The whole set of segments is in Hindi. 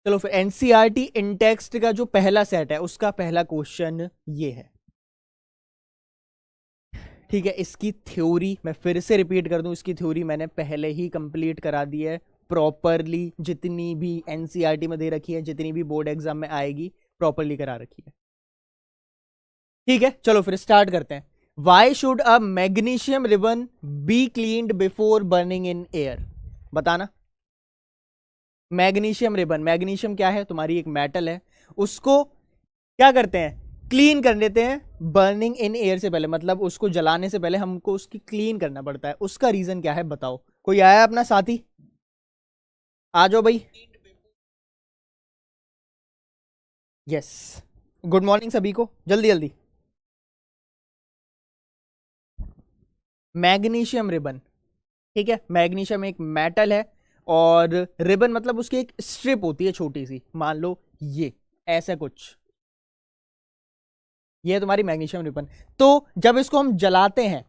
चलो फिर एनसीईआरटी इन टेक्स्ट का जो पहला सेट है उसका पहला क्वेश्चन ये है। ठीक है, इसकी थ्योरी मैं फिर से रिपीट कर दूं, इसकी थ्योरी मैंने पहले ही कंप्लीट करा दी है प्रॉपरली, जितनी भी एनसीईआरटी में दे रखी है, जितनी भी बोर्ड एग्जाम में आएगी प्रॉपरली करा रखी है। ठीक है, चलो फिर स्टार्ट करते हैं। Why should a magnesium ribbon be cleaned before burning in air? बताना। मैग्नीशियम रिबन, मैग्नीशियम क्या है? तुम्हारी एक मेटल है, उसको क्या करते हैं? क्लीन कर लेते हैं बर्निंग इन एयर से पहले, मतलब उसको जलाने से पहले हमको उसकी क्लीन करना पड़ता है। उसका रीजन क्या है बताओ? कोई आया अपना साथी? आ जाओ भाई। यस, गुड मॉर्निंग सभी को, जल्दी जल्दी। मैग्नीशियम रिबन, ठीक है, मैग्नीशियम एक मेटल है और रिबन मतलब उसकी एक स्ट्रिप होती है छोटी सी, मान लो ये ऐसा कुछ, ये है तुम्हारी मैग्नीशियम रिबन। तो जब इसको हम जलाते हैं,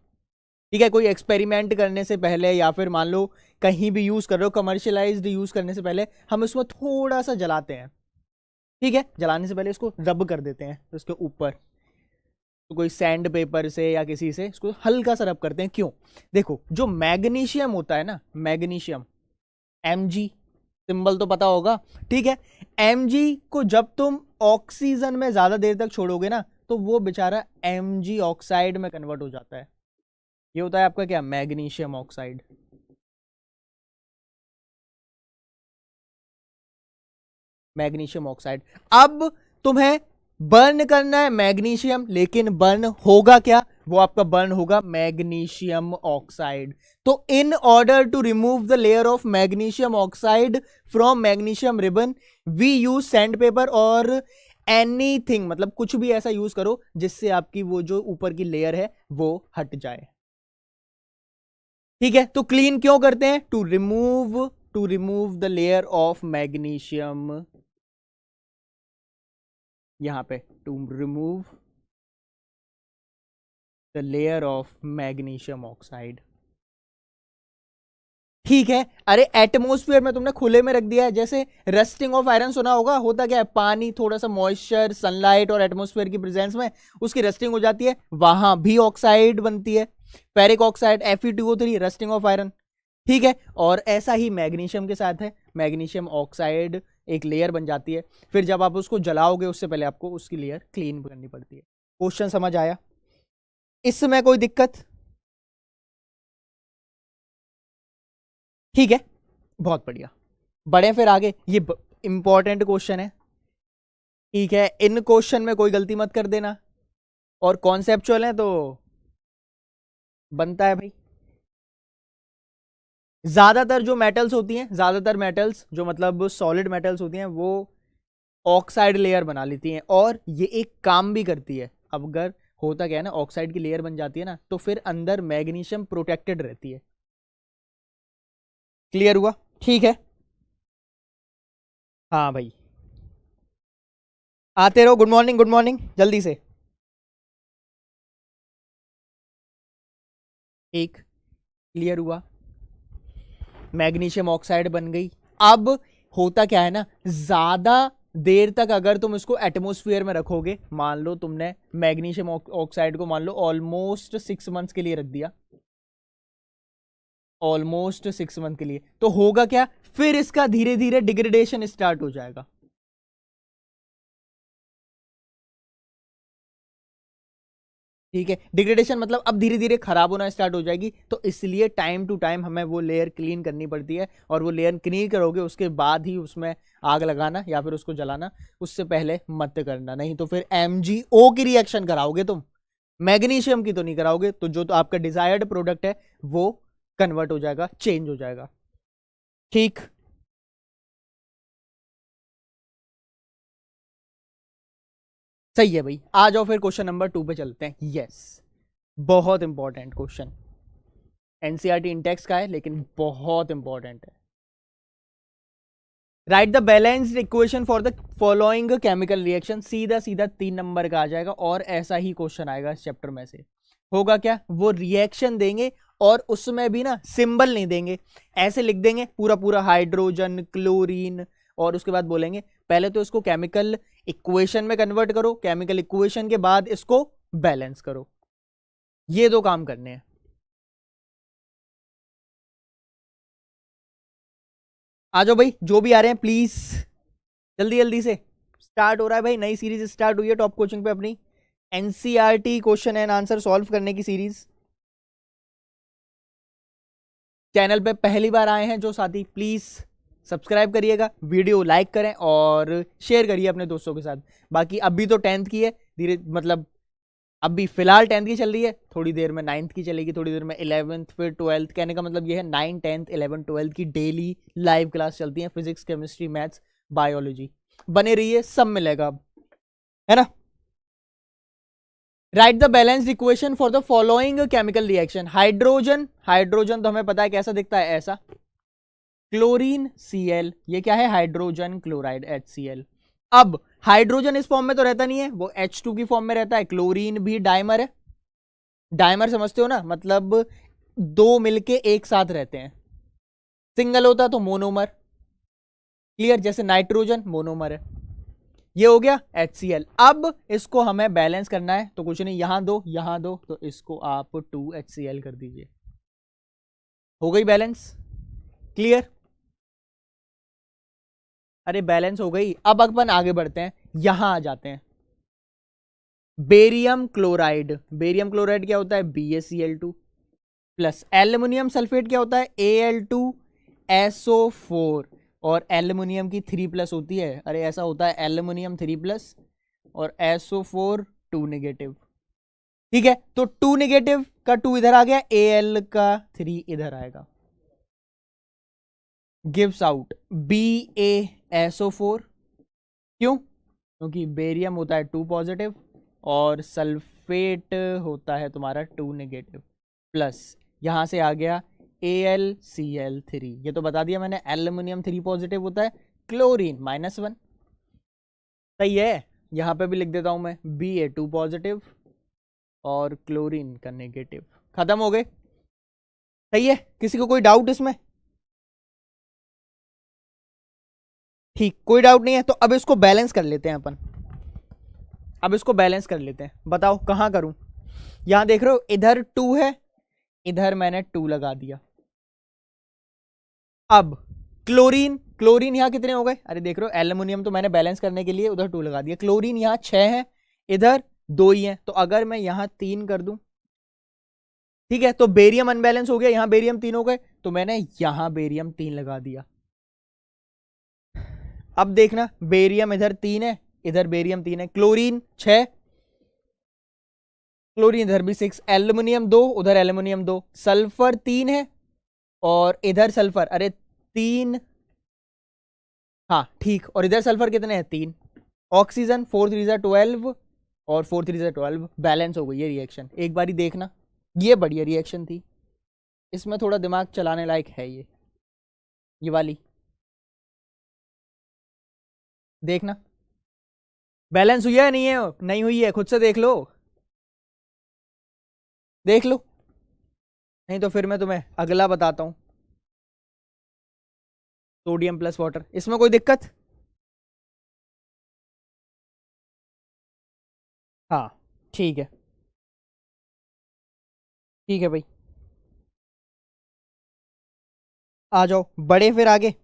ठीक है, कोई एक्सपेरिमेंट करने से पहले या फिर मान लो कहीं भी यूज कर रहे हो, कमर्शियलाइज्ड यूज करने से पहले हम इसको थोड़ा सा जलाते हैं। ठीक है, जलाने से पहले इसको रब कर देते हैं उसके ऊपर, तो कोई सैंड पेपर से या किसी से इसको हल्का सा रब करते हैं। क्यों? देखो, जो मैग्नीशियम होता है ना, मैग्नीशियम Mg, सिंबल तो पता होगा, ठीक है। Mg को जब तुम ऑक्सीजन में ज्यादा देर तक छोड़ोगे ना, तो वो बेचारा Mg ऑक्साइड में कन्वर्ट हो जाता है। ये होता है आपका क्या? Magnesium oxide. Magnesium oxide. अब तुम्हें बर्न करना है मैग्नीशियम, लेकिन बर्न होगा क्या? वो आपका बर्न होगा मैग्नीशियम ऑक्साइड। तो in order to remove the layer of magnesium oxide from magnesium ribbon we use sand paper और एनीथिंग, मतलब कुछ भी ऐसा यूज करो जिससे आपकी वो जो ऊपर की लेयर है वो हट जाए। ठीक है, तो क्लीन क्यों करते हैं? To remove the layer of magnesium, यहां पे to remove the layer of magnesium oxide. ठीक है, अरे एटमोस्फियर में तुमने खुले में रख दिया है, जैसे रस्टिंग ऑफ आयरन सुना होगा, होता क्या है? पानी, थोड़ा सा मॉइस्चर, सनलाइट और एटमोस्फियर की प्रेजेंस में उसकी रस्टिंग हो जाती है, वहां भी ऑक्साइड बनती है, ferric oxide Fe2O3, rusting of iron. ठीक है, और ऐसा ही मैग्नीशियम के साथ है, मैग्नीशियम ऑक्साइड एक लेयर बन जाती है, फिर जब आप उसको जलाओगे उससे पहले आपको उसकी लेयर क्लीन करनी पड़ती है। क्वेश्चन समझ आया? इसमें कोई दिक्कत? ठीक है, बहुत बढ़िया। बढ़े फिर आगे, ये इंपॉर्टेंट क्वेश्चन है। ठीक है, इन क्वेश्चन में कोई गलती मत कर देना, और कॉन्सेप्चुअल है तो बनता है भाई। ज्यादातर जो मेटल्स होती हैं, ज्यादातर मेटल्स जो मतलब सॉलिड मेटल्स होती हैं, वो ऑक्साइड लेयर बना लेती हैं, और ये एक काम भी करती है। अब अगर होता क्या है ना, ऑक्साइड की लेयर बन जाती है ना, तो फिर अंदर मैग्नीशियम प्रोटेक्टेड रहती है। क्लियर हुआ? ठीक है, हाँ भाई, आते रहो। गुड मॉर्निंग, गुड मॉर्निंग, जल्दी से। एक क्लियर हुआ, मैग्नीशियम ऑक्साइड बन गई। अब होता क्या है ना, ज्यादा देर तक अगर तुम इसको एटमोस्फियर में रखोगे, मान लो तुमने मैग्नीशियम ऑक्साइड को मान लो ऑलमोस्ट 6 मंथ्स के लिए रख दिया, ऑलमोस्ट 6 मंथ के लिए, तो होगा क्या? फिर इसका धीरे धीरे डिग्रेडेशन स्टार्ट हो जाएगा। ठीक है, डिग्रेडेशन मतलब अब धीरे धीरे खराब होना स्टार्ट हो जाएगी, तो इसलिए टाइम टू टाइम हमें वो लेयर क्लीन करनी पड़ती है, और वो लेयर क्लीन करोगे उसके बाद ही उसमें आग लगाना या फिर उसको जलाना, उससे पहले मत करना, नहीं तो फिर MgO की रिएक्शन कराओगे तुम, मैग्नीशियम की तो नहीं कराओगे, तो जो तो आपका डिजायर्ड प्रोडक्ट है वो कन्वर्ट हो जाएगा, चेंज हो जाएगा। ठीक, सही है भाई, आ जाओ फिर क्वेश्चन नंबर 2 पे चलते हैं। यस, बहुत इंपॉर्टेंट क्वेश्चन, एनसीईआरटी इंटेक्स का है लेकिन बहुत इंपॉर्टेंट है। Right the balanced equation for the following chemical reaction, सीधा सीधा 3 नंबर का आ जाएगा, और ऐसा ही क्वेश्चन आएगा इस चैप्टर में से। होगा क्या? वो रिएक्शन देंगे और उसमें भी ना सिंबल नहीं देंगे, ऐसे लिख देंगे पूरा पूरा हाइड्रोजन, क्लोरीन और उसके बाद बोलेंगे पहले तो इसको केमिकल इक्वेशन में कन्वर्ट करो, केमिकल इक्वेशन के बाद इसको बैलेंस करो। ये दो काम करने हैं। आ जाओ भाई, जो भी आ रहे हैं प्लीज जल्दी जल्दी से। स्टार्ट हो रहा है भाई, नई सीरीज स्टार्ट हुई है टॉप कोचिंग पे अपनी, NCERT question and answer solve करने की सीरीज। चैनल पे पहली बार आए हैं जो साथी, प्लीज सब्सक्राइब करिएगा, वीडियो लाइक करें और शेयर करिए अपने दोस्तों के साथ। बाकी अभी तो 10th की है, धीरे मतलब अभी फिलहाल 10th की चल रही है, थोड़ी देर में 9th की चलेगी, थोड़ी देर में 11th, फिर 12th। कहने का मतलब ये है 9, 10th, 11, 12th की डेली लाइव क्लास चलती है, फिजिक्स, केमिस्ट्री, मैथ्स, बायोलॉजी। बने रहिए, सब मिलेगा अब, है ना। Right the balanced equation for the following chemical reaction. Hydrogen, hydrogen तो हमें पता है कैसा दिखता है, ऐसा। क्लोरीन Cl, ये क्या है, हाइड्रोजन क्लोराइड HCl। अब हाइड्रोजन इस फॉर्म में तो रहता नहीं है, वो H2 की फॉर्म में रहता है। क्लोरीन भी डायमर है, डायमर समझते हो ना, मतलब दो मिलके एक साथ रहते हैं। सिंगल होता तो मोनोमर, क्लियर, जैसे नाइट्रोजन मोनोमर है। ये हो गया HCl। अब इसको हमें बैलेंस करना है, तो कुछ नहीं, यहां दो यहां दो, तो इसको आप 2HCl कर दीजिए, हो गई बैलेंस, क्लियर। अरे बैलेंस हो गई। अब अपन आगे बढ़ते हैं, यहां आ जाते हैं। बेरियम क्लोराइड, बेरियम क्लोराइड क्या होता है, BaCl2 प्लस एल्युमिनियम सल्फेट क्या होता है, Al2SO4, और एल्युमिनियम की 3+ होती है, अरे ऐसा होता है एल्युमिनियम 3+ और SO4 2 नेगेटिव, ठीक है। तो 2 नेगेटिव का 2 इधर आ गया, Al का 3 इधर आएगा, गिव्स आउट BaSO4। क्यों, क्योंकि बेरियम होता है 2 पॉजिटिव और सल्फेट होता है तुम्हारा 2 नेगेटिव, प्लस यहां से आ गया AlCl3, ये तो बता दिया मैंने, एल्युमिनियम 3 पॉजिटिव होता है, क्लोरीन -1, सही है। यहां पे भी लिख देता हूं मैं, Ba2 पॉजिटिव और क्लोरीन का नेगेटिव, खत्म हो गए, सही है। किसी को कोई डाउट इसमें, ठीक, कोई डाउट नहीं है। तो अब इसको बैलेंस कर लेते हैं अपन, अब इसको बैलेंस कर लेते हैं, बताओ कहां करूं। यहां देख रहे हो इधर 2 है, इधर मैंने 2 लगा दिया। अब क्लोरीन, क्लोरीन यहां कितने हो गए, अरे देख रहे हो एल्युमिनियम तो मैंने बैलेंस करने के लिए उधर 2 लगा दिया, क्लोरीन यहां 6 है, इधर 2 ही है, तो अगर मैं यहां 3 कर दूं, ठीक है, तो बेरियम अनबैलेंस हो गया, यहां बेरियम 3 हो गए, तो मैंने यहां बेरियम 3 लगा दिया। अब देखना, बेरियम इधर 3 है, इधर बेरियम 3 है, क्लोरीन 6, क्लोरीन इधर भी 6, एल्युमिनियम 2, उधर एल्युमिनियम 2, सल्फर 3 है और इधर सल्फर, अरे 3, हाँ ठीक, और इधर सल्फर कितने हैं, 3। ऑक्सीजन 4 3 12 और 4 3 12, बैलेंस हो गई ये रिएक्शन। एक बारी देखना, ये बढ़िया रिएक्शन थी, इसमें थोड़ा दिमाग चलाने लायक है ये वाली, देखना बैलेंस हुई है नहीं है, नहीं हुई है, खुद से देख लो, देख लो, नहीं तो फिर मैं तुम्हें अगला बताता हूं। सोडियम प्लस वाटर, इसमें कोई दिक्कत, हाँ ठीक है, ठीक है भाई, आ जाओ बड़े फिर आगे।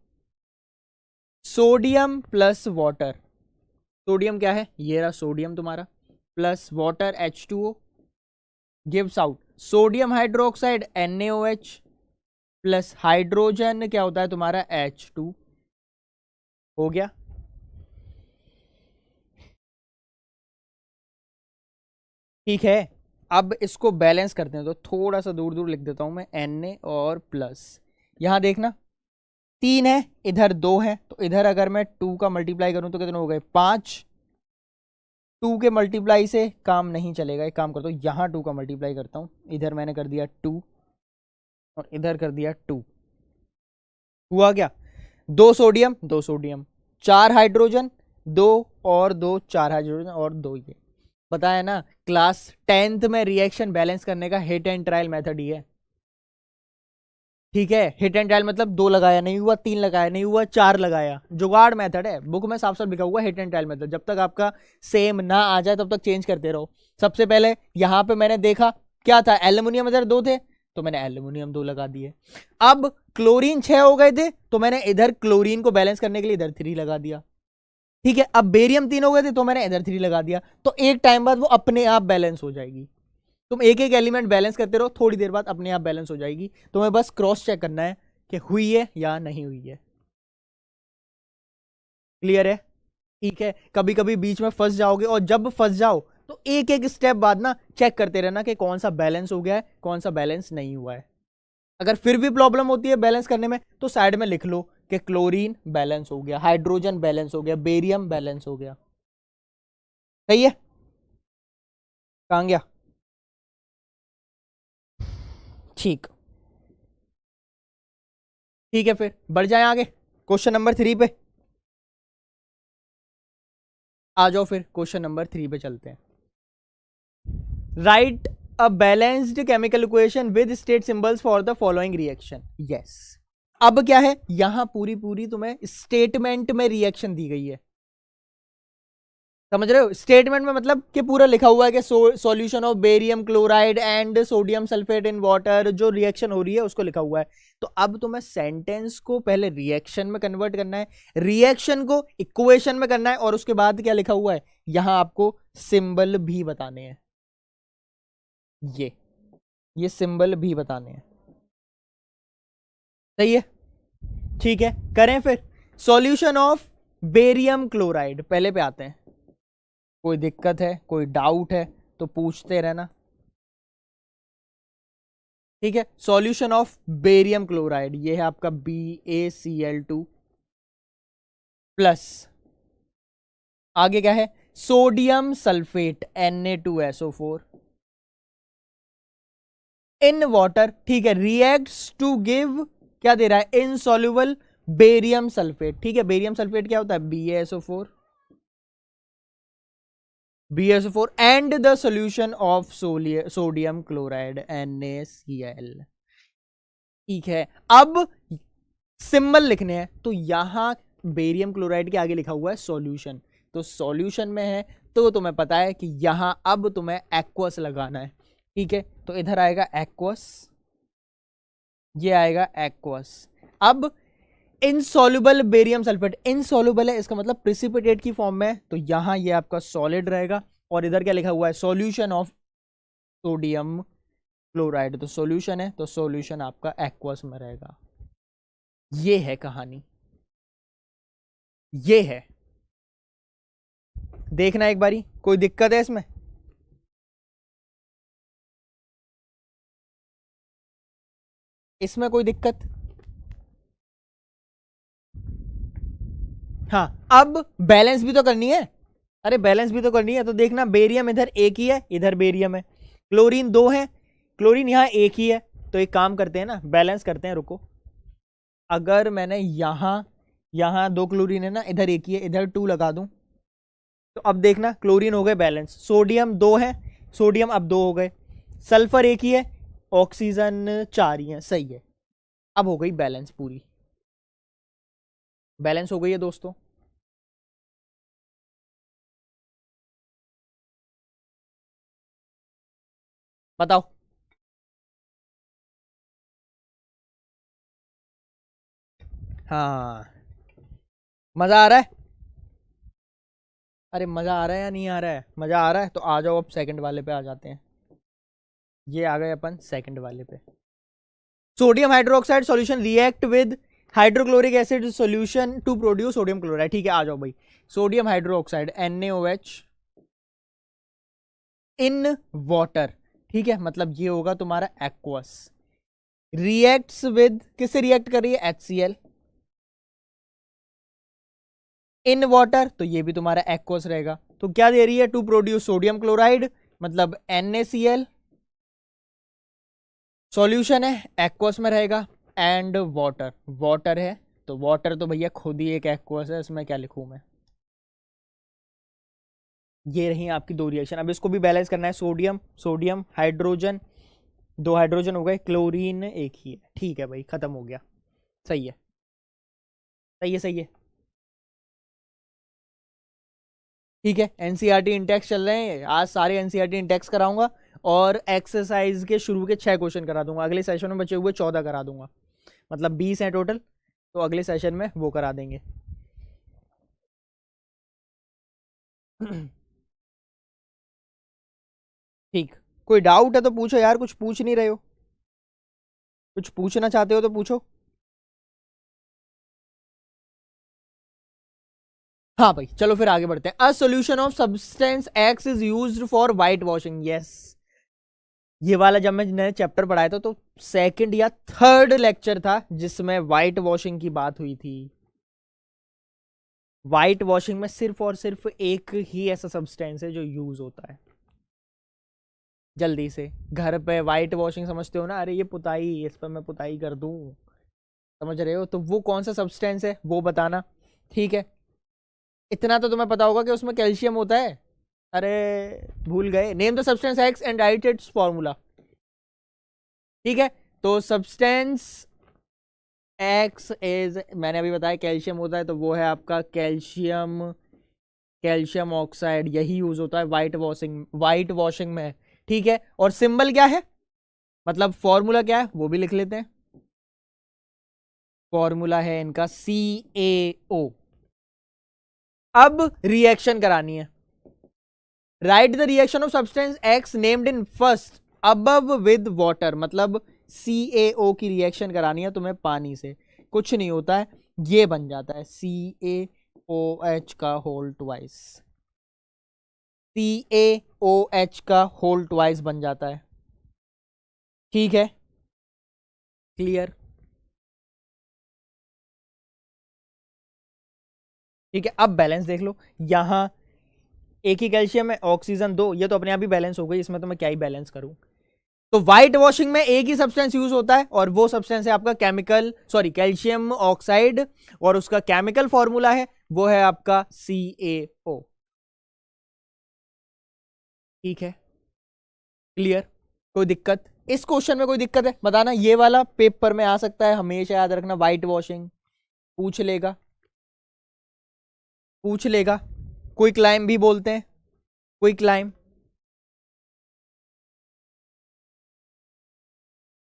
सोडियम प्लस वाटर, सोडियम क्या है, ये रहा सोडियम तुम्हारा, plus water H2O, gives out sodium hydroxide NaOH plus hydrogen क्या होता है तुम्हारा H2, हो गया। ठीक है, अब इसको बैलेंस करते हैं, तो थोड़ा सा दूर दूर लिख देता हूं मैं, Na और प्लस, यहां देखना 3 है, इधर 2 है, तो इधर अगर मैं 2 का मल्टीप्लाई करूं तो कितने हो गए, 5। 2 के मल्टीप्लाई से काम नहीं चलेगा, एक काम करता हूं, यहां 2 का मल्टीप्लाई करता हूं, इधर मैंने कर दिया 2 और इधर कर दिया 2, हुआ क्या, 2 सोडियम 2 सोडियम, 4 हाइड्रोजन, 2 और 2 4 हाइड्रोजन और 2 ये, बताया ना, क्लास 10th में रिएक्शन बैलेंस करने का हिट एंड ट्रायल मेथड ही है। ठीक है, हिट एंड ट्रायल मतलब 2 लगाया नहीं हुआ, 3 लगाया नहीं हुआ, 4 लगाया, जुगाड़ मेथड है, बुक में साफ साफ लिखा हुआ हिट एंड ट्रायल मेथड। जब तक आपका सेम ना आ जाए तब तक चेंज करते रहो। सबसे पहले यहां पे मैंने देखा क्या था, एल्यूमिनियम इधर 2 थे तो मैंने एल्यूमिनियम 2 लगा दिए। अब क्लोरीन 6 हो गए थे तो मैंने इधर क्लोरीन को बैलेंस करने के लिए इधर 3 लगा दिया। ठीक है, अब बेरियम 3 हो गए थे तो मैंने इधर 3 लगा दिया। तो एक टाइम बाद वो अपने आप बैलेंस हो जाएगी। तुम एक एक एलिमेंट बैलेंस करते रहो, थोड़ी देर बाद अपने आप बैलेंस हो जाएगी। तुम्हें बस क्रॉस चेक करना है कि हुई है या नहीं हुई है। क्लियर है? ठीक है, कभी कभी बीच में फंस जाओगे और जब फंस जाओ तो एक एक स्टेप बाद ना चेक करते रहना कि कौन सा बैलेंस हो गया है, कौन सा बैलेंस नहीं हुआ है। अगर फिर भी प्रॉब्लम होती है बैलेंस करने में तो साइड में लिख लो कि क्लोरीन बैलेंस हो गया, हाइड्रोजन बैलेंस हो गया, बेरियम बैलेंस हो गया। सही है? कहां गया? ठीक, ठीक है, फिर बढ़ जाए आगे क्वेश्चन नंबर 3 पे। आ जाओ फिर क्वेश्चन नंबर 3 पे चलते हैं। Right a balanced chemical equation with state symbols for the following reaction. Yes, अब क्या है, यहां पूरी पूरी तुम्हें स्टेटमेंट में रिएक्शन दी गई है। समझ रहे हो? स्टेटमेंट में मतलब कि पूरा लिखा हुआ है कि solution of barium chloride and sodium sulphate in water, जो रिएक्शन हो रही है उसको लिखा हुआ है। तो अब तुम्हें सेंटेंस को पहले रिएक्शन में कन्वर्ट करना है, रिएक्शन को इक्वेशन में करना है, और उसके बाद क्या लिखा हुआ है यहां आपको सिंबल भी बताने हैं। ये सिंबल भी बताने हैं। सही है? ठीक है, करें फिर। सॉल्यूशन ऑफ बेरियम क्लोराइड पहले पे आते हैं। कोई दिक्कत है, कोई डाउट है तो पूछते रहना। ठीक है, सॉल्यूशन ऑफ बेरियम क्लोराइड ये है आपका BaCl2 प्लस, आगे क्या है, सोडियम सल्फेट Na2SO4 इन वाटर। ठीक है, रिएक्ट्स टू गिव, क्या दे रहा है, इनसॉल्युबल बेरियम सल्फेट। ठीक है, बेरियम सल्फेट क्या होता है, BaSO4 and the solution of sodium chloride NaCl। ठीक है, अब सिंबल लिखने हैं तो यहां बेरियम क्लोराइड के आगे लिखा हुआ है सॉल्यूशन, तो सॉल्यूशन में है तो तुम्हें पता है कि यहां अब तुम्हें एक्वस लगाना है। ठीक है, तो इधर आएगा एक्वस, ये आएगा एक्वस। अब इनसॉल्युबल बेरियम सल्फेट, इनसॉल्युबल है इसका मतलब प्रिसिपिटेट की फॉर्म में, तो यहां ये आपका सॉलिड रहेगा। और इधर क्या लिखा हुआ है, सॉल्यूशन ऑफ सोडियम क्लोराइड, तो सॉल्यूशन है तो सॉल्यूशन आपका एक्वस में रहेगा। ये है कहानी, ये है। देखना एक बारी, कोई दिक्कत है इसमें? इसमें कोई दिक्कत? हाँ, अब बैलेंस भी तो करनी है। अरे बैलेंस भी तो करनी है, तो देखना बेरियम इधर एक ही है, इधर बेरियम है, क्लोरीन 2 है, क्लोरीन यहां एक ही है। तो एक काम करते हैं ना, बैलेंस करते हैं, रुको। अगर मैंने यहां 2 क्लोरीन है ना, इधर एक ही है, इधर 2 लगा दूं तो अब देखना क्लोरीन हो गए बैलेंस, सोडियम 2 है, सोडियम अब 2 हो गए, सल्फर एक ही है, ऑक्सीजन 4 ही है। सही है, अब हो गई बैलेंस, पूरी बैलेंस हो गई है दोस्तों। बताओ। हाँ, मजा आ रहा है? अरे मजा आ रहा है या नहीं आ रहा है? मजा आ रहा है तो आ जाओ, अब सेकंड वाले पे आ जाते हैं। ये आ गए अपन सेकंड वाले पे। Sodium hydroxide solution react with hydrochloric acid solution to produce sodium chloride. ठीक है, आ जाओ भाई। Sodium hydroxide NaOH in water, ठीक है, मतलब ये होगा तुम्हारा एक्वस, रिएक्ट्स विद, किससे रिएक्ट कर रही है, HCl इन वाटर, तो ये भी तुम्हारा एक्वस रहेगा। तो क्या दे रही है, टू प्रोड्यूस सोडियम क्लोराइड, मतलब NaCl, सॉल्यूशन है एक्वस में रहेगा, एंड वाटर, वाटर है तो वाटर तो भैया खुद ही एक एक्वस है, इसमें क्या लिखूं मैं। ये रही आपकी 2 रिएक्शन। अब इसको भी बैलेंस करना है, सोडियम सोडियम हाइड्रोजन 2 हाइड्रोजन हो गए, क्लोरीन एक ही है। ठीक है भाई, खत्म हो गया। सही है, सही है, सही है। ठीक है, एनसीईआरटी इंटेक्स चल रहे हैं आज, सारे एनसीईआरटी इंटेक्स कराऊंगा और एक्सरसाइज के शुरू के 6 क्वेश्चन करा दूंगा। अगले सेशन में बचे हुए 14 करा दूंगा, मतलब 20 हैं टोटल, तो अगले सेशन में वो करा देंगे। ठीक, कोई डाउट है तो पूछो यार, कुछ पूछ नहीं रहे हो, कुछ पूछना चाहते हो तो पूछो। हाँ भाई, चलो फिर आगे बढ़ते हैं। A solution of substance x is used for white washing. Yes, ये वाला जब मैंने चैप्टर पढ़ाया था तो सेकंड या थर्ड लेक्चर था जिसमें वाइट वॉशिंग की बात हुई थी। वाइट वॉशिंग में सिर्फ और सिर्फ एक ही ऐसा सब्सटेंस है जो यूज होता है। जल्दी से, घर पे वाइट वॉशिंग समझते हो ना, अरे ये पुताई, इस पर मैं पुताई कर दूं, समझ रहे हो, तो वो कौन सा सब्सटेंस है वो बताना। ठीक है, इतना तो तुम्हें पता होगा कि उसमें कैल्शियम होता है। अरे भूल गए, name the substance x and right it's formula. ठीक है, तो सब्सटेंस एक्स इज, मैंने अभी बताया कैल्शियम होता है, तो वो है आपका कैल्शियम, कैल्शियम ऑक्साइड। यही यूज होता है वाइट वॉशिंग में। ठीक है, और सिंबल क्या है, मतलब फॉर्मूला क्या है वो भी लिख लेते हैं। फॉर्मूला है इनका CaO। अब रिएक्शन करानी है। Right the reaction of substance x named in first above with water, मतलब CaO की रिएक्शन करानी है तुम्हें पानी से। कुछ नहीं होता है, ये बन जाता है CaOH का होल ट्वाइस, CaOH का होल ट्वाइस बन जाता है। ठीक है, क्लियर। ठीक है, अब बैलेंस देख लो, यहां एक ही कैल्शियम है, ऑक्सीजन 2, ये तो अपने आप ही बैलेंस हो गई, इसमें तो मैं क्या ही बैलेंस करूं। तो व्हाइट वॉशिंग में एक ही सब्सटेंस यूज होता है और वो सब्सटेंस है आपका कैल्शियम ऑक्साइड, और उसका केमिकल फॉर्मूला है वो है आपका CaO। ठीक है, क्लियर। कोई दिक्कत इस क्वेश्चन में, कोई दिक्कत है बताना, ये वाला पेपर में आ सकता है, हमेशा याद रखना, व्हाइट वॉशिंग पूछ लेगा, पूछ लेगा। कोई क्लाइम भी बोलते हैं, कोई क्लाइम।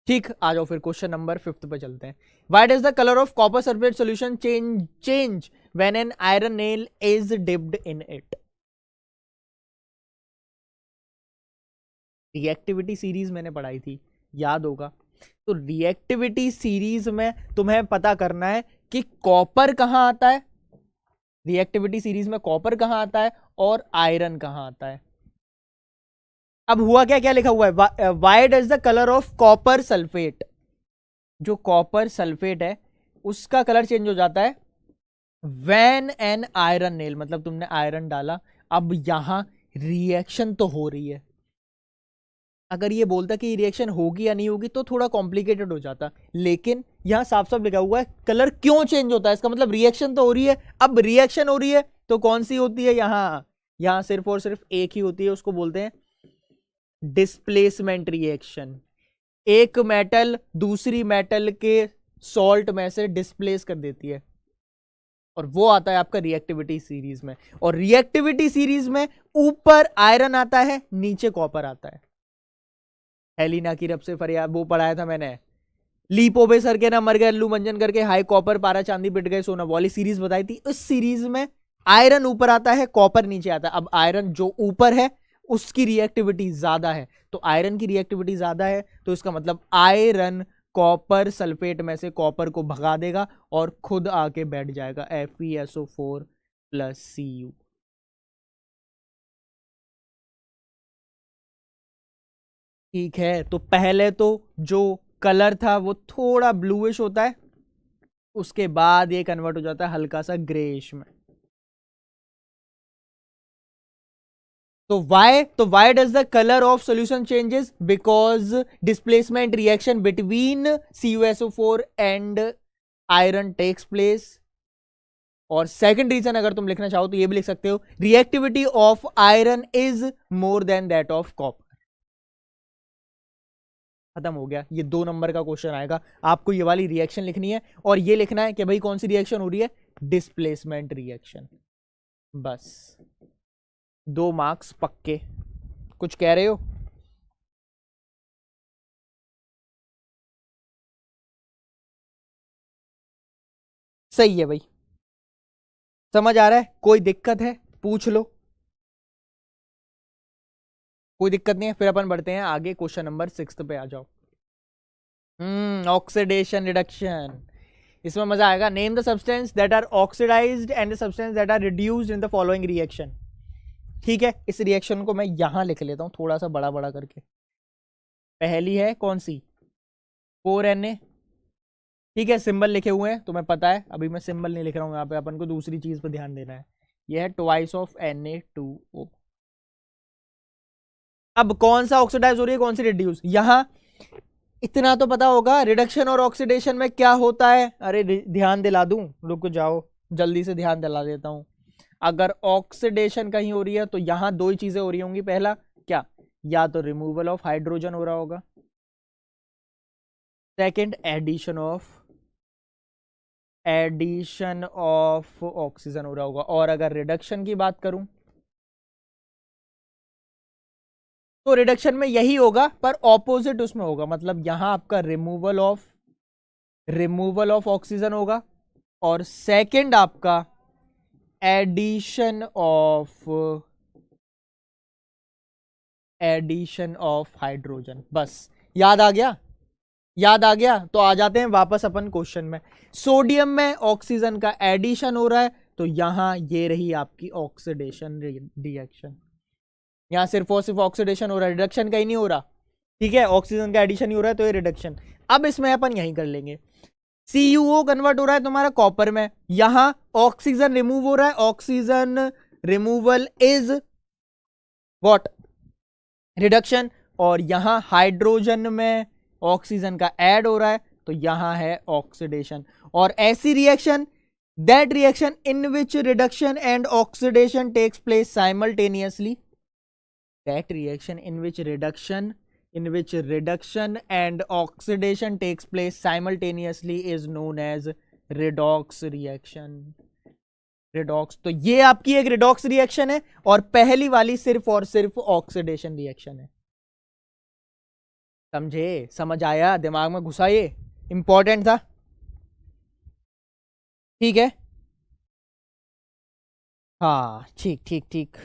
ठीक, आ जाओ फिर क्वेश्चन नंबर 5 पे चलते हैं। Why does the colour of copper sulphate solution change when an iron nail is dipped in it. Reactivity series मैंने पढ़ाई थी, याद होगा। तो रिएक्टिविटी सीरीज में तुम्हें पता करना है कि कॉपर कहां आता है, रिएक्टिविटी सीरीज में कॉपर कहां आता है और आयरन कहां आता है। अब हुआ क्या, क्या लिखा हुआ है, why does the colour of copper sulphate, जो कॉपर सल्फेट है उसका कलर चेंज हो जाता है व्हेन एन आयरन नेल, मतलब तुमने आयरन डाला। अब यहां रिएक्शन तो हो रही है, अगर ये बोलता कि रिएक्शन होगी या नहीं होगी तो थोड़ा कॉम्प्लिकेटेड हो जाता, लेकिन यहां साफ साफ लिखा हुआ है कलर क्यों चेंज होता है, इसका मतलब रिएक्शन तो हो रही है। अब रिएक्शन हो रही है तो कौन सी होती है, यहां सिर्फ और सिर्फ एक ही होती है, उसको बोलते हैं डिस्प्लेसमेंट रिएक्शन। एक मेटल दूसरी मेटल के सॉल्ट में से डिस्प्लेस कर देती है, और वो आता है आपका रिएक्टिविटी सीरीज में। और रिएक्टिविटी सीरीज में ऊपर आयरन आता है, नीचे कॉपर आता है। हेलिना की रब से फरियाद, वो पढ़ाया था मैंने, लीपोबे सर के ना मर गए अल्लू मंजन करके, हाई कॉपर पारा चांदी पिट गए सोना, वाली सीरीज बताई थी। उस सीरीज में आयरन ऊपर आता है, कॉपर नीचे आता है। अब आयरन जो ऊपर है उसकी रिएक्टिविटी ज्यादा है, तो आयरन की रिएक्टिविटी ज्यादा है, तो इसका मतलब आयरन कॉपर सल्फेट में से कॉपर को भगा देगा और खुद आके बैठ जाएगा FeSO4 + Cu। ठीक है, तो पहले तो जो कलर था वो थोड़ा ब्लूइश होता है, उसके बाद ये कन्वर्ट हो जाता है हल्का सा ग्रेइश में। तो why does the colour of solution changes, because displacement reaction between CuSO4 and iron takes place. और सेकंड रीजन अगर तुम लिखना चाहो तो ये भी लिख सकते हो, reactivity of iron is more than that of copper. खत्म हो गया। ये 2 नंबर का क्वेश्चन आएगा, आपको ये वाली रिएक्शन लिखनी है और ये लिखना है कि भाई कौन सी रिएक्शन हो रही है, डिस्प्लेसमेंट रिएक्शन। बस 2 मार्क्स पक्के। कुछ कह रहे हो? सही है भाई, समझ आ रहा है? कोई दिक्कत है पूछ लो। कोई दिक्कत नहीं है, फिर अपन बढ़ते हैं आगे। क्वेश्चन नंबर 6 पे आ जाओ। ऑक्सीडेशन रिडक्शन, इसमें मजा आएगा। Name the substance that are oxidised and the substance that are reduced in the following reaction. ठीक है, इस रिएक्शन को मैं यहां लिख लेता हूं थोड़ा सा बड़ा बड़ा करके। पहली है कौन सी, 4Na। ठीक है, सिंबल लिखे हुए हैं तुम्हें पता है, अभी मैं सिंबल नहीं लिख रहा हूं यहाँ पे, अपन को दूसरी चीज पर ध्यान देना है। यह है ट्वाइस ऑफ Na2O। अब कौन सा ऑक्सीडाइज हो रही है, कौन सी रिड्यूस? यहां इतना तो पता होगा, रिडक्शन और ऑक्सीडेशन में क्या होता है। अरे ध्यान दिला दूं, रुक जाओ, जल्दी से ध्यान दिला देता हूं। अगर ऑक्सीडेशन कहीं हो रही है तो यहां 2 ही चीजें हो रही होंगी। पहला क्या, या तो रिमूवल ऑफ हाइड्रोजन हो रहा होगा, सेकंड एडिशन ऑफ ऑक्सीजन हो रहा होगा। और अगर रिडक्शन की बात करूं तो रिडक्शन में यही होगा, पर ऑपोजिट उसमें होगा। मतलब यहां आपका रिमूवल ऑफ ऑक्सीजन होगा और सेकंड आपका एडिशन ऑफ हाइड्रोजन। बस याद आ गया? याद आ गया तो आ जाते हैं वापस अपन क्वेश्चन में। सोडियम में ऑक्सीजन का एडिशन हो रहा है तो यहां ये रही आपकी ऑक्सीडेशन रिएक्शन। यहां सिर्फ और सिर्फ ऑक्सीडेशन हो रहा है, रिडक्शन कहीं नहीं हो रहा। ठीक है, ऑक्सीजन का एडिशन ही हो रहा है तो ये रिडक्शन। अब इसमें अपन यही कर लेंगे। CuO कन्वर्ट हो रहा है तुम्हारा कॉपर में, यहां ऑक्सीजन रिमूव हो रहा है, oxygen removal is what, reduction. और यहां हाइड्रोजन में ऑक्सीजन का ऐड हो रहा है तो यहां है ऑक्सीडेशन। और ऐसी reaction, that reaction in which reduction and oxidation takes place simultaneously, that reaction in which reduction and oxidation takes place simultaneously is known as redox reaction। redox, तो ये आपकी एक redox रिएक्शन है और पहली वाली सिर्फ और सिर्फ ऑक्सीडेशन रिएक्शन है। समझे? समझ आया? दिमाग में घुसा? ये इंपॉर्टेंट था। ठीक है, हाँ ठीक ठीक ठीक,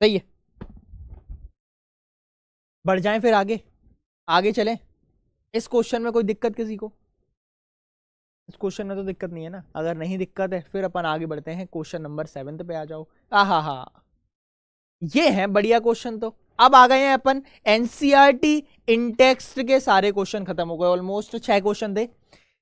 सही है। बढ़ जाएं फिर आगे, आगे चलें। इस क्वेश्चन में कोई दिक्कत किसी को? इस क्वेश्चन में तो दिक्कत नहीं है ना? अगर नहीं दिक्कत है फिर अपन आगे बढ़ते हैं। क्वेश्चन नंबर 7 पे आ जाओ। आहा, ये है बढ़िया क्वेश्चन। तो अब आ गए हैं अपन एनसीईआरटी इंटेक्स्ट के सारे क्वेश्चन खत्म हो गए, ऑलमोस्ट 6 क्वेश्चन थे।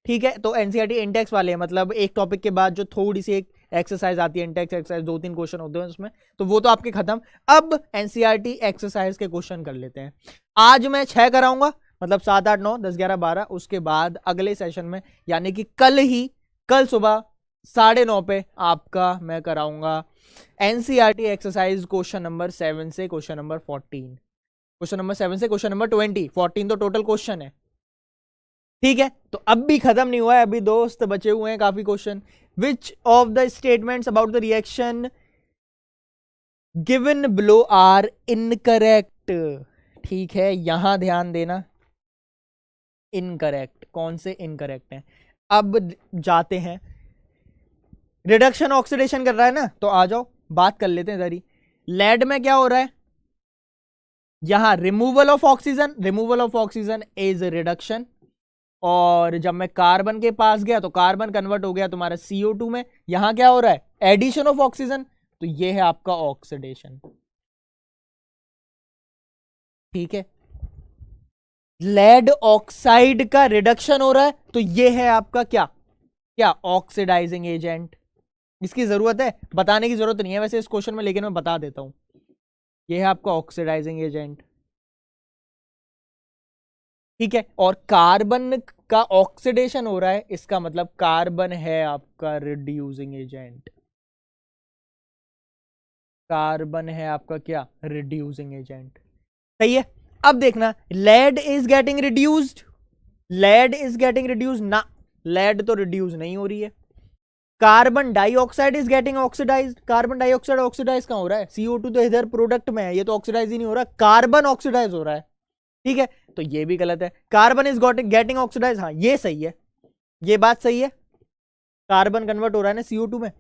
ठीक है, तो एनसीईआरटी इंटेक्स वाले मतलब एक टॉपिक के बाद जो थोड़ी सी एक एक्सरसाइज आती है, इंटेक्स एक्सरसाइज, 2-3 क्वेश्चन होते हैं उसमें, तो वो तो आपके खत्म। अब एनसीईआरटी एक्सरसाइज के क्वेश्चन कर लेते हैं। आज मैं 6 कराऊंगा, मतलब 7, 8, 9, 10, 11, 12। उसके बाद अगले सेशन में यानी कि कल सुबह 9:30 पे आपका मैं कराऊंगा एनसीईआरटी एक्सरसाइज क्वेश्चन नंबर 7 से क्वेश्चन नंबर 14, क्वेश्चन नंबर 7 से क्वेश्चन नंबर 20, 14 तो टोटल क्वेश्चन है। ठीक है, तो अब भी खत्म नहीं हुआ है, अभी दोस्त बचे हुए हैं काफी question. Which of the statements about the reaction given below are incorrect. ठीक है, यहां ध्यान देना, इनकरेक्ट, कौन से इनकरेक्ट हैं। अब जाते हैं, रिडक्शन ऑक्सीडेशन कर रहा है ना, तो आ जाओ बात कर लेते हैं जरी। लेड में क्या हो रहा है, यहां removal of oxygen is reduction. और जब मैं कार्बन के पास गया तो कार्बन कन्वर्ट हो गया तुम्हारा CO2 में, यहां क्या हो रहा है, एडिशन ऑफ ऑक्सीजन, तो ये है आपका ऑक्सीडेशन। ठीक है, लेड ऑक्साइड का रिडक्शन हो रहा है तो ये है आपका क्या क्या ऑक्सीडाइजिंग एजेंट। इसकी जरूरत है बताने की, जरूरत नहीं है वैसे इस क्वेश्चन में, लेकिन मैं बता देता हूं, ये है आपका ऑक्सीडाइजिंग एजेंट। ठीक है, और कार्बन का ऑक्सीडेशन हो रहा है, इसका मतलब कार्बन है आपका रिड्यूसिंग एजेंट। कार्बन है आपका क्या, रिड्यूसिंग एजेंट। सही है। अब देखना, lead is getting reduced, lead is getting reduce ना, लेड तो रिड्यूस नहीं हो रही है। Carbon dioxide is getting oxidised, carbon dioxide oxidise कहां हो रहा है, CO2 तो इधर प्रोडक्ट में है, ये तो ऑक्सीडाइज ही नहीं हो रहा, कार्बन ऑक्सीडाइज हो रहा है। ठीक है, तो ये भी गलत है। कार्बन इज गेटिंग ऑक्सीडाइज, हाँ ये सही है, ये बात सही है, कार्बन कन्वर्ट हो रहा है ना CO2 में।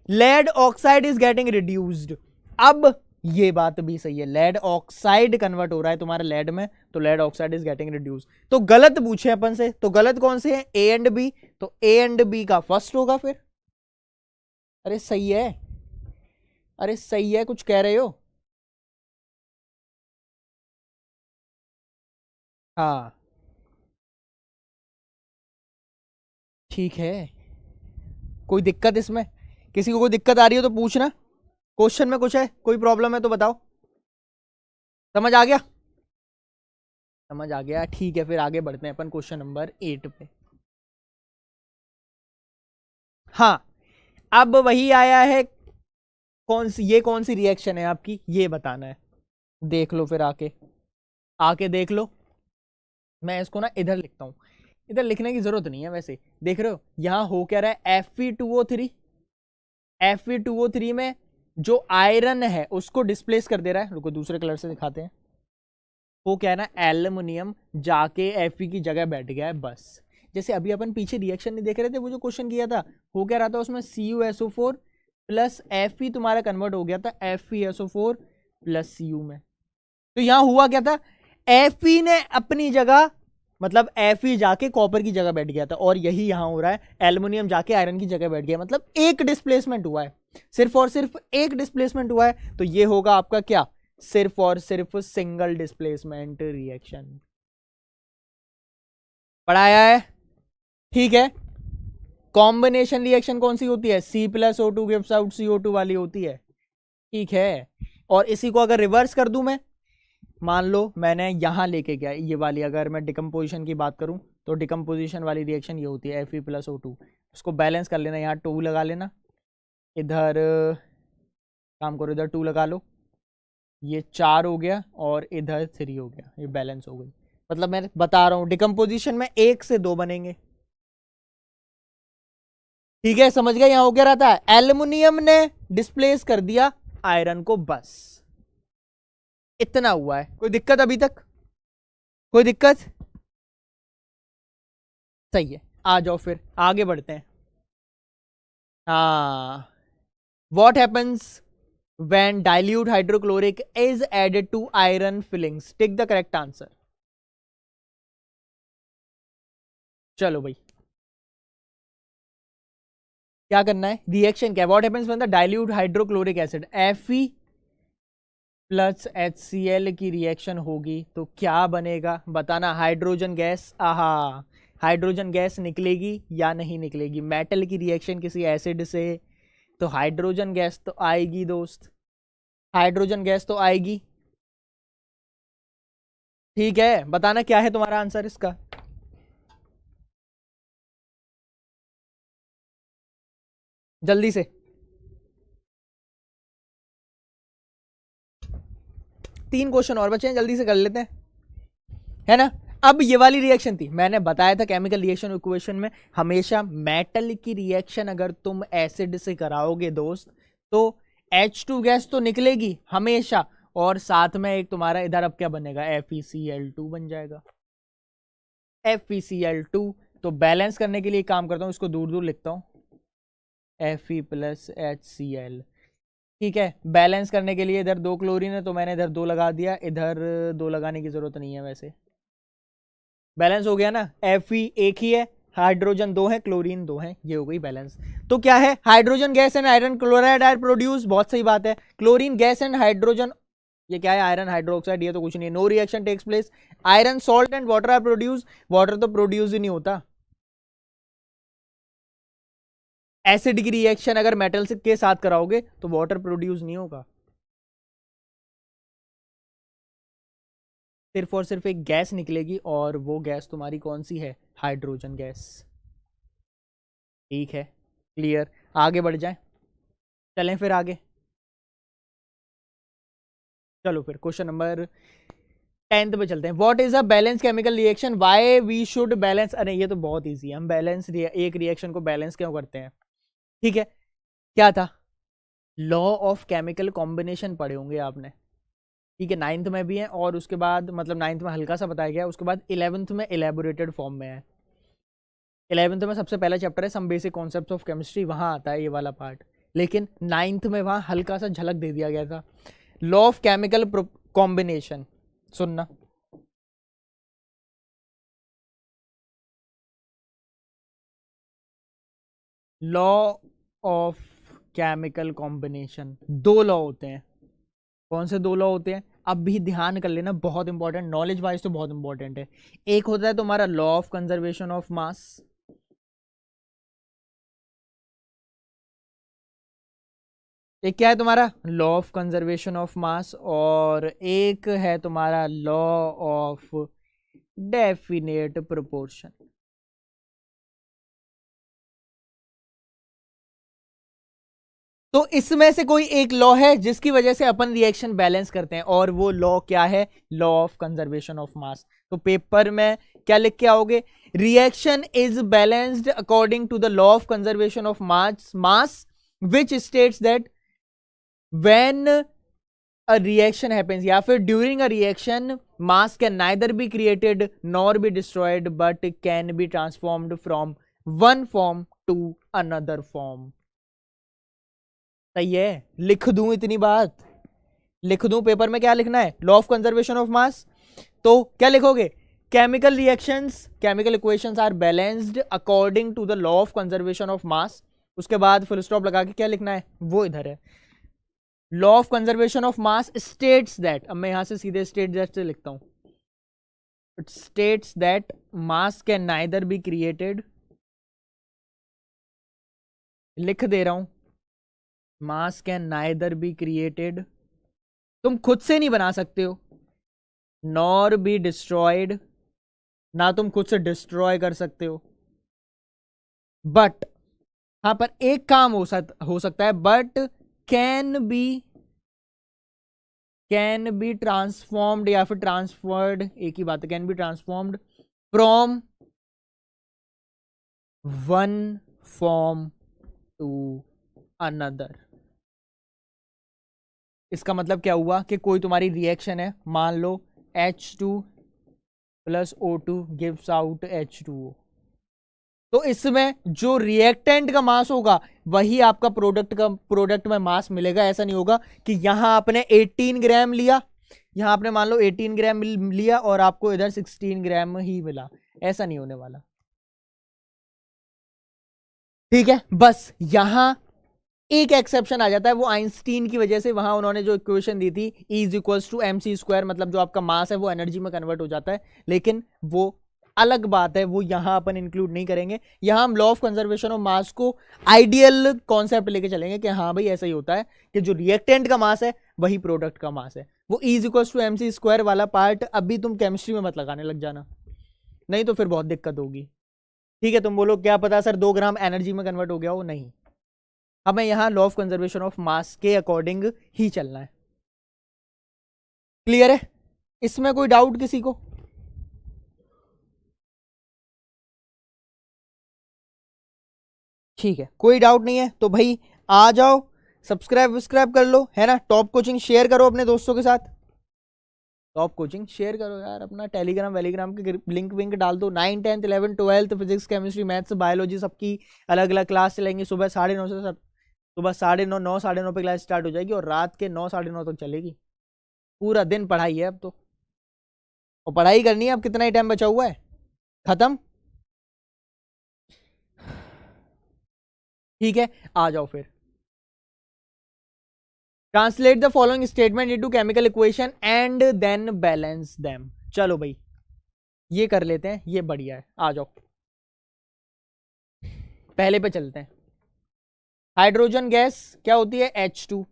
Lead oxide is getting reduced, अब ये बात भी सही है, लेड ऑक्साइड कन्वर्ट हो रहा है तुम्हारे लेड में, तो lead oxide is getting reduce. तो गलत पूछे अपन से, तो गलत कौन से हैं, A एंड B, तो A एंड B का फर्स्ट होगा फिर। अरे सही है, अरे सही है, कुछ कह रहे हो। हाँ ठीक है, कोई दिक्कत इसमें, किसी को कोई दिक्कत आ रही हो तो पूछना, क्वेश्चन में कुछ है, कोई प्रॉब्लम है तो बताओ। समझ आ गया, समझ आ गया, ठीक है, फिर आगे बढ़ते हैं अपन क्वेश्चन नंबर 8 पे। हाँ, अब वही आया है, कौन सी रिएक्शन है आपकी, ये बताना है। देख लो फिर आके, आके देख लो। मैं इसको ना इधर लिखता हूं, इधर लिखने की जरूरत नहीं है वैसे, देख रहे हो यहां हो क्या रहा है, Fe2O3, Fe2O3 में जो आयरन है उसको डिस्प्लेस कर दे रहा है, रुको दूसरे कलर से दिखाते हैं। वो क्या है ना, एल्युमिनियम जाके Fe की जगह बैठ गया है बस। जैसे अभी अपन पीछे रिएक्शन नहीं देख रहे थे, वो जो क्वेश्चन किया था, हो क्या रहा था उसमें, CuSO4 प्लस Fe तुम्हारा कन्वर्ट हो गया था FeSO4 प्लस Cu में। तो यहां हुआ क्या था, Fe ने अपनी जगह, मतलब Fe जाके कॉपर की जगह बैठ गया था, और यही यहां हो रहा है, एल्युमिनियम जाके आयरन की जगह बैठ गया, मतलब एक डिस्प्लेसमेंट हुआ है, सिर्फ और सिर्फ एक डिस्प्लेसमेंट हुआ है। तो ये होगा आपका क्या, सिर्फ और सिर्फ सिंगल डिस्प्लेसमेंट रिएक्शन। पढ़ाया है, ठीक है। कॉम्बिनेशन रिएक्शन कौन सी होती है, C+O2 गिव्स आउट CO2 वाली होती है, ठीक है। और इसी को अगर रिवर्स कर दूं मैं, मान लो मैंने यहां लेके गया ये वाली, अगर मैं डिकम्पोजिशन की बात करूं तो डिकम्पोजिशन वाली रिएक्शन ये होती है Fe+O2, उसको बैलेंस कर लेना, यहाँ 2 लगा लेना, इधर काम करो, इधर 2 लगा लो, ये 4 हो गया और इधर 3 हो गया, ये बैलेंस हो गई। मतलब मैं बता रहा हूं डिकम्पोजिशन में 1 से 2 बनेंगे, ठीक है, समझ गए। यहां हो क्या रहा था, एल्युमिनियम ने डिस्प्लेस कर दिया आयरन को, बस इतना हुआ है। कोई दिक्कत अभी तक, कोई दिक्कत, सही है, आ जाओ फिर आगे बढ़ते हैं। हाँ, what happens when dilute hydrochloric is added to iron fillings, take the correct answer। चलो भाई, क्या करना है, रिएक्शन क्या है, what happens when the dilute hydrochloric acid Fe plus HCl की रिएक्शन होगी तो क्या बनेगा, बताना। हाइड्रोजन गैस, आहा, हाइड्रोजन गैस निकलेगी या नहीं निकलेगी, मेटल की रिएक्शन किसी एसिड से, तो हाइड्रोजन गैस तो आएगी दोस्त, हाइड्रोजन गैस तो आएगी, ठीक है। बताना क्या है तुम्हारा आंसर इसका, जल्दी से। 3 क्वेश्चन और बचे हैं, जल्दी से कर लेते हैं, है ना। अब ये वाली रिएक्शन थी, मैंने बताया था केमिकल रिएक्शन इक्वेशन में हमेशा मेटल की रिएक्शन अगर तुम एसिड से कराओगे दोस्त, तो H2 गैस तो निकलेगी हमेशा, और साथ में एक तुम्हारा इधर अब क्या बनेगा, FeCl2 बन जाएगा, FeCl2। तो बैलेंस करने के लिए काम करता हूं, इसको दूर दूर लिखता हूं, Fe प्लस HCl, ठीक है। बैलेंस करने के लिए इधर 2 क्लोरीन है तो मैंने इधर 2 लगा दिया, इधर 2 लगाने की जरूरत नहीं है वैसे, बैलेंस हो गया ना। Fe एक ही है, हाइड्रोजन 2 है, क्लोरीन 2 है, ये हो गई बैलेंस। तो क्या है, hydrogen gas and iron chloride are produce, बहुत सही बात है। क्लोरीन गैस एंड हाइड्रोजन, ये क्या है, आयरन हाइड्रोक्साइड, ये तो कुछ नहीं है, no reaction takes place. Iron salt and water are produce, water तो प्रोड्यूस ही नहीं होता। एसिड की रिएक्शन अगर मेटल के साथ कराओगे तो वाटर प्रोड्यूस नहीं होगा, सिर्फ और सिर्फ एक गैस निकलेगी, और वो गैस तुम्हारी कौन सी है, हाइड्रोजन गैस, ठीक है, क्लियर। आगे बढ़ जाए, चलें फिर आगे। चलो फिर क्वेश्चन नंबर 10 पे चलते हैं। What is a balance chemical reaction, why we should balance. अरे ये तो बहुत इजी है, हम बैलेंस एक रिएक्शन को बैलेंस क्यों करते हैं। ठीक है, क्या था, लॉ ऑफ केमिकल कॉम्बिनेशन पढ़े होंगे आपने। ठीक है, 9th में भी है, और उसके बाद मतलब 9th में हल्का सा बताया गया, उसके बाद 11th में इलेबोरेटेड फॉर्म में है। 11th में सबसे पहला चैप्टर है some basic concepts of chemistry, वहां आता है ये वाला पार्ट, लेकिन 9th में वहां हल्का सा झलक दे दिया गया था। लॉ ऑफ केमिकल कॉम्बिनेशन सुनना, लॉ ऑफ केमिकल कॉम्बिनेशन, दो लॉ होते हैं। कौन से दो लॉ होते हैं, अब भी ध्यान कर लेना, बहुत इंपॉर्टेंट, नॉलेज वाइज तो बहुत इंपॉर्टेंट है। एक होता है तुम्हारा लॉ ऑफ कंजर्वेशन ऑफ मास, एक क्या है तुम्हारा लॉ ऑफ कंजर्वेशन ऑफ मास, और एक है तुम्हारा लॉ ऑफ डेफिनेट प्रोपोर्शन। तो इसमें से कोई एक लॉ है जिसकी वजह से अपन रिएक्शन बैलेंस करते हैं, और वो लॉ क्या है, law of conservation of mass. तो पेपर में क्या लिख के आओगे, reaction is balanced according to the law of conservation of mass which states that when a reaction happens, या फिर during a reaction mass can neither be created nor be destroyed but can be transformed from one form to another form. सही है, लिख दूं इतनी बात, लिख दूं पेपर में, क्या लिखना है, law of conservation of mass. तो क्या लिखोगे, chemical reactions, chemical equations are balanced according to the law of conservation of mass. उसके बाद फुल स्टॉप लगा के क्या लिखना है, वो इधर है, law of conservation of mass states that, अब मैं यहां से सीधे स्टेट दैट से लिखता हूं, it states that mass can neither be created, लिख दे रहा हूं, मास कैन नाइदर बी क्रिएटेड, तुम खुद से नहीं बना सकते हो, नॉर बी डिस्ट्रॉयड, ना तुम खुद से डिस्ट्रॉय कर सकते हो, बट हाँ पर एक काम हो सकता है, बट कैन बी ट्रांसफॉर्म्ड या फिर ट्रांसफर्ड, एक ही बात है, can be transformed from one form to another. इसका मतलब क्या हुआ कि कोई तुम्हारी रिएक्शन है, मान लो H2 plus O2 gives out H2O, तो इसमें जो रिएक्टेंट का मास होगा वही आपका प्रोडक्ट में मास मिलेगा। ऐसा नहीं होगा कि यहां आपने 18 ग्राम लिया, यहां आपने मान लो 18 ग्राम लिया और आपको इधर 16 ग्राम ही मिला, ऐसा नहीं होने वाला। ठीक है, बस यहां एक एक्सेप्शन आ जाता है, वो आइंस्टीन की वजह से, वहां उन्होंने जो इक्वेशन दी थी E is equals to mc², मतलब जो आपका मास है वो एनर्जी में कन्वर्ट हो जाता है, लेकिन वो अलग बात है, वो यहां अपन इंक्लूड नहीं करेंगे। यहां हम law of conservation of mass को आइडियल कॉन्सेप्ट लेके चलेंगे कि हाँ भाई ऐसा ही होता है कि जो रिएक्टेंट का मास है वही प्रोडक्ट का मास है। वो E is equals to mc² वाला पार्ट अभी तुम केमिस्ट्री में मत लगाने लग जाना, नहीं तो फिर बहुत दिक्कत होगी। ठीक है, तुम बोलो क्या पता सर 2 ग्राम एनर्जी में कन्वर्ट हो गया हो, नहीं, हमें यहां लॉ ऑफ कंजर्वेशन ऑफ मास के अकॉर्डिंग ही चलना है। क्लियर है, इसमें कोई डाउट किसी को? ठीक है, कोई डाउट नहीं है तो भाई आ जाओ, सब्सक्राइब कर लो, है ना। टॉप कोचिंग शेयर करो अपने दोस्तों के साथ, टॉप कोचिंग शेयर करो यार, अपना टेलीग्राम वेलीग्राम के लिंक विंक डाल दो। 9, 10, 11, 12 फिजिक्स केमिस्ट्री मैथ्स बायोलॉजी सबकी अलग अलग क्लास चलेंगी, सुबह 9:30 से सुबह 9:30, 9:30 पे क्लास स्टार्ट हो जाएगी और रात के 9, 9:30 तक चलेगी। पूरा दिन पढ़ाई है अब तो, और पढ़ाई करनी है। अब कितना ही टाइम बचा हुआ है, खत्म। ठीक है, आ जाओ फिर। Translate the following statement into chemical equation and then balance them. चलो भाई ये कर लेते हैं, ये बढ़िया है, आ जाओ पहले पे चलते हैं। हाइड्रोजन गैस क्या होती है, H2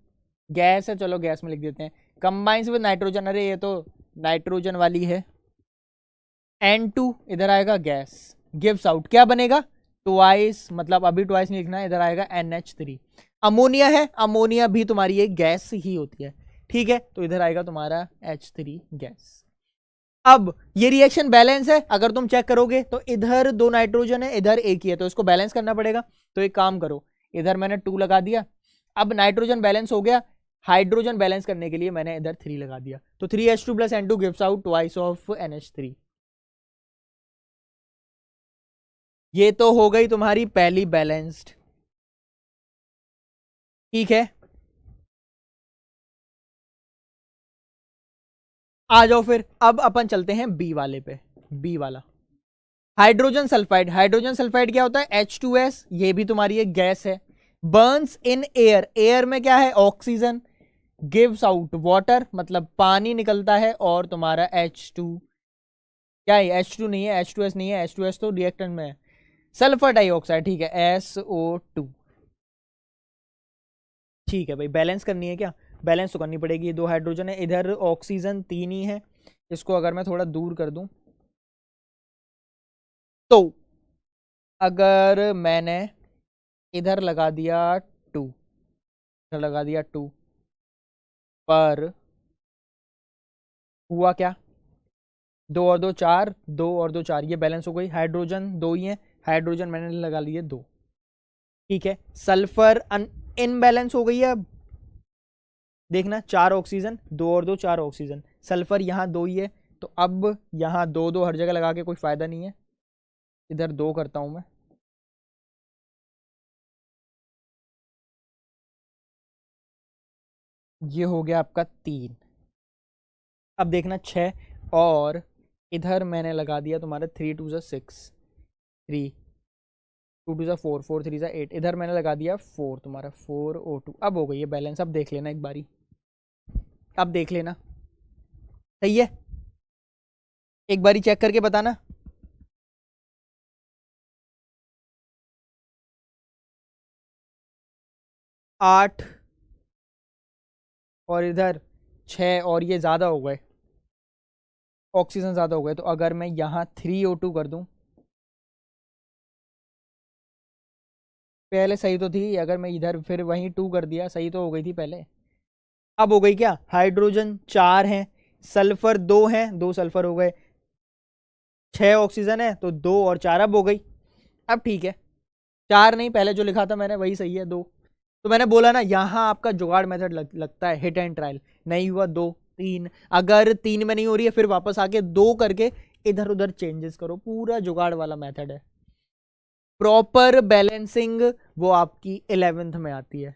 गैस है, चलो गैस में लिख देते हैं। कंबाइंस विद नाइट्रोजन, अरे ये तो नाइट्रोजन वाली है। N2 इधर आएगा गैस, गिव्स आउट क्या बनेगा, ट्वाइस, मतलब अभी ट्वाइस नहीं लिखना है, इधर आएगा NH3। अमोनिया है, अमोनिया भी तुम्हारी एक गैस ही होती है। ठीक है, तो इधर आएगा तुम्हारा H3 गैस। अब ये रिएक्शन बैलेंस है, अगर तुम चेक करोगे तो इधर 2 नाइट्रोजन है, इधर एक ही है, तो इसको बैलेंस करना पड़ेगा। तो एक काम करो, इधर मैंने 2 लगा दिया। अब नाइट्रोजन बैलेंस हो गया, हाइड्रोजन बैलेंस करने के लिए मैंने इधर 3 लगा दिया। तो 3H2 plus N2 gives out twice of NH3। ये तो हो गई तुम्हारी पहली बैलेंस्ड। ठीक है, आ जाओ फिर, अब अपन चलते हैं बी वाले पे। बी वाला हाइड्रोजन सल्फाइड। हाइड्रोजन सल्फाइड क्या होता है? H2S, ये भी तुम्हारी एक गैस है। बर्न्स इन एयर, एयर में क्या है? ऑक्सीजन। गिव्स आउट वाटर, मतलब पानी निकलता है, और तुम्हारा H2 क्या है? H2 नहीं है, H2S नहीं है, H2S तो रिएक्टेंट में है। सल्फर डाइऑक्साइड, ठीक है, SO2। ठीक है भाई, बैलेंस करनी है क्या? बैलेंस तो करनी पड़ेगी। 2 हाइड्रोजन है, इधर ऑक्सीजन 3 ही है। इसको अगर मैं थोड़ा दूर कर दूं, तो अगर मैंने इधर लगा दिया 2, इधर लगा दिया 2, पर हुआ क्या? 2 और 2 4, 2 और 2 4, ये बैलेंस हो गई। हाइड्रोजन 2 ही है, हाइड्रोजन मैंने लगा लिए 2। ठीक है, सल्फर इनबैलेंस हो गई है। अब देखना, 4 ऑक्सीजन, 2 और 2 4 ऑक्सीजन, सल्फर यहाँ 2 ही है, तो अब यहाँ 2 2 हर जगह लगा के कोई फायदा नहीं है, इधर 2 करता हूं मैं। ये हो गया आपका 3। अब देखना 6, और इधर मैंने लगा दिया तुम्हारा 3 2 6, 3 2 2 4 4 3 8, इधर मैंने लगा दिया 4, तुम्हारा 4O2। अब हो गई है बैलेंस। अब देख लेना एक बारी, अब देख लेना, सही है? एक बारी चेक करके बताना। 8 और इधर 6, और ये ज़्यादा हो गए, ऑक्सीजन ज़्यादा हो गए। तो अगर मैं यहाँ 3O2 कर दूं, पहले सही तो थी, अगर मैं इधर फिर वहीं 2 कर दिया, सही तो हो गई थी पहले। अब हो गई क्या? हाइड्रोजन 4 हैं, सल्फर 2 हैं, 2 सल्फर हो गए, 6 ऑक्सीजन है, तो 2 और 4 अब हो गई। अब ठीक है, 4 नहीं, पहले जो लिखा था मैंने वही सही है, 2। तो मैंने बोला ना, यहाँ आपका जुगाड़ मेथड लगता है, हिट एंड ट्रायल। नहीं हुआ 2 3, अगर 3 में नहीं हो रही है, फिर वापस आके 2 करके इधर उधर चेंजेस करो, पूरा जुगाड़ वाला मेथड है। प्रॉपर बैलेंसिंग वो आपकी 11th में आती है,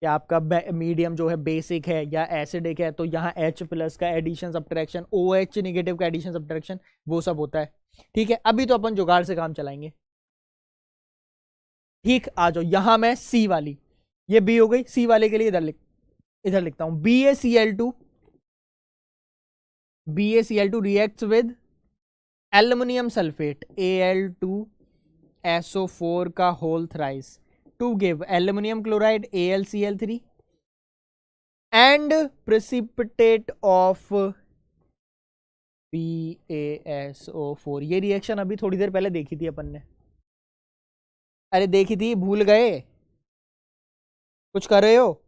या आपका मीडियम जो है बेसिक है या एसिडिक है, तो यहाँ H प्लस का एडिशन सब्ट्रैक्शन, OH निगेटिव का एडिशन सब्ट्रैक्शन, वो सब होता है। ठीक है, अभी तो अपन जुगाड़ से काम चलाएंगे। ठीक, आ जाओ, यहां मैं सी वाली, ये बी हो गई, सी वाले के लिए इधर लिखता हूं BaCl2। BaCl2 reacts with aluminium sulphate Al2SO4 का whole thrice to give aluminium chloride AlCl3 and precipitate of PaSO4। ये रिएक्शन अभी थोड़ी देर पहले देखी थी अपन ने। अरे देखी थी, भूल गए? कुछ कर रहे हो?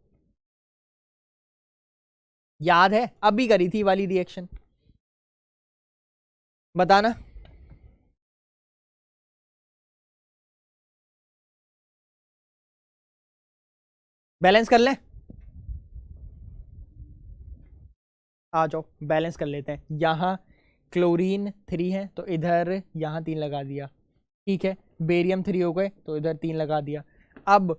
याद है? अभी करी थी वाली रिएक्शन, बताना। बैलेंस कर लें, आ जाओ बैलेंस कर लेते हैं। यहाँ क्लोरीन 3 है, तो इधर यहाँ 3 लगा दिया। ठीक है, बेरियम 3 हो गए, तो इधर 3 लगा दिया। अब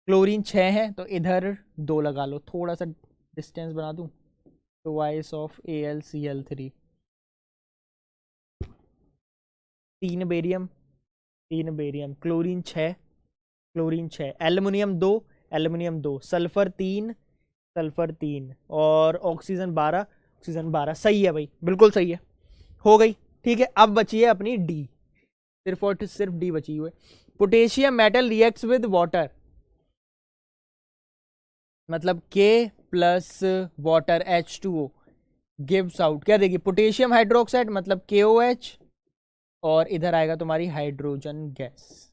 क्लोरीन 6 है, तो इधर 2 लगा लो, थोड़ा सा डिस्टेंस बना दूं, twice of AlCl3। 3 barium, 3 barium, chlorine 6, chlorine 6, aluminium 2, aluminium 2, sulphur 3, sulphur 3, और ऑक्सीजन 12, ऑक्सीजन 12। सही है भाई, बिल्कुल सही है, हो गई। ठीक है, अब बची है अपनी डी, सिर्फ और सिर्फ डी बची हुई है। Potassium metal reacts with water, मतलब K plus water H2O gives out, क्या देगी? पोटेशियम हाइड्रोक्साइड, मतलब KOH, और इधर आएगा तुम्हारी हाइड्रोजन गैस।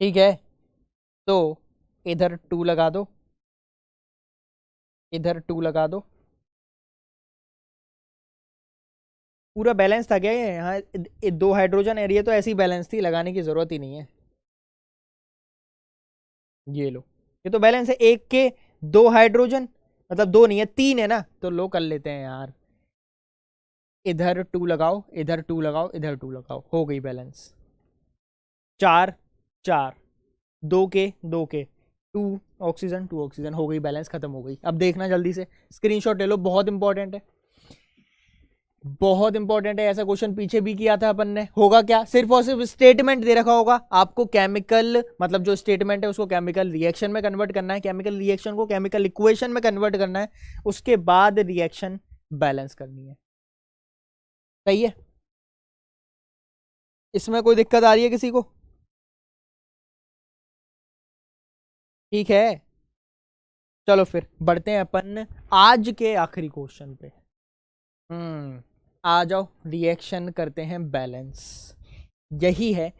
ठीक है, तो इधर 2 लगा दो, इधर 2 लगा दो। पूरा बैलेंस था क्या ये? यहाँ 2 हाइड्रोजन है, ये तो ऐसी बैलेंस थी, लगाने की जरूरत ही नहीं है। ये लो, ये तो बैलेंस है। एक के 2 हाइड्रोजन, मतलब 2 नहीं है 3 है ना, तो लो कर लेते हैं यार। इधर 2 लगाओ, इधर 2 लगाओ, इधर 2 लगाओ, हो गई बैलेंस। 4 4, 2 के 2 ऑक्सीजन 2 ऑक्सीजन, हो गई बैलेंस, खत्म हो गई। अब देखना जल्दी से, स्क्रीनशॉट ले लो, बहुत इंपॉर्टेंट है, बहुत इंपॉर्टेंट है। ऐसा क्वेश्चन पीछे भी किया था अपन ने। होगा क्या, सिर्फ और सिर्फ स्टेटमेंट दे रखा होगा आपको, केमिकल मतलब जो स्टेटमेंट है उसको केमिकल रिएक्शन में कन्वर्ट करना है, केमिकल रिएक्शन को केमिकल इक्वेशन में कन्वर्ट करना है, उसके बाद रिएक्शन बैलेंस करनी है। सही है? इसमें कोई दिक्कत आ रही है किसी को? ठीक है, चलो फिर बढ़ते हैं अपन आज के आखिरी क्वेश्चन पे। आ जाओ, रिएक्शन करते हैं बैलेंस, यही है।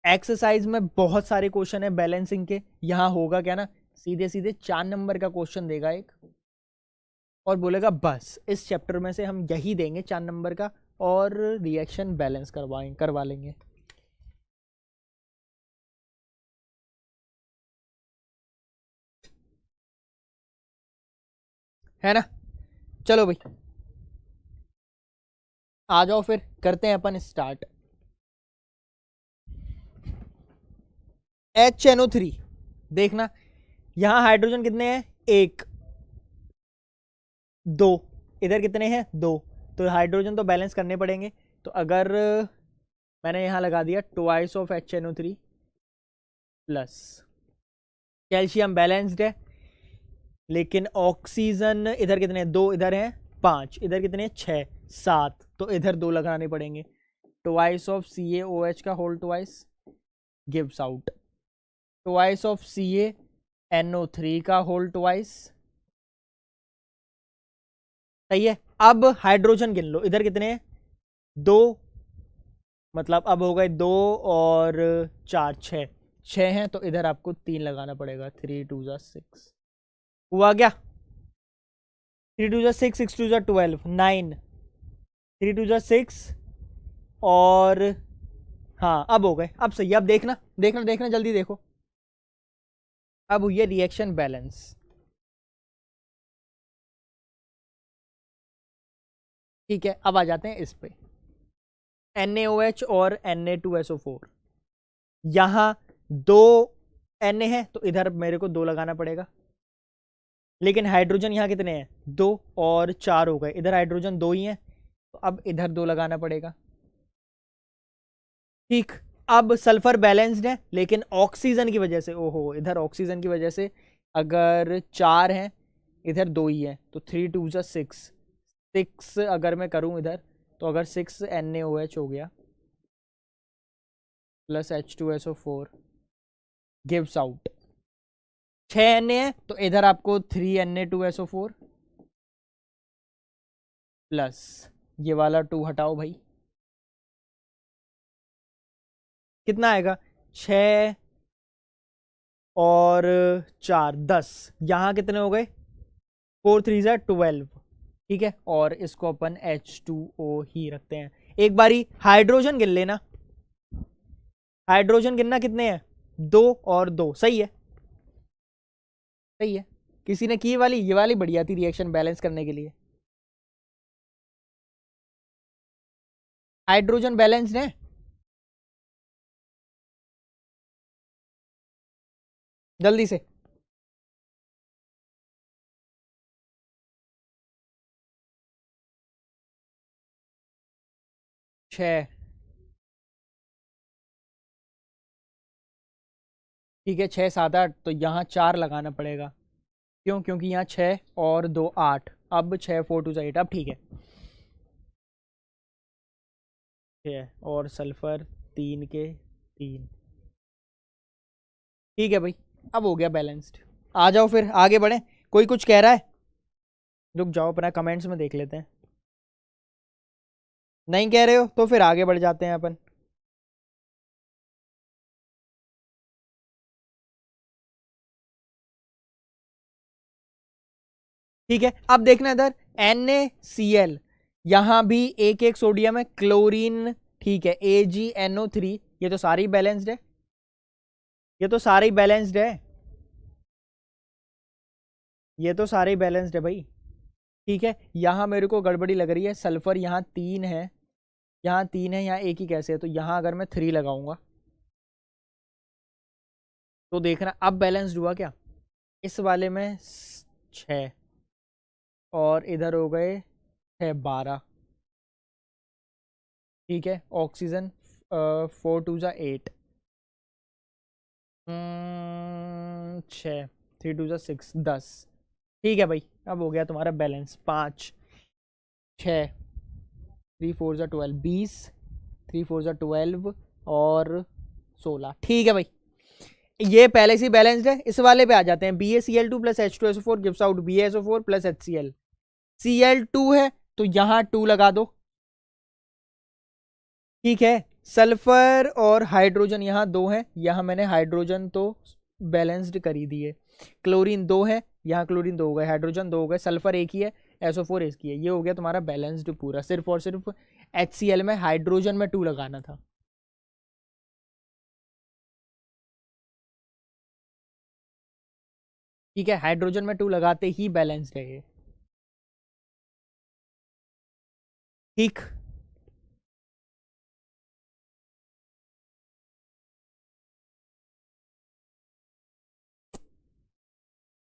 एक्सरसाइज में बहुत सारे क्वेश्चन है बैलेंसिंग के। यहां होगा क्या ना, सीधे सीधे 4 नंबर का क्वेश्चन देगा एक, और बोलेगा बस इस चैप्टर में से हम यही देंगे 4 नंबर का, और रिएक्शन बैलेंस करवा लेंगे। है ना? चलो भाई, आ जाओ फिर करते हैं अपन स्टार्ट। HNO3, देखना यहां हाइड्रोजन कितने हैं, 1 2, इधर कितने हैं 2, तो हाइड्रोजन तो बैलेंस करने पड़ेंगे। तो अगर मैंने यहां लगा दिया twice of HNO3 plus, calcium balanced है, लेकिन ऑक्सीजन इधर कितने हैं, 2 इधर हैं 5, इधर कितने हैं 6 7, तो इधर 2 लगाने पड़ेंगे। ट्वाइस ऑफ CaOH का whole twice gives out twice of CaNO3 का होल ट्वाइस। सही है? अब हाइड्रोजन गिन लो, इधर कितने हैं 2, मतलब अब हो गए 2 और 4 6 हैं, तो इधर आपको 3 लगाना पड़ेगा। 3 2 6 हुआ क्या, 3 2 6 6 2 12 9, 3 2 6, और हाँ अब हो गए, अब सही। अब देखना देखना देखना, जल्दी देखो, अब हुई है रिएक्शन बैलेंस। ठीक है, अब आ जाते हैं इस पे, NaOH और Na2SO4। यहां 2 Na है, तो इधर मेरे को 2 लगाना पड़ेगा, लेकिन हाइड्रोजन यहाँ कितने हैं 2 और 4 हो गए, इधर हाइड्रोजन 2 ही हैं, तो अब इधर 2 लगाना पड़ेगा। ठीक, अब सल्फर बैलेंस्ड है, लेकिन ऑक्सीजन की वजह से, ओहो इधर ऑक्सीजन की वजह से अगर 4 हैं, इधर 2 ही है, तो 3 2 6 6 अगर मैं करूं इधर, तो अगर 6 NaOH हो गया plus H2SO4 gives out 6 Na है, तो इधर आपको 3 Na2SO4 प्लस ये वाला 2 हटाओ भाई, कितना आएगा 6 और 4 10, यहां कितने हो गए 4 3 12। ठीक है, और इसको अपन H2O ही रखते हैं। एक बारी हाइड्रोजन गिन लेना, हाइड्रोजन गिनना कितने हैं 2 और 2, सही है? सही है। किसी ने की वाली, ये वाली बढ़िया थी रिएक्शन बैलेंस करने के लिए। हाइड्रोजन बैलेंस्ड है, जल्दी से। 6, ठीक है 6 7 8, तो यहाँ 4 लगाना पड़ेगा। क्यों? क्योंकि यहाँ 6 और 2 8, अब 6 4 2 8, अब ठीक है। और सल्फर 3 के 3, ठीक है भाई, अब हो गया बैलेंस्ड। आ जाओ फिर आगे बढ़े, कोई कुछ कह रहा है? रुक जाओ, अपना कमेंट्स में देख लेते हैं। नहीं कह रहे हो तो फिर आगे बढ़ जाते हैं अपन। ठीक है, अब देखना इधर NaCl, यहां भी एक एक सोडियम है, क्लोरीन, ठीक है, AgNO3, ये तो सारी बैलेंस्ड है, ये तो सारे बैलेंस्ड है, ये तो सारे बैलेंस्ड है भाई। ठीक है, यहां मेरे को गड़बड़ी लग रही है, सल्फर यहाँ 3 है, यहाँ 3 है, यहाँ एक ही कैसे है, तो यहाँ अगर मैं 3 लगाऊंगा तो देखना अब बैलेंस्ड हुआ क्या। इस वाले में 6 और इधर हो गए 6 12, ठीक है, ऑक्सीजन 4 2 जा 8, 6 3 2 जा 6 10, ठीक है भाई, अब हो गया तुम्हारा बैलेंस। 5 6 3 4 जा 12 20, 3 4 जा 12 और 16, ठीक है भाई, ये पहले से बैलेंस्ड है। इस वाले पे आ जाते हैं, BaCl2 plus H2SO4 gives out BaSO4 plus HCl, Cl2 है तो यहां 2 लगा दो, ठीक है, सल्फर और हाइड्रोजन यहाँ 2 है, यहाँ मैंने हाइड्रोजन तो बैलेंस्ड कर ही दिए, क्लोरीन 2 है, यहाँ क्लोरीन 2 हो गए, हाइड्रोजन 2 हो गए, सल्फर एक ही है, SO4 एक ही है, ये हो गया तुम्हारा बैलेंस्ड पूरा। सिर्फ और सिर्फ HCl में हाइड्रोजन में 2 लगाना था। ठीक है, हाइड्रोजन में 2 लगाते ही बैलेंस्ड है ये, ठीक।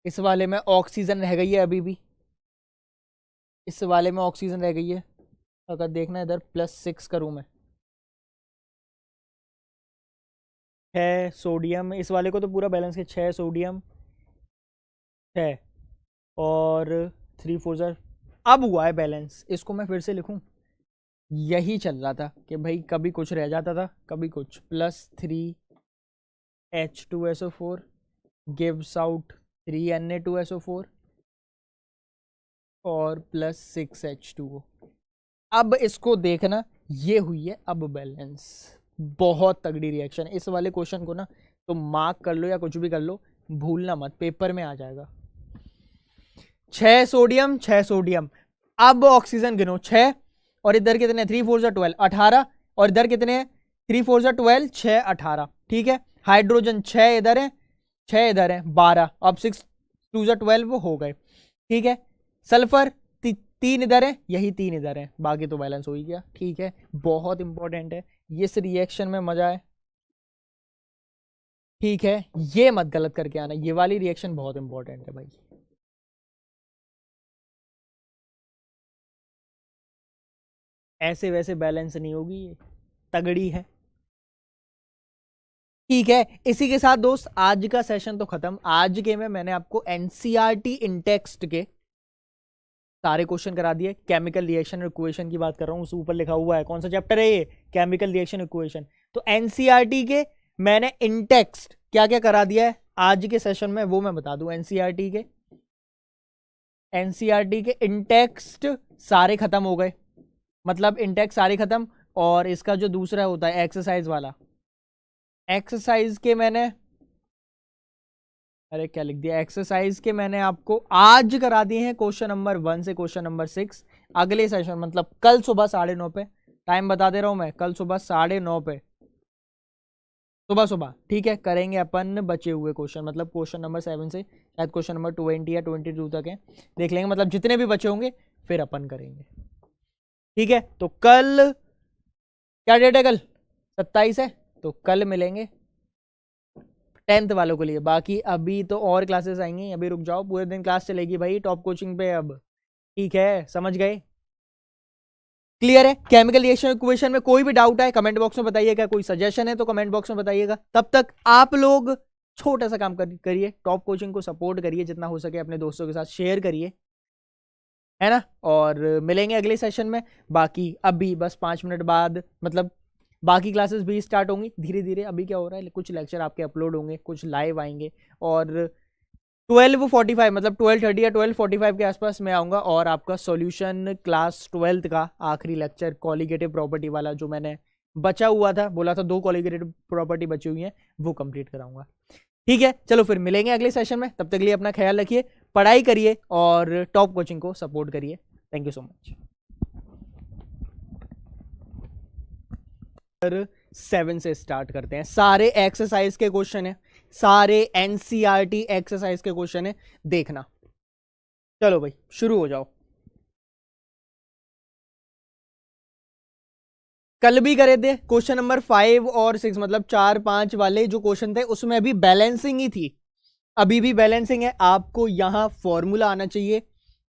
इस वाले में ऑक्सीजन रह गई है अभी भी, इस वाले में ऑक्सीजन रह गई है, अगर देखना इधर +6 करूं मैं, 6 सोडियम, इस वाले को तो पूरा बैलेंस है, 6 सोडियम 6 और 3 4 जार, अब हुआ है बैलेंस। इसको मैं फिर से लिखूं, यही चल रहा था कि भाई कभी कुछ रह जाता था कभी कुछ, +3 H2SO4 गिव्स आउट 3 Na2SO4 और +6 H2O। अब इसको देखना, ये हुई है अब बैलेंस, बहुत तगड़ी रिएक्शन। इस वाले क्वेश्चन को ना तो मार्क कर लो या कुछ भी कर लो, भूलना मत, पेपर में आ जाएगा। 6 सोडियम 6 सोडियम, अब ऑक्सीजन गिनो 6 और इधर कितने 3 4 जा 12 18, और इधर कितने 3 4 जा 12 6 18, ठीक है, हाइड्रोजन 6 इधर है 6 इधर है 12, अब 6 2 जा 12 हो गए, ठीक है, सल्फर 3 इधर है, यही 3 इधर है, बाकी तो बैलेंस हो ही गया, ठीक है। बहुत इंपॉर्टेंट है, इस रिएक्शन में मजा है, ठीक है, ये मत गलत करके आना, ये वाली रिएक्शन बहुत इंपॉर्टेंट है भाई। ऐसे वैसे बैलेंस नहीं होगी, ये तगड़ी है, ठीक है। इसी के साथ दोस्त आज का सेशन तो खत्म। आज के में मैंने आपको एनसीईआरटी इन टेक्स्ट के सारे क्वेश्चन करा दिए। केमिकल रिएक्शन इक्वेशन की बात कर रहा हूं, उस ऊपर लिखा हुआ है, कौन सा चैप्टर है ये, केमिकल रिएक्शन इक्वेशन। तो एनसीईआरटी के मैंने इन टेक्स्ट क्या क्या करा दिया है आज के सेशन में, वो मैं बता दूं। एनसीईआरटी के इन टेक्स्ट सारे खत्म हो गए, मतलब इन टेक्स्ट सारे खत्म। और इसका जो दूसरा होता है एक्सरसाइज वाला, एक्सरसाइज के मैंने, अरे क्या लिख दिया, एक्सरसाइज के मैंने आपको आज करा दिए हैं क्वेश्चन नंबर 1 से क्वेश्चन नंबर 6। अगले सेशन मतलब कल सुबह 9:30 पे, टाइम बता दे रहा हूं मैं, कल सुबह 9:30 पे, सुबह, ठीक है, करेंगे अपन बचे हुए क्वेश्चन, मतलब क्वेश्चन नंबर 7 से शायद क्वेश्चन नंबर 20 या 22 तक है, देख लेंगे, मतलब जितने भी बचे होंगे फिर अपन करेंगे, ठीक है। तो कल क्या डेट है, कल 27 है, तो कल मिलेंगे 10th वालों के लिए। बाकी अभी तो और क्लासेस आएंगी, अभी रुक जाओ, पूरे दिन क्लास चलेगी भाई टॉप कोचिंग पे अब, ठीक है, समझ गए, क्लियर है। केमिकल रिएक्शन इक्वेशन में कोई भी डाउट है कमेंट बॉक्स में बताइएगा, कोई सजेशन है तो कमेंट बॉक्स में बताइएगा। तब तक आप लोग छोटा सा काम करिए, टॉप कोचिंग को सपोर्ट करिए जितना हो सके, अपने दोस्तों के साथ शेयर करिए, है ना, और मिलेंगे अगले सेशन में। बाकी अभी बस 5 मिनट बाद मतलब बाकी क्लासेस भी स्टार्ट होंगी धीरे धीरे। अभी क्या हो रहा है, कुछ लेक्चर आपके अपलोड होंगे, कुछ लाइव आएंगे, और 12:45 मतलब 12:30 या 12:45 के आसपास मैं आऊँगा, और आपका सॉल्यूशन क्लास 12th का आखिरी लेक्चर कॉलिगेटिव प्रॉपर्टी वाला, जो मैंने बचा हुआ था, बोला था 2 कॉलिगेटिव प्रॉपर्टी बची हुई हैं, वो कंप्लीट कराऊंगा, ठीक है। चलो फिर मिलेंगे अगले सेशन में, तब तक के लिए अपना ख्याल रखिए, पढ़ाई करिए और टॉप कोचिंग को सपोर्ट करिए। Thank you so much. 7 से स्टार्ट करते हैं। सारे एक्सरसाइज के क्वेश्चन है, सारे एनसीईआरटी एक्सरसाइज के क्वेश्चन है, देखना। चलो भाई शुरू हो जाओ। कल भी करे थे क्वेश्चन नंबर 5 और 6, मतलब 4 5 वाले जो क्वेश्चन थे उसमें अभी बैलेंसिंग ही थी, अभी भी बैलेंसिंग है। आपको यहां फॉर्मूला आना चाहिए,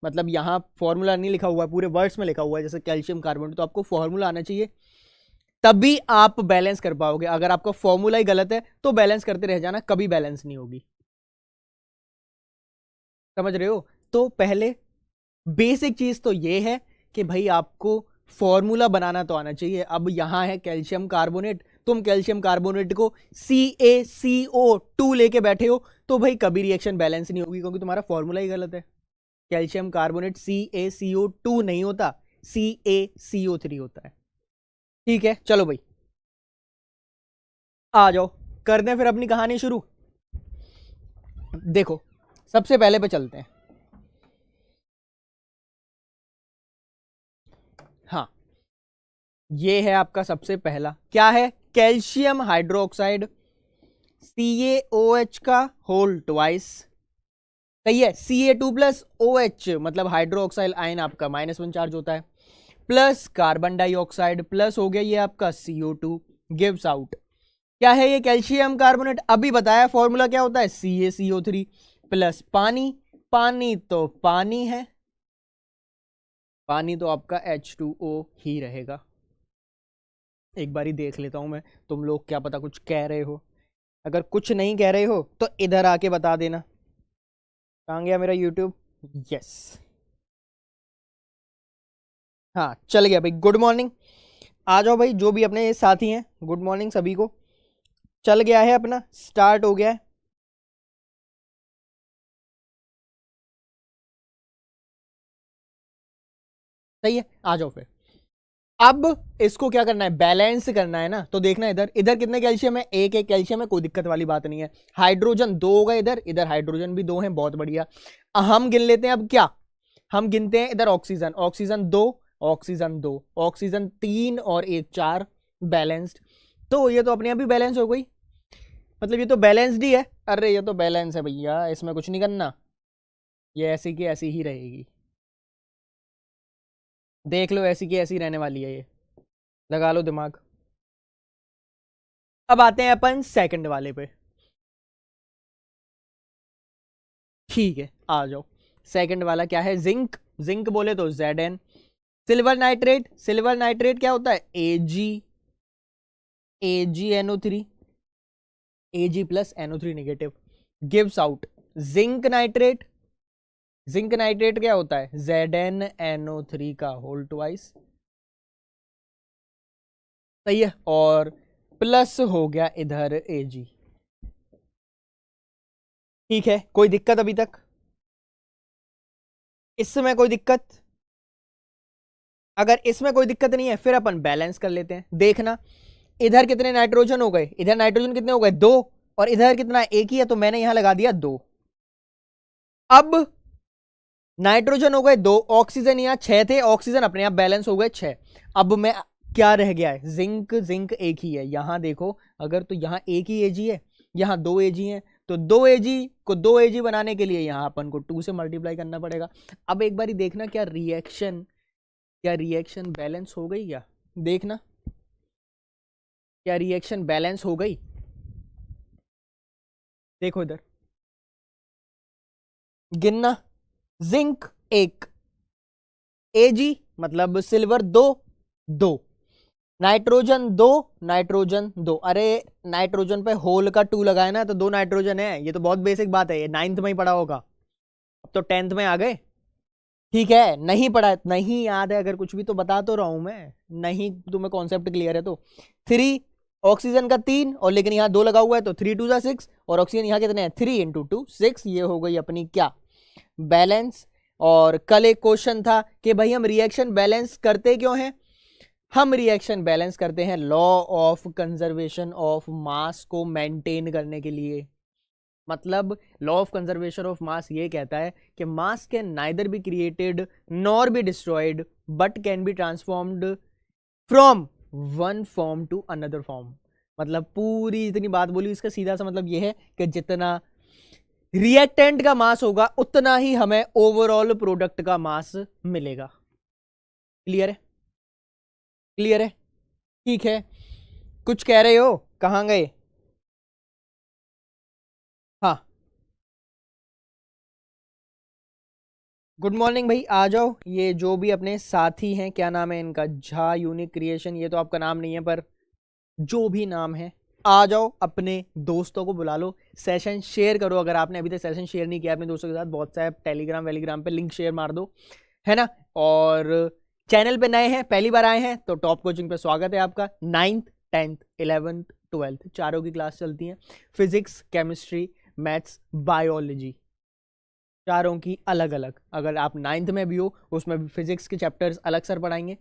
मतलब यहां फॉर्मूला नहीं लिखा हुआ है, पूरे वर्ड्स में लिखा हुआ है जैसे कैल्शियम कार्बोनेट, तो आपको फॉर्मूला आना चाहिए, तभी आप बैलेंस कर पाओगे। अगर आपका फॉर्मूला ही गलत है तो बैलेंस करते रह जाना, कभी बैलेंस नहीं होगी। समझ रहे हो? तो पहले बेसिक चीज तो ये है कि भाई आपको फॉर्मूला बनाना तो आना चाहिए। अब यहां है कैल्शियम कार्बोनेट, तुम कैल्शियम कार्बोनेट को CaCO2 लेके बैठे हो तो भाई कभी रिएक्शन बैलेंस नहीं होगी, क्योंकि तुम्हारा फॉर्मूला ही गलत है। कैल्शियम कार्बोनेट CaCO2 नहीं होता, CaCO3 होता है। ठीक है, चलो भाई आ जाओ, करते हैं फिर अपनी कहानी शुरू। देखो सबसे पहले पे चलते हैं। हाँ, ये है आपका सबसे पहला, क्या है? कैल्शियम हाइड्रोक्साइड CaOH का होल ट्वाइस, सही है। Ca2+OH मतलब हाइड्रोक्साइल आयन आपका -1 चार्ज होता है, प्लस कार्बन डाइऑक्साइड प्लस हो गया ये आपका CO2 गिव्स आउट। क्या है ये? Calcium carbonate. अभी बताया फॉर्मूला क्या होता है, CaCO3 प्लस पानी, पानी तो पानी है, पानी तो आपका H2O ही रहेगा। एक बारी देख लेता हूं मैं, तुम लोग क्या पता कुछ कह रहे हो, अगर कुछ नहीं कह रहे हो तो इधर आके बता देना। कहाँ गया मेरा यूट्यूब? यस, हाँ चल गया भाई। गुड मॉर्निंग, आ जाओ भाई जो भी अपने साथी हैं, गुड मॉर्निंग सभी को। चल गया है अपना, स्टार्ट हो गया है। सही है, आ जाओ फिर। अब इसको क्या करना है, बैलेंस करना है ना। तो देखना इधर, इधर कितने कैल्शियम है? एक एक कैल्शियम है, कोई दिक्कत वाली बात नहीं है। हाइड्रोजन 2 होगा इधर, इधर हाइड्रोजन भी 2 है, बहुत बढ़िया। हम गिन लेते हैं अब क्या, हम गिनते हैं इधर ऑक्सीजन, ऑक्सीजन 2, ऑक्सीजन 2, ऑक्सीजन 3 और 1 4, बैलेंस्ड। तो ये तो अपने आप ही बैलेंस हो गई, मतलब ये तो बैलेंस्ड ही है। अरे ये तो बैलेंस है भैया, इसमें कुछ नहीं करना, ये ऐसी की ऐसी ही रहेगी। देख लो, ऐसी की ऐसी रहने वाली है ये, लगा लो दिमाग। अब आते हैं अपन सेकंड वाले पे। ठीक है, आ जाओ। सेकंड वाला क्या है? जिंक, जिंक बोले तो Zn। Silver nitrate, silver nitrate क्या होता है? AgNO3, Ag+NO3 negative gives out zinc nitrate. Zinc nitrate क्या होता है? ZnNO3 का होल ट्वाइस, सही है। और प्लस हो गया इधर Ag। ठीक है, कोई दिक्कत अभी तक? इसमें कोई दिक्कत? अगर इसमें कोई दिक्कत नहीं है फिर अपन बैलेंस कर लेते हैं। देखना इधर कितने नाइट्रोजन हो गए, इधर नाइट्रोजन कितने हो गए? 2, और इधर कितना? एक ही है, तो मैंने यहां लगा दिया 2। अब नाइट्रोजन हो गए 2, ऑक्सीजन यहां 6 थे, ऑक्सीजन अपने आप बैलेंस हो गए 6। अब मैं क्या रह गया है? जिंक, जिंक एक ही है। यहां देखो, अगर तो यहां एक ही Ag है, यहां 2 Ag है, तो 2 Ag को 2 Ag बनाने के लिए यहां अपन को 2 से मल्टीप्लाई करना पड़ेगा। अब एक बारी देखना क्या रिएक्शन, क्या रिएक्शन बैलेंस हो गई? क्या देखना, क्या रिएक्शन बैलेंस हो गई? देखो इधर गिनना, जिंक 1, Ag मतलब सिल्वर 2, 2, नाइट्रोजन 2, नाइट्रोजन 2। अरे नाइट्रोजन पे होल का 2 लगाया ना, तो 2 नाइट्रोजन है। ये तो बहुत बेसिक बात है, ये 9th में ही पढ़ा होगा, अब तो 10th में आ गए। ठीक है, नहीं पढ़ा, नहीं याद है अगर कुछ भी तो बता तो रहा हूं मैं, नहीं तुम्हें कॉन्सेप्ट क्लियर है तो। 3 ऑक्सीजन का 3, और लेकिन यहाँ 2 लगा हुआ है तो 3 2 6, और ऑक्सीजन यहाँ कितने हैं? 3 × 2 6। ये हो गई अपनी क्या? बैलेंस। और कल एक क्वेश्चन था कि भाई हम रिएक्शन बैलेंस करते क्यों हैं? हम रिएक्शन बैलेंस करते हैं law of conservation of mass को मेंटेन करने के लिए। मतलब law of conservation of mass ये कहता है कि mass can neither be created nor be destroyed but can be transformed from one form to another form. मतलब पूरी इतनी बात बोली, इसका सीधा सा मतलब ये है कि जितना रिएक्टेंट का मास होगा उतना ही हमें ओवरऑल प्रोडक्ट का मास मिलेगा। क्लियर है? क्लियर है? ठीक है, कुछ कह रहे हो? कहां गए? हाँ, गुड मॉर्निंग भाई, आ जाओ। ये जो भी अपने साथी हैं, क्या नाम है इनका, झा यूनिक क्रिएशन, ये तो आपका नाम नहीं है पर जो भी नाम है, आ जाओ, अपने दोस्तों को बुला लो, सेशन शेयर करो। अगर आपने अभी तक सेशन शेयर नहीं किया अपने दोस्तों के साथ, व्हाट्सएप टेलीग्राम वेलीग्राम पे लिंक शेयर मार दो, है ना। और चैनल पे नए हैं, पहली बार आए हैं, तो टॉप कोचिंग पे स्वागत है आपका। 9th 10th 11th 12th चारों की क्लास चलती हैं, फिजिक्स केमिस्ट्री मैथ्स बायोलॉजी, चारों की अलग अलग। अगर आप 9th में भी हो, उसमें भी फिजिक्स के चैप्टर्स अलग सर पढ़ाएंगे,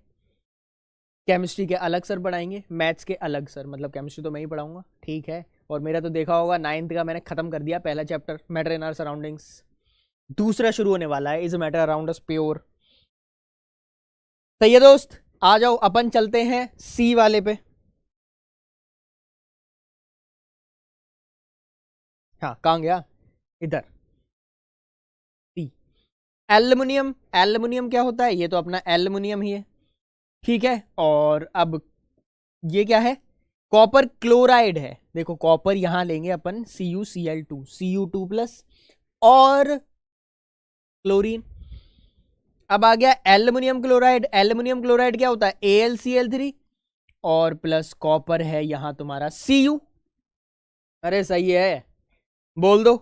केमिस्ट्री के अलग सर पढ़ाएंगे, मैथ्स के अलग सर, मतलब केमिस्ट्री तो मैं ही पढ़ाऊंगा, ठीक है। और मेरा तो देखा होगा 9th का मैंने खत्म कर दिया पहला chapter, matter in our surroundings. दूसरा शुरू होने वाला है, is matter around us pure. सही है दोस्त, आ जाओ, अपन चलते हैं सी वाले पे। हाँ, कहाँ गया? इधर। सी, एल्युमिनियम। एल्युमिनियम क्या होता है? ये तो अपना एल्युमिनियम ही है, ठीक है। और अब ये क्या है? कॉपर क्लोराइड है। देखो कॉपर यहां लेंगे अपन CuCl2 प्लस और क्लोरीन। अब आ गया एल्युमिनियम क्लोराइड। एल्युमिनियम क्लोराइड क्या होता है? AlCl3 और प्लस कॉपर है यहां तुम्हारा Cu। अरे सही है, बोल दो,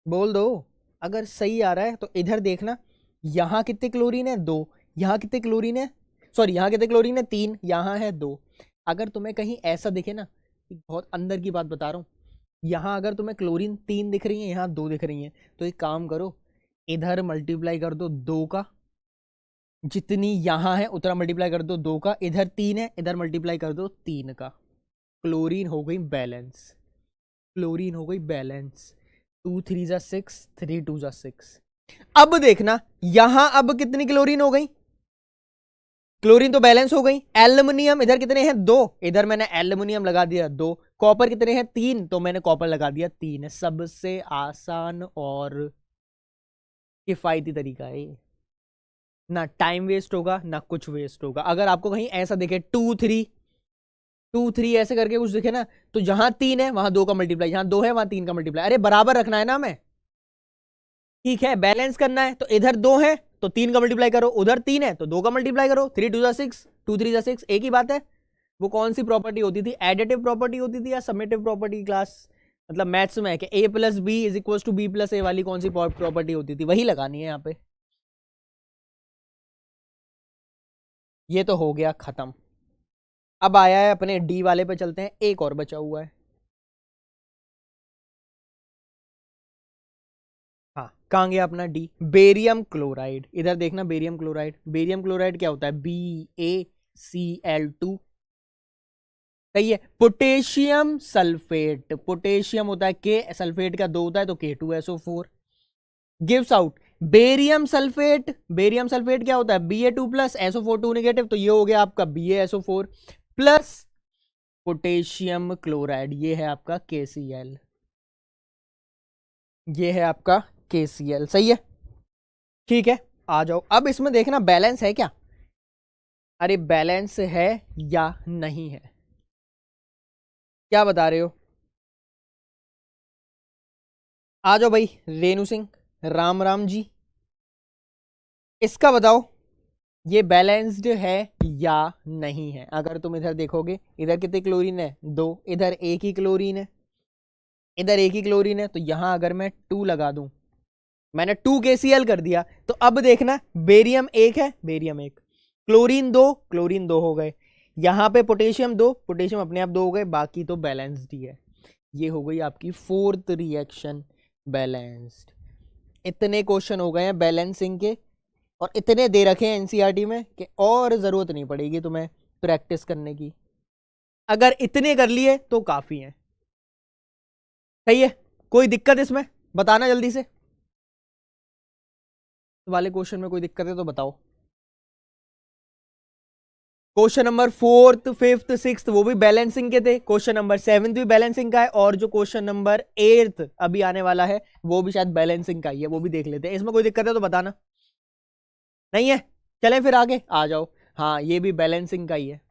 बोल दो। अगर सही आ रहा है तो इधर देखना, यहां कितने क्लोरीन है? 2। यहां कितने क्लोरीन है? सॉरी, यहां कितने क्लोरीन है? 3। यहां है 2। अगर तुम्हें कहीं ऐसा दिखे ना, बहुत अंदर की बात बता रहा हूं, यहां अगर तुम्हें क्लोरीन 3 दिख रही है, यहां 2 दिख रही है, तो एक काम करो, इधर मल्टीप्लाई कर दो 2 का, जितनी यहां है उतना मल्टीप्लाई कर दो 2 का, इधर 3 है, इधर मल्टीप्लाई कर दो 3 का। क्लोरीन हो गई बैलेंस, क्लोरीन हो गई बैलेंस। 2 3 जा 6, 3 2 जा 6। अब देखना यहां अब कितनी क्लोरीन हो गई? क्लोरीन तो बैलेंस हो गई। एल्युमिनियम इधर कितने हैं? 2, इधर मैंने एल्युमिनियम लगा दिया 2। कॉपर कितने हैं? 3, तो मैंने कॉपर लगा दिया 3। सबसे आसान और किफायती तरीका है ये, ना टाइम वेस्ट होगा ना कुछ वेस्ट होगा। अगर आपको कहीं ऐसा दिखे 2 3 2 3 ऐसे करके कुछ दिखे ना, तो जहां 3 है वहां 2 का मल्टीप्लाई, जहां 2 है वहां 3 का मल्टीप्लाई। अरे बराबर रखना है ना हमें, ठीक है, बैलेंस करना है। तो इधर 2 है तो 3 का मल्टीप्लाई करो, उधर 3 है तो 2 का मल्टीप्लाई करो। 3 2 जा 6, 2 3 जा 6, एक ही बात है। वो कौन सी प्रॉपर्टी होती थी? एडिटिव प्रॉपर्टी होती थी या समेटिव प्रॉपर्टी? क्लास मतलब मैथ्स में है कि A plus B is equal to B plus A वाली कौन सी प्रॉपर्टी होती थी? वही लगानी है यहाँ पे। ये तो हो गया खत्म। अब आया है अपने डी वाले पे, चलते हैं, एक और बचा हुआ है। हाँ, कहाँ गया अपना डी? Barium chloride. इधर देखना, बेरियम क्लोराइड, बेरियम क्लोराइड क्या होता है? BaCl2। सही है। पोटेशियम सल्फेट, पोटेशियम होता है के, सल्फेट का 2 होता है तो K2SO4 gives out barium sulphate. Barium sulphate क्या होता है? Ba2 प्लस SO4 2 नेगेटिव, तो ये हो गया आपका BaSO4 प्लस पोटेशियम क्लोराइड, ये है आपका KCl, ये है आपका KCl। सही है, ठीक है। आ जाओ, अब इसमें देखना बैलेंस है क्या? अरे बैलेंस है या नहीं है, क्या बता रहे हो? आ जाओ भाई, रेणु सिंह, राम राम जी, इसका बताओ ये बैलेंस्ड है या नहीं है। अगर तुम इधर देखोगे, इधर कितने क्लोरीन है? 2, इधर एक ही क्लोरीन है, इधर एक ही क्लोरीन है, तो यहां अगर मैं 2 लगा दूं, मैंने 2 KCl कर दिया, तो अब देखना बेरियम 1 है, बेरियम 1, क्लोरीन 2, क्लोरीन 2 हो गए, यहां पे पोटेशियम 2, पोटेशियम अपने आप 2 हो गए, बाकी तो बैलेंस्ड ही है। ये हो गई आपकी 4th रिएक्शन बैलेंस्ड। इतने क्वेश्चन हो गए हैं बैलेंसिंग के, और इतने दे रखे हैं एनसीईआरटी में कि और जरूरत नहीं पड़ेगी तुम्हें प्रैक्टिस करने की। अगर इतने कर लिए तो काफी है। सही है, कोई दिक्कत इसमें बताना जल्दी से, वाले क्वेश्चन में कोई दिक्कत है तो बताओ। Question number 4th 5th 6th वो भी बैलेंसिंग के थे, क्वेश्चन नंबर 7th भी बैलेंसिंग का है, और जो क्वेश्चन नंबर 8th अभी आने वाला है वो भी शायद बैलेंसिंग का ही है, वो भी देख लेते हैं। इसमें कोई दिक्कत है तो बताना, नहीं है चलें फिर आगे आ जाओ। हाँ ये भी बैलेंसिंग का ही है,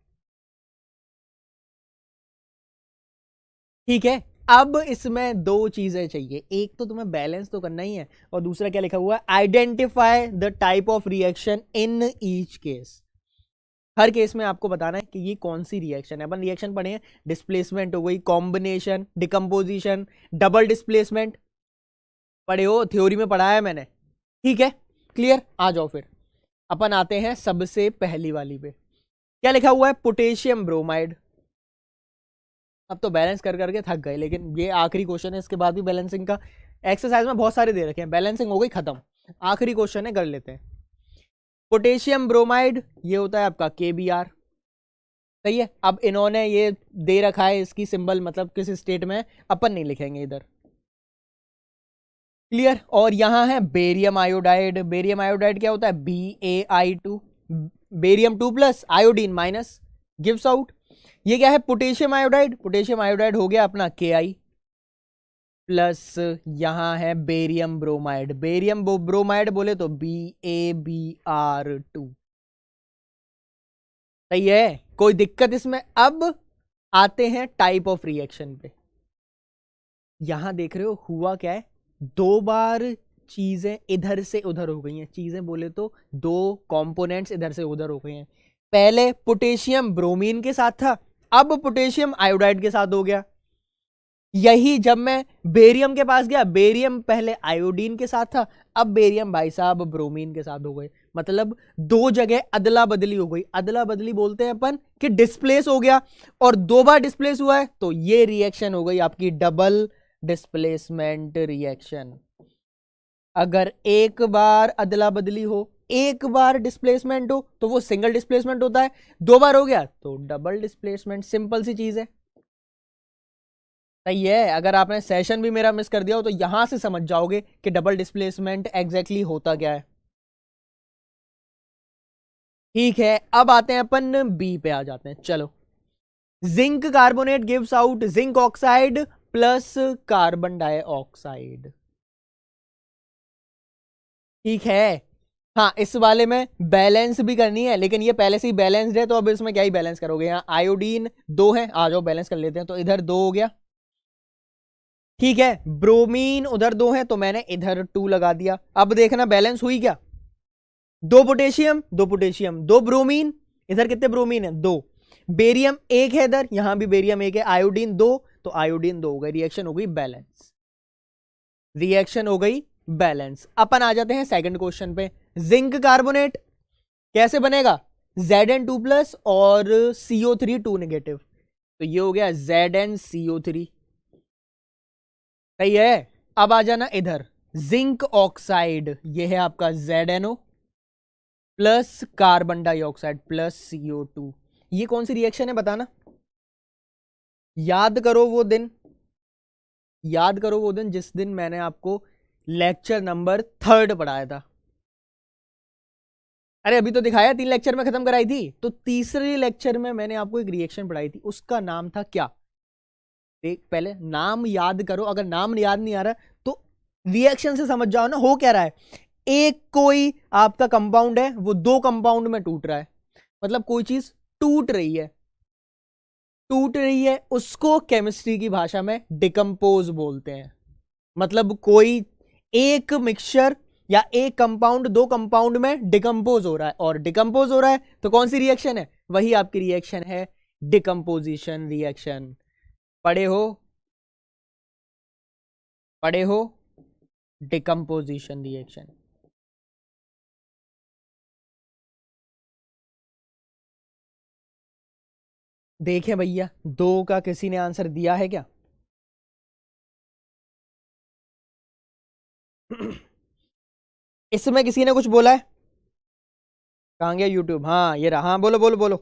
ठीक है। अब इसमें दो चीजें चाहिए, एक तो तुम्हें बैलेंस तो करना ही है, और दूसरा क्या लिखा हुआ है, identify the type of reaction in each case. Her case में आपको बताना है कि ये कौन सी रिएक्शन है। अपन रिएक्शन पढ़े हैं, डिस्प्लेसमेंट हो गई, कॉम्बिनेशन, डिकम्पोजिशन, डबल डिस्प्लेसमेंट पढ़े हो, थ्योरी में पढ़ा है मैंने, ठीक है क्लियर। आ जाओ फिर अपन आते हैं सबसे पहली वाली पे, क्या लिखा हुआ है, पोटेशियम ब्रोमाइड। अब तो बैलेंस कर करके थक गए, लेकिन ये आखिरी क्वेश्चन है, इसके बाद भी बैलेंसिंग का एक्सरसाइज में बहुत सारे दे रखे हैं, बैलेंसिंग हो गई खत्म, आखिरी क्वेश्चन है कर लेते हैं। पोटेशियम ब्रोमाइड ये होता है आपका KBr, सही है। अब इन्होंने ये दे रखा है, इसकी सिंबल मतलब किस स्टेट में, अपन नहीं लिखेंगे इधर, क्लियर। और यहां है बेरियम आयोडाइड, बेरियम आयोडाइड क्या होता है, BaI2, barium 2 plus iodine minus gives out. ये क्या है, पोटेशियम आयोडाइड, पोटेशियम आयोडाइड हो गया अपना Ki प्लस यहां है बेरियम ब्रोमाइड, बेरियम ब्रोमाइड बोले तो BaBr2, सही है, कोई दिक्कत इसमें। अब आते हैं टाइप ऑफ रिएक्शन पे, यहां देख रहे हो हुआ क्या है, दो बार चीजें इधर से उधर हो गई हैं, चीजें बोले तो दो कंपोनेंट्स इधर से उधर हो गए हैं। पहले पोटेशियम ब्रोमीन के साथ था, अब पोटेशियम आयोडाइड के साथ हो गया। यही जब मैं बेरियम के पास गया, बेरियम पहले आयोडीन के साथ था, अब बेरियम भाई साहब ब्रोमीन के साथ हो गए, मतलब दो जगह अदला बदली हो गई। अदला बदली बोलते हैं अपन कि डिस्प्लेस हो गया, और दो बार डिस्प्लेस हुआ है तो ये रिएक्शन हो गई आपकी डबल डिस्प्लेसमेंट रिएक्शन। अगर एक बार अदला बदली हो, एक बार डिस्प्लेसमेंट हो तो वो सिंगल डिस्प्लेसमेंट होता है, दो बार हो गया तो डबल डिस्प्लेसमेंट, सिंपल सी चीज है, सही है। अगर आपने सेशन भी मेरा मिस कर दिया हो तो यहां से समझ जाओगे कि डबल डिस्प्लेसमेंट एग्जैक्टली होता क्या है, ठीक है। अब आते हैं अपन बी पे आ जाते हैं, चलो। Zinc carbonate gives out zinc oxide plus carbon dioxide, ठीक है। हाँ इस वाले में बैलेंस भी करनी है, लेकिन ये पहले से ही बैलेंस्ड है, तो अब इसमें क्या ही बैलेंस करोगे, यहाँ आयोडीन दो है, आ जाओ बैलेंस कर लेते हैं, तो इधर दो हो गया, ठीक है। ब्रोमीन उधर दो है तो मैंने इधर 2 लगा दिया। अब देखना बैलेंस हुई क्या, दो पोटेशियम दो पोटेशियम दो ब्रोमीन, इधर कितने ब्रोमीन है, दो। बेरियम एक है इधर, यहां भी बेरियम एक है, आयोडीन दो, तो आयोडीन दो हो गई, रिएक्शन हो गई बैलेंस, रिएक्शन हो गई बैलेंस। अपन आ जाते हैं सेकंड क्वेश्चन पे, जिंक कार्बोनेट कैसे बनेगा, Zn2 प्लस और CO3 2 नेगेटिव, तो ये हो गया ZnCO3, सही है। अब आ जाना इधर, जिंक ऑक्साइड ये है आपका ZnO plus carbon dioxide plus CO2, ये कौन सी रिएक्शन है बताना, याद करो वो दिन, याद करो वो दिन जिस दिन मैंने आपको लेक्चर नंबर 3 पढ़ाया था। अरे अभी तो दिखाया 3 लेक्चर में खत्म कराई थी, तो तीसरे लेक्चर में मैंने आपको एक रिएक्शन पढ़ाई थी, उसका नाम था क्या, देख पहले नाम याद करो, अगर नाम याद नहीं आ रहा तो रिएक्शन से समझ जाओ ना हो क्या रहा है। एक कोई आपका कंपाउंड है, वो दो कंपाउंड में टूट रहा है, मतलब कोई चीज टूट रही है, टूट रही है उसको केमिस्ट्री की भाषा में डिकम्पोज बोलते हैं। मतलब कोई एक मिक्सचर या एक कंपाउंड दो कंपाउंड में डिकम्पोज हो रहा है, और डिकम्पोज हो रहा है तो कौन सी रिएक्शन है, वही आपकी रिएक्शन है डिकम्पोजिशन रिएक्शन। पढ़े हो, पढ़े हो डिकम्पोजिशन रिएक्शन, देखें भैया दो का किसी ने आंसर दिया है क्या इसमें किसी ने कुछ बोला है, कहाँ गया यूट्यूब, हाँ ये रहा, हाँ बोलो बोलो बोलो,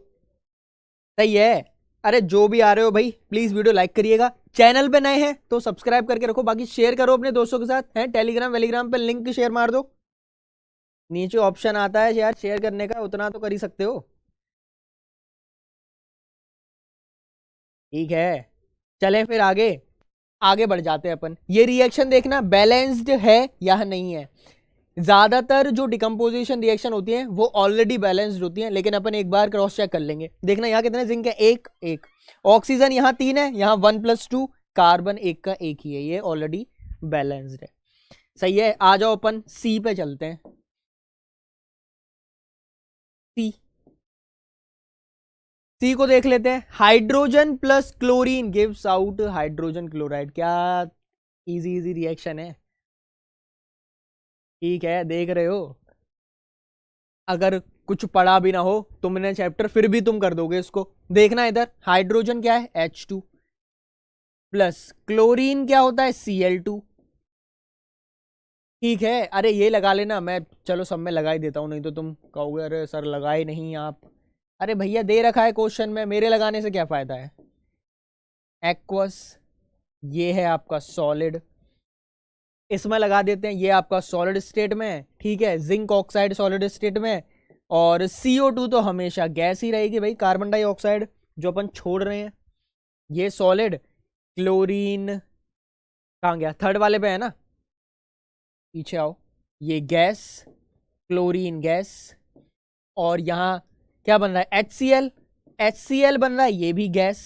सही है। अरे जो भी आ रहे हो भाई प्लीज वीडियो लाइक करिएगा, चैनल पे नए हैं तो सब्सक्राइब करके रखो, बाकी शेयर करो अपने दोस्तों के साथ है, टेलीग्राम वेलीग्राम पे लिंक शेयर मार दो, नीचे ऑप्शन आता है यार शेयर करने का, उतना तो कर ही सकते हो। ठीक है, चलें फिर आगे आगे बढ़ जाते हैं अपन। ये रिएक्शन देखना बैलेंस्ड है या नहीं है। ज्यादातर जो डिकम्पोजिशन रिएक्शन होती है वो ऑलरेडी बैलेंस्ड होती है, लेकिन अपन एक बार क्रॉस चेक कर लेंगे। देखना यहाँ कितने जिंक है, एक एक। ऑक्सीजन यहाँ 3 है, यहाँ 1+2, कार्बन एक का एक ही है, ये ऑलरेडी बैलेंस्ड है। सही है, आ जाओ अपन सी पे चलते हैं। सी को देख लेते हैं। Hydrogen plus chlorine gives out hydrogen chloride. क्या इजी इजी रिएक्शन है। ठीक है, देख रहे हो, अगर कुछ पढ़ा भी ना हो तुमने चैप्टर फिर भी तुम कर दोगे इसको। देखना इधर, हाइड्रोजन क्या है H2 प्लस क्लोरीन क्या होता है Cl2। ठीक है, अरे ये लगा लेना, मैं चलो सब में लगा ही देता हूं, नहीं तो तुम कहोगे अरे सर लगाए नहीं आप। अरे भैया दे रखा है क्वेश्चन में, मेरे लगाने से क्या फायदा है। एक्वस, ये है आपका सॉलिड, इसमें लगा देते हैं, ये आपका सॉलिड स्टेट में। ठीक है, जिंक ऑक्साइड सॉलिड स्टेट में, और CO2 तो हमेशा गैस ही रहेगी भाई, कार्बन डाइऑक्साइड जो अपन छोड़ रहे हैं। ये सॉलिड, क्लोरीन कहाँ गया, थर्ड वाले पे है ना, पीछे आओ, ये गैस, क्लोरीन गैस, और यहां क्या बन रहा है HCl, HCl बन रहा है, ये भी गैस।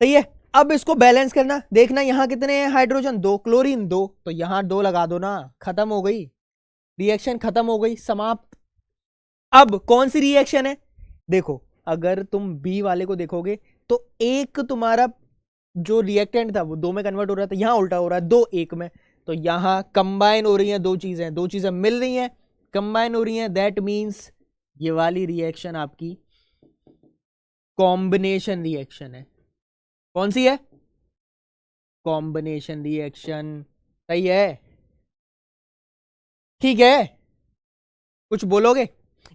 सही है, अब इसको बैलेंस करना, देखना यहां कितने हैं हाइड्रोजन, 2, क्लोरीन 2, तो यहां 2 लगा दो ना, खत्म हो गई रिएक्शन, खत्म हो गई, समाप्त। अब कौन सी रिएक्शन है, देखो अगर तुम बी वाले को देखोगे तो एक तुम्हारा जो रिएक्टेंट था वो 2 में कन्वर्ट हो रहा था, यहां उल्टा हो रहा है 2 1 में, तो यहां कंबाइन हो रही है दो चीजें मिल रही हैं, कंबाइन हो रही हैं, दैट मींस ये वाली रिएक्शन आपकी कॉम्बिनेशन रिएक्शन है। कौन सी है, कॉम्बिनेशन रिएक्शन। सही है, ठीक है, कुछ बोलोगे।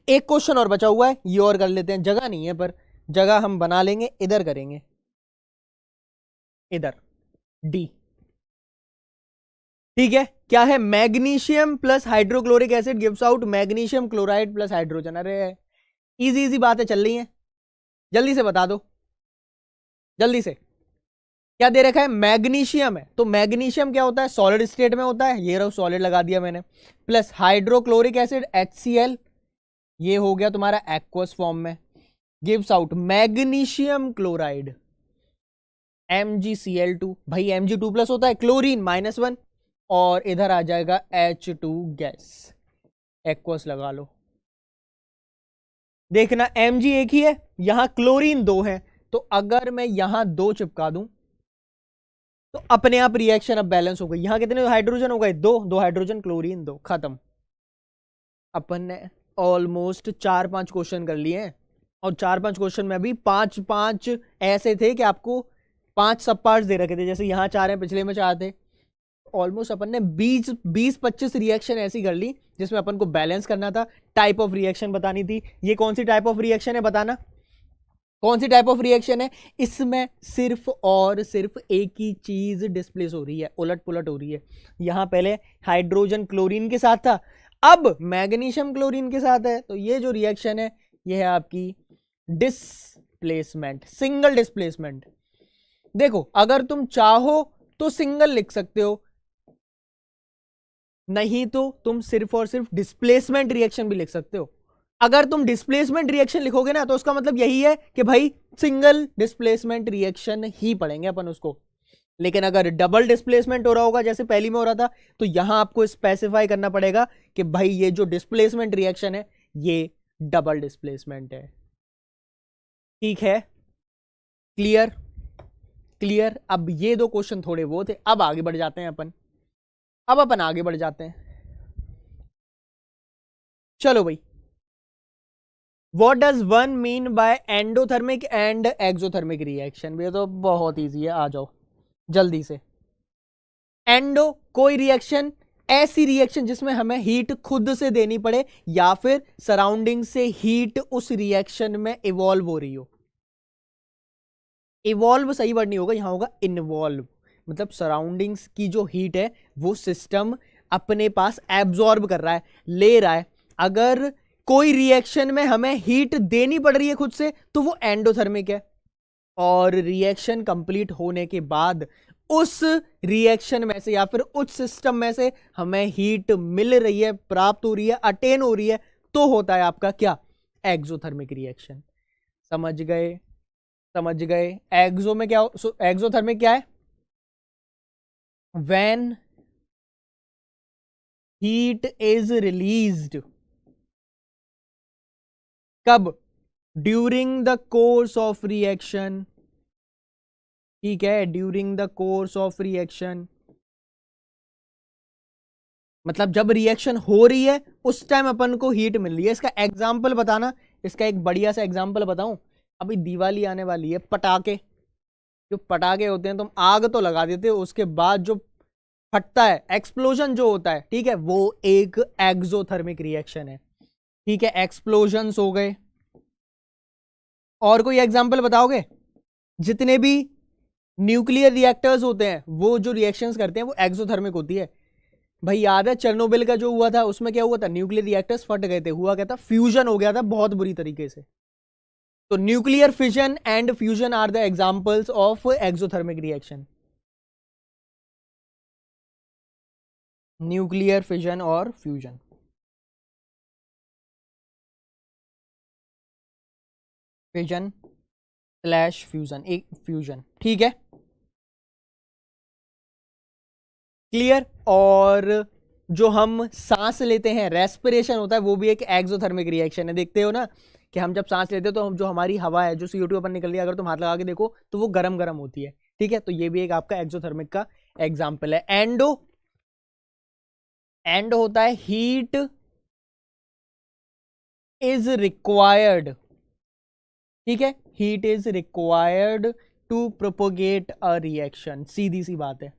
एक क्वेश्चन और बचा हुआ है, ये और कर लेते हैं, जगह नहीं है पर जगह हम बना लेंगे, इधर करेंगे, इधर डी। ठीक है, क्या है, magnesium plus hydrochloric acid gives out magnesium chloride plus hydrogen. अरे इजी इजी बातें चल रही हैं, जल्दी से बता दो, जल्दी से। क्या दे रखा है, मैग्नीशियम है, तो मैग्नीशियम क्या होता है, सॉलिड स्टेट में होता है, ये रहो सॉलिड लगा दिया मैंने, प्लस हाइड्रोक्लोरिक एसिड HCl, ये हो गया तुम्हारा एक्वस फॉर्म में, gives out magnesium chloride MgCl2। भाई Mg2+ होता है, क्लोरीन -1, और इधर आ जाएगा H2 गैस, एक्वस लगा लो। देखना Mg एक ही है, यहां क्लोरीन 2 है, तो अगर मैं यहां 2 चिपका दूं तो अपने आप रिएक्शन अब बैलेंस हो गई। यहां कितने हाइड्रोजन हो गए, 2 हाइड्रोजन, क्लोरीन 2, खत्म। अपन ने ऑलमोस्ट 4-5 क्वेश्चन कर लिए हैं, और 4-5 क्वेश्चन में भी 5-5 ऐसे थे कि आपको 5 सब पार्ट्स दे रखे थे, जैसे यहां 4 है, पिछले में 4 थे। ऑलमोस्ट अपन ने 20-25 रिएक्शन ऐसी कर ली जिसमें अपन को बैलेंस करना था, टाइप ऑफ रिएक्शन बतानी थी। ये कौन सी टाइप ऑफ रिएक्शन है बताना, कौन सी टाइप ऑफ रिएक्शन है, इसमें सिर्फ और सिर्फ एक ही चीज डिस्प्लेस हो रही है, उलट पुलट हो रही है। यहां पहले हाइड्रोजन क्लोरीन के साथ था, अब मैग्नीशियम क्लोरीन के साथ है, तो ये जो रिएक्शन है ये है आपकी डिस्प्लेसमेंट, सिंगल डिस्प्लेसमेंट। देखो अगर तुम चाहो तो सिंगल लिख सकते हो, नहीं तो तुम सिर्फ और सिर्फ डिस्प्लेसमेंट रिएक्शन भी लिख सकते हो। अगर तुम डिस्प्लेसमेंट रिएक्शन लिखोगे ना तो उसका मतलब यही है कि भाई सिंगल डिस्प्लेसमेंट रिएक्शन ही पढ़ेंगे अपन उसको। लेकिन अगर डबल डिस्प्लेसमेंट हो रहा होगा जैसे पहली में हो रहा था, तो यहां आपको स्पेसिफाई करना पड़ेगा कि भाई ये जो डिस्प्लेसमेंट रिएक्शन है ये डबल डिस्प्लेसमेंट है। ठीक है, क्लियर क्लियर। अब ये 2 क्वेश्चन थोड़े वो थे, अब आगे बढ़ जाते हैं अपन, अब अपन आगे बढ़ जाते हैं। चलो भाई, what does one mean by endothermic and exothermic reaction. ये तो बहुत इजी है, आ जाओ जल्दी से। एंडो कोई रिएक्शन, ऐसी रिएक्शन जिसमें हमें हीट खुद से देनी पड़े या फिर सराउंडिंग से हीट उस रिएक्शन में इवॉल्व हो रही हो। इवॉल्व सही वर्ड नहीं होगा, यहां होगा इन्वॉल्व, मतलब सराउंडिंग्स की जो हीट है वो सिस्टम अपने पास एब्जॉर्ब कर रहा है, ले रहा है। अगर कोई रिएक्शन में हमें हीट देनी पड़ रही है खुद से तो वो एंडोथर्मिक है, और रिएक्शन कंप्लीट होने के बाद उस रिएक्शन में से या फिर उस सिस्टम में से हमें हीट मिल रही है, प्राप्त हो रही है, अटेन हो रही है, तो होता है आपका क्या, एक्सोथर्मिक रिएक्शन। समझ गए, समझ गए। एक्सो में क्या, एक्सोथर्मिक क्या है, व्हेन हीट इज रिलीज्ड, कब, during the course of reaction, ठीक है, during the course of reaction, मतलब जब रिएक्शन हो रही है उस टाइम अपन को हीट मिल रही है। इसका एग्जाम्पल बताना, इसका एक बढ़िया सा एग्जाम्पल बताऊं, अभी दिवाली आने वाली है, पटाखे, जो पटाखे होते हैं तुम आग तो लगा देते हो, उसके बाद जो फटता है, एक्सप्लोजन जो होता है, ठीक है, वो एक एक्सोथर्मिक रिएक्शन है, ठीक है, एक्सप्लोजन्स हो गए। और कोई एग्जाम्पल बताओगे? जितने भी न्यूक्लियर रिएक्टर्स होते हैं वो जो रिएक्शंस करते हैं वो एक्सोथर्मिक होती है। भाई याद है चेरनोबिल का जो हुआ था, उसमें क्या हुआ था, न्यूक्लियर रिएक्टर्स फट गए थे, हुआ क्या था, फ्यूजन हो गया था बहुत बुरी तरीके से। तो nuclear fission and fusion are the examples of exothermic reaction, nuclear fission और फ्यूजन। फिजन स्लैश फ्यूजन, एक फ्यूजन, ठीक है, क्लियर। और जो हम सांस लेते हैं, रेस्पिरेशन होता है, वो भी एक एक्सोथर्मिक रिएक्शन है। देखते हो ना कि हम जब सांस लेते हैं तो हम जो हमारी हवा है, जो CO2 अपन निकल रही है, अगर तुम हाथ लगा के देखो तो वो गरम गरम होती है, ठीक है, तो ये भी एक आपका एक्सोथर्मिक का एग्जाम्पल है। एंडो, एंड होता है हीट इज रिक्वायर्ड, ठीक है, heat is required to propagate a reaction, सीधी सी बात है,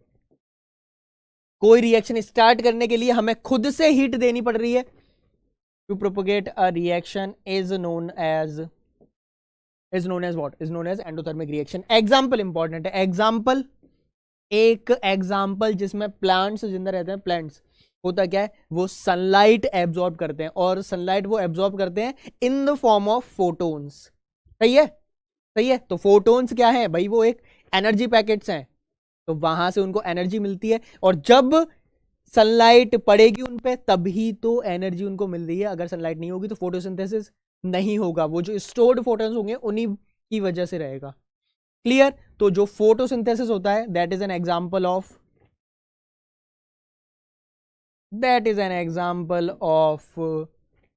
कोई रिएक्शन स्टार्ट करने के लिए हमें खुद से हीट देनी पड़ रही है। To propagate a reaction is known as what, is known as endothermic reaction. Example important है, एग्जाम्पल, एक एग्जाम्पल जिसमें प्लांट्स जिंदा रहते हैं, प्लांट्स होता क्या है, वो सनलाइट एब्जॉर्ब करते हैं, और सनलाइट वो एब्जॉर्ब करते हैं in the form of photons, सही है, सही है। तो फोटोन्स क्या है भाई, वो एक एनर्जी पैकेट्स हैं, तो वहां से उनको एनर्जी मिलती है, और जब सनलाइट पड़ेगी उन पे तभी तो एनर्जी उनको मिल रही है, अगर सनलाइट नहीं होगी तो फोटोसिंथेसिस नहीं होगा, वो जो स्टोर्ड फोटोन्स होंगे उन्हीं की वजह से रहेगा, क्लियर। तो जो फोटोसिंथेसिस होता है that is an example of, that is an example of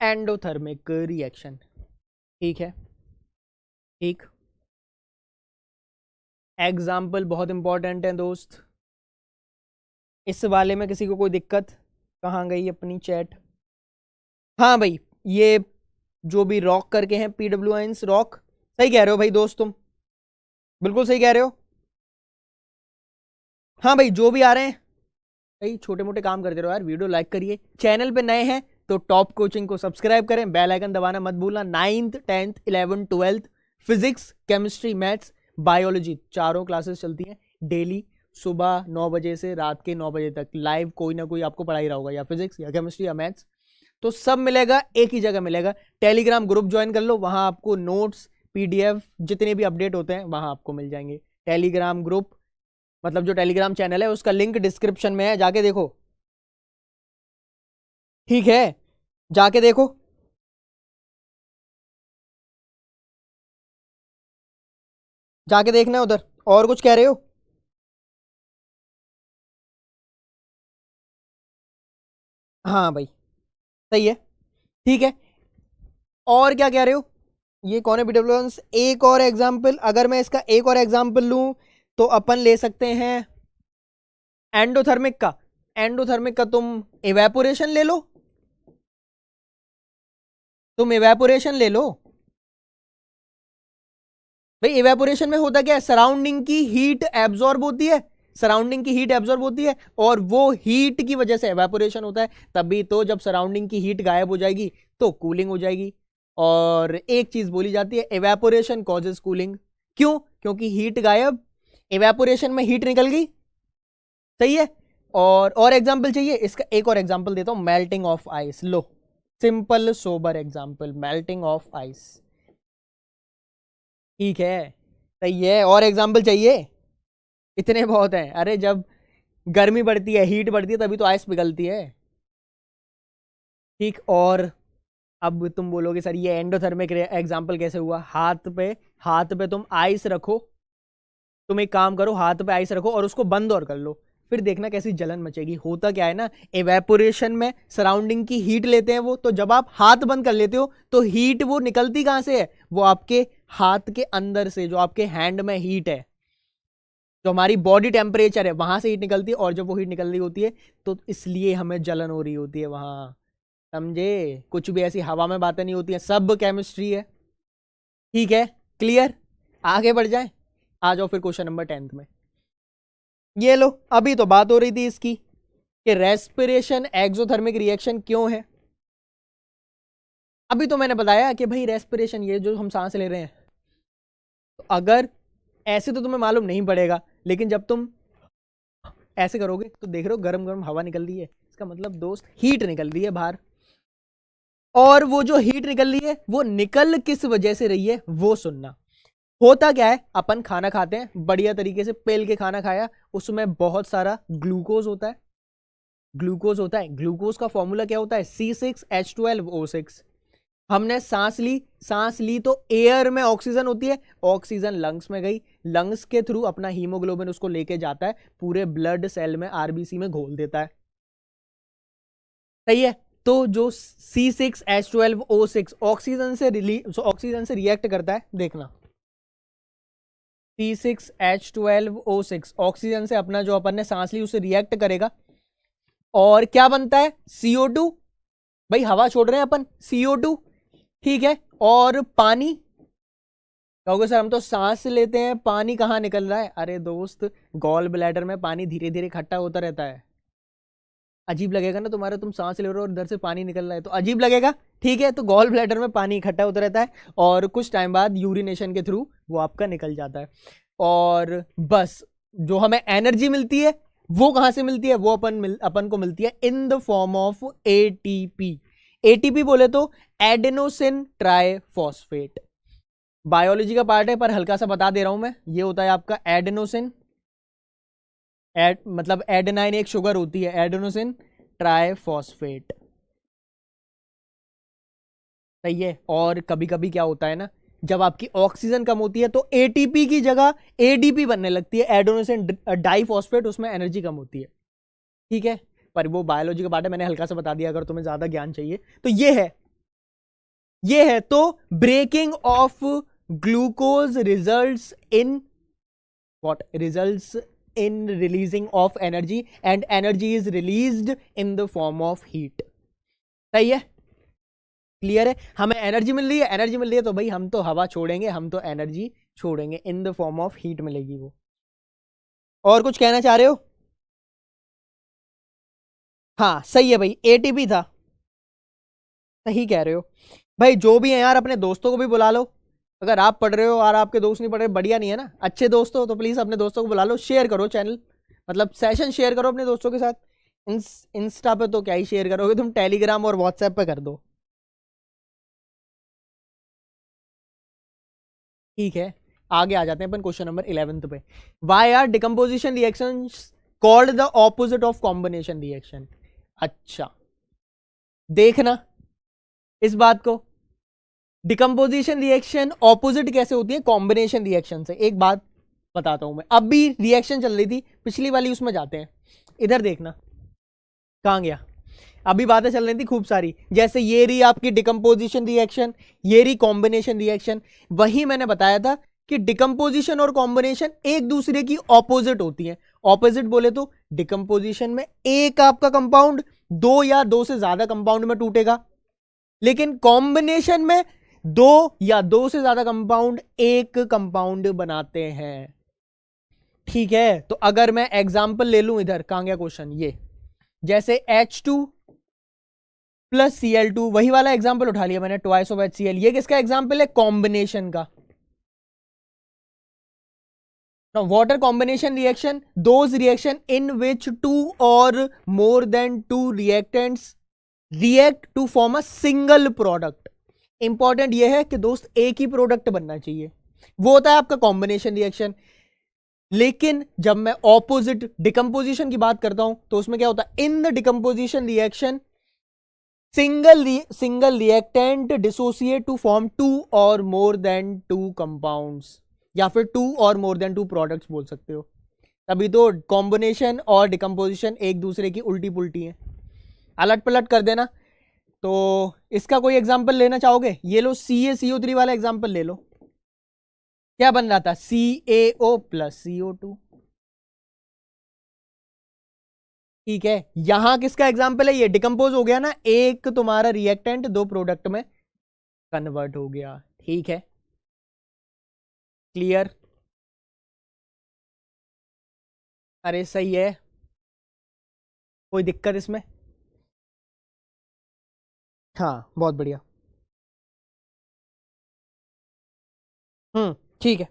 endothermic reaction, ठीक है, ठीक। एग्जाम्पल बहुत इंपॉर्टेंट है दोस्त। इस वाले में किसी को कोई दिक्कत? कहाँ गई अपनी चैट? हाँ भाई, ये जो भी रॉक करके हैं, PWINS रॉक, सही कह रहे हो भाई दोस्त, तुम बिल्कुल सही कह रहे हो। हाँ भाई, जो भी आ रहे हैं भाई, छोटे मोटे काम करते रहो यार, वीडियो लाइक करिए, चैनल पे नए हैं तो टॉप कोचिंग को सब्सक्राइब करें, बेल आइकन दबाना मत भूलना। 9th 10th 11th 12th physics, chemistry, maths, biology, चारों क्लासेस चलती हैं डेली, सुबह 9 बजे से रात के 9 बजे तक लाइव, कोई ना कोई आपको पढ़ा ही रहा होगा, या फिजिक्स या केमिस्ट्री या मैथ्स, तो सब मिलेगा एक ही जगह मिलेगा। टेलीग्राम ग्रुप ज्वाइन कर लो, वहां आपको नोट्स, PDF जितने भी अपडेट होते हैं वहां आपको मिल जाएंगे। टेलीग्राम ग्रुप मतलब जो टेलीग्राम चैनल है उसका लिंक डिस्क्रिप्शन में है, जाके देखो, ठीक है, जाके देखो। जाके देखना है उधर। और कुछ कह रहे हो? हाँ भाई, सही है, ठीक है। और क्या कह रहे हो? ये कौन है PWINS? एक और एग्जाम्पल, अगर मैं इसका एक और एग्जाम्पल लूं तो अपन ले सकते हैं एंडोथर्मिक का। एंडोथर्मिक का तुम इवेपोरेशन ले लो, तुम इवेपोरेशन ले लो भाई। इवेपोरेशन में होता क्या है, सराउंडिंग की हीट एब्जॉर्ब होती है, सराउंडिंग की हीट एब्जॉर्ब होती है, और वो हीट की वजह से एवेपोरेशन होता है। तभी तो जब सराउंडिंग की हीट गायब हो जाएगी तो कूलिंग हो जाएगी। और एक चीज बोली जाती है, एवेपोरेशन कॉजेज कूलिंग, क्यों? क्योंकि हीट गायब, इवेपोरेशन में हीट निकल गई। सही है। और एग्जाम्पल चाहिए इसका? एक और एग्जाम्पल देता हूं, melting of ice. Low, simple sober example, melting of ice. ठीक है, सही है। और एग्जाम्पल चाहिए? इतने बहुत हैं। अरे जब गर्मी बढ़ती है, हीट बढ़ती है, तभी तो आइस पिघलती है। ठीक। और अब तुम बोलोगे सर ये एंडोथर्मिक एग्जाम्पल कैसे हुआ? हाथ पे तुम आइस रखो, तुम एक काम करो, हाथ पे आइस रखो और उसको बंद और कर लो, फिर देखना कैसी जलन मचेगी। होता क्या है ना, एवेपोरेशन में सराउंडिंग की हीट लेते हैं वो, तो जब आप हाथ बंद कर लेते हो तो हीट वो निकलती कहां से है? वो आपके हाथ के अंदर से, जो आपके हैंड में हीट है, जो हमारी बॉडी टेम्परेचर है, वहां से हीट निकलती है। और जब वो हीट निकल रही होती है तो इसलिए हमें जलन हो रही होती है वहां। समझे? कुछ भी ऐसी हवा में बातें नहीं होती है, सब केमिस्ट्री है। ठीक है, क्लियर? आगे बढ़ जाए, आ जाओ फिर क्वेश्चन नंबर 10 में। ये लो, अभी तो बात हो रही थी इसकी कि रेस्पिरेशन एक्सोथर्मिक रिएक्शन क्यों है। अभी तो मैंने बताया कि भाई रेस्पिरेशन, ये जो हम सांस ले रहे हैं, तो अगर ऐसे तो तुम्हें मालूम नहीं पड़ेगा, लेकिन जब तुम ऐसे करोगे तो देख रहे हो गरम गरम हवा निकल रही है, इसका मतलब दोस्त हीट निकल रही है बाहर। और वो जो हीट निकल रही है वो निकल किस वजह से रही है वो सुनना। होता क्या है, अपन खाना खाते हैं, बढ़िया तरीके से पेल के खाना खाया, उसमें बहुत सारा ग्लूकोज होता है। ग्लूकोज का फॉर्मूला क्या होता है? C6H12O6। हमने सांस ली तो एयर में ऑक्सीजन होती है, ऑक्सीजन लंग्स में गई, लंग्स के थ्रू अपना हीमोग्लोबिन उसको लेके जाता है, पूरे ब्लड सेल में, आरबीसी में घोल देता है। सही है। तो जो C6H12O6 ऑक्सीजन से रिएक्ट करता है, देखना, C6H12O6 ऑक्सीजन से अपना जो अपन ने सांस ली उससे रिएक्ट करेगा, और क्या बनता है? CO2। भाई हवा छोड़ रहे हैं अपन, CO2। ठीक है। और पानी, कहोगे सर हम तो सांस लेते हैं, पानी कहाँ निकल रहा है? अरे दोस्त, गॉल ब्लैडर में पानी धीरे धीरे इकट्ठा होता रहता है। अजीब लगेगा ना तुम्हारे, तुम सांस ले रहे हो और इधर से पानी निकल रहा है, तो अजीब लगेगा। ठीक है, तो गॉल ब्लैडर में पानी इकट्ठा होता रहता है और कुछ टाइम बाद यूरिनेशन के थ्रू वो आपका निकल जाता है। और बस जो हमें एनर्जी मिलती है वो कहां से मिलती है? वो अपन को मिलती है in the form of ATP. ATP बोले तो एडेनोसिन ट्राइफॉस्फेट। बायोलॉजी का पार्ट है पर हल्का सा बता दे रहा हूं मैं, ये होता है आपका एडेनोसिन, मतलब एडेनाइन एक शुगर होती है, एडेनोसिन ट्राइफॉस्फेट। सही है। और कभी कभी क्या होता है ना, जब आपकी ऑक्सीजन कम होती है तो एटीपी की जगह एडीपी बनने लगती है, एडेनोसिन डाइफॉस्फेट, उसमें एनर्जी कम होती है। ठीक है, पर वो बायोलॉजी का पार्ट है, मैंने हल्का सा बता दिया, अगर तुम्हें ज्यादा ज्ञान चाहिए तो ये है। तो breaking of glucose results in what? Results in releasing of energy and energy is released in the form of heat। सही है, क्लियर है? हमें एनर्जी मिल रही है तो भाई हम तो हवा छोड़ेंगे, हम तो एनर्जी छोड़ेंगे, in the form of heat मिलेगी वो। और कुछ कहना चाह रहे हो? हाँ सही है भाई, एटीपी था, सही कह रहे हो भाई। जो भी है यार, अपने दोस्तों को भी बुला लो। अगर आप पढ़ रहे हो और आपके दोस्त नहीं पढ़ रहे, बढ़िया नहीं है ना। अच्छे दोस्त हो तो प्लीज अपने दोस्तों को बुला लो, शेयर करो चैनल, मतलब सेशन शेयर करो अपने दोस्तों के साथ। इंस्टा पे तो क्या ही शेयर करोगे तुम, टेलीग्राम और व्हाट्सएप पे कर दो। ठीक है, आगे आ जाते हैं अपन क्वेश्चन नंबर 11 पे। Why are decomposition reaction called the opposite of combination reaction? अच्छा, देखना इस बात को, डिकम्पोजिशन रिएक्शन ऑपोजिट कैसे होती है कॉम्बिनेशन रिएक्शन से। एक बात बताता हूं मैं, अब भी रिएक्शन चल रही थी, पिछली वाली उसमें जाते हैं। इधर देखना, कहां गया? अभी बातें चल रही थी खूब सारी, जैसे ये रही आपकी डिकम्पोजिशन रिएक्शन, ये रही कॉम्बिनेशन रिएक्शन। वही मैंने बताया था कि डिकम्पोजिशन और कॉम्बिनेशन एक दूसरे की ऑपोजिट होती है। ऑपोजिट बोले तो डिकम्पोजिशन में एक आपका कंपाउंड दो या दो से ज्यादा कंपाउंड में टूटेगा, लेकिन कॉम्बिनेशन में दो या दो से ज्यादा कंपाउंड एक कंपाउंड बनाते हैं। ठीक है, तो अगर मैं एग्जांपल ले लूं, इधर कहां गया क्वेश्चन, ये जैसे H2 प्लस Cl2, वही वाला एग्जांपल उठा लिया मैंने, ट्वाइस ऑफ HCl। ये किसका एग्जांपल है? कॉम्बिनेशन का। Now, water combination reaction, those reaction in which two or more than two reactants react to form a single product. Important यह है कि दोस्त एक ही प्रोडक्ट बनना चाहिए, वो होता है आपका कॉम्बिनेशन रिएक्शन। लेकिन जब मैं ऑपोजिट डिकम्पोजिशन की बात करता हूं तो उसमें क्या होता है, in the decomposition reaction single reactant dissociate to form two और मोर देन टू कंपाउंड्स, या फिर टू और मोर देन टू प्रोडक्ट्स बोल सकते हो। तभी तो कॉम्बिनेशन और डिकम्पोजिशन एक दूसरे की उल्टी पुल्टी है, अलट पलट कर देना। तो इसका कोई एग्जांपल लेना चाहोगे? ये लो, CaCO3 वाला एग्जांपल ले लो। क्या बन रहा था? CaO plus CO2। ठीक है, यहां किसका एग्जांपल है? ये डिकम्पोज हो गया ना, एक तुम्हारा रिएक्टेंट दो प्रोडक्ट में कन्वर्ट हो गया। ठीक है, क्लियर? अरे सही है, कोई दिक्कत इसमें? हाँ, बहुत बढ़िया। ठीक है।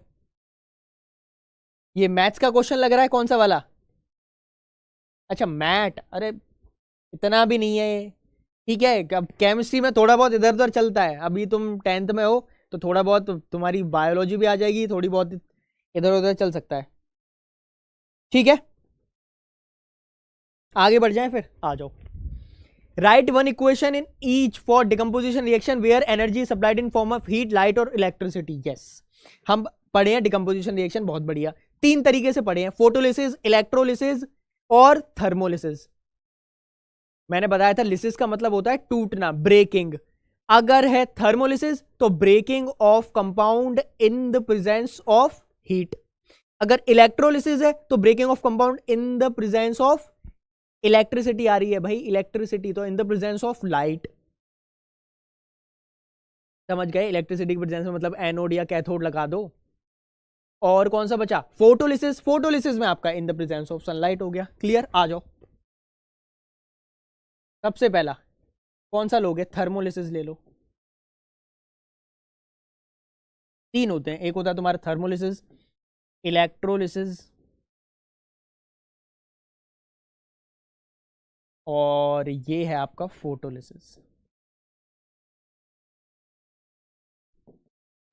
ये मैथ्स का क्वेश्चन लग रहा है, कौन सा वाला? अच्छा, मैट। अरे इतना भी नहीं है ये। ठीक है, अब केमिस्ट्री में थोड़ा बहुत इधर उधर चलता है। अभी तुम 10th में हो तो थोड़ा बहुत तुम्हारी बायोलॉजी भी आ जाएगी, थोड़ी बहुत इधर उधर चल सकता है। ठीक है, आगे बढ़ जाएं, फिर आ जाओ। Write one equation in each for decomposition reaction where energy supplied in form of heat, light और इलेक्ट्रिसिटी। यस, हम पढ़े हैं डिकम्पोजिशन रिएक्शन, बहुत बढ़िया। तीन तरीके से पढ़े हैं, फोटोलिसिस, इलेक्ट्रोलिसिस और थर्मोलिसिस। मैंने बताया था लिसिस का मतलब होता है टूटना, ब्रेकिंग। अगर है थर्मोलिसिस तो breaking of compound in the presence of heat. अगर इलेक्ट्रोलिसिस है तो breaking of compound in the presence of electricity. आ रही है भाई इलेक्ट्रिसिटी, तो in the presence of light. समझ गए? इलेक्ट्रिसिटी के प्रेजेंस में मतलब एनोड या कैथोड लगा दो। और कौन सा बचा? फोटोलिसिस। फोटोलिसिस में आपका इन द प्रेजेंस ऑफ सनलाइट हो गया। क्लियर? आ जाओ। सबसे पहला कौन सा लोगे? थर्मोलिसिस ले लो। तीन होते हैं, एक होता है तुम्हारा थर्मोलिसिस, इलेक्ट्रोलिसिस और ये है आपका फोटोलिसिस।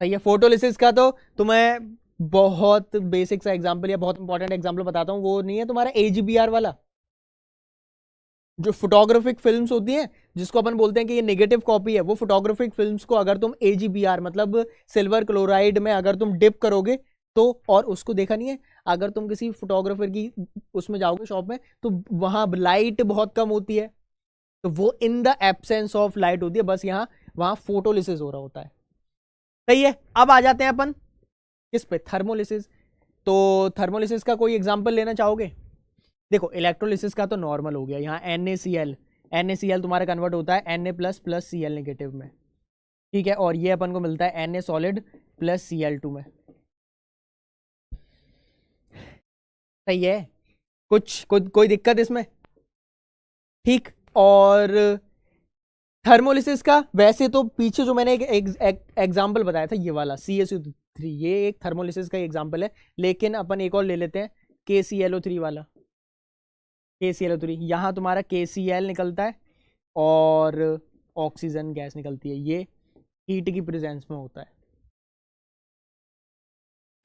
सही है। फोटोलिसिस का तो तुम्हें बहुत बेसिक सा एग्जांपल या बहुत इंपॉर्टेंट एग्जांपल बताता हूं, वो नहीं है तुम्हारा AGBR वाला, जो फोटोग्राफिक फिल्म्स होती हैं, जिसको अपन बोलते हैं कि ये नेगेटिव कॉपी है। वो फोटोग्राफिक फिल्म्स को अगर तुम AGBR मतलब सिल्वर क्लोराइड में अगर तुम डिप करोगे तो, और उसको देखा नहीं है, अगर तुम किसी फोटोग्राफर की उसमें जाओगे शॉप में तो वहां लाइट बहुत कम होती है, तो वो in the absence of light होती है, बस यहाँ वहां फोटोलिसिस हो रहा होता है। सही है। अब आ जाते हैं अपन किस पे? थर्मोलिसिस। तो थर्मोलिसिस का कोई एग्जांपल लेना चाहोगे? देखो, इलेक्ट्रोलिसिस का तो नॉर्मल हो गया, यहाँ NaCl तुम्हारा कन्वर्ट होता है Na plus plus Cl negative में। ठीक है, और ये अपन को मिलता है Na सॉलिड प्लस Cl2 में। सही है, कोई दिक्कत इसमें? ठीक। और थर्मोलिसिस का वैसे तो पीछे जो मैंने एक एग्जाम्पल बताया था, ये वाला CaCO3, ये एक थर्मोलिसिस का एग्जाम्पल है। लेकिन अपन एक और ले लेते हैं, KClO3 वाला। KClO3, यहाँ तुम्हारा KCl निकलता है और ऑक्सीजन गैस निकलती है, ये हीट की प्रेजेंस में होता है।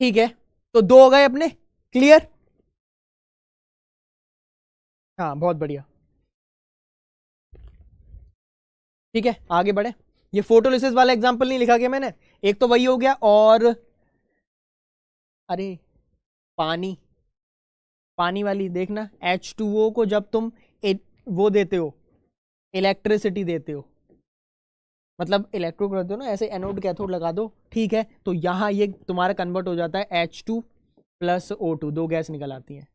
ठीक है, तो दो हो गए अपने। क्लियर? हाँ, बहुत बढ़िया। ठीक है, आगे बढ़े। ये फोटोलिसिस वाला एग्जांपल नहीं लिखा गया मैंने, एक तो वही हो गया। और अरे पानी वाली देखना, H2O को जब तुम वो देते हो, इलेक्ट्रिसिटी देते हो, मतलब इलेक्ट्रो करते हो ना, ऐसे एनोड कैथोड लगा दो। ठीक है, तो यहां ये तुम्हारा कन्वर्ट हो जाता है H2 प्लस O2, दो गैस निकल आती है।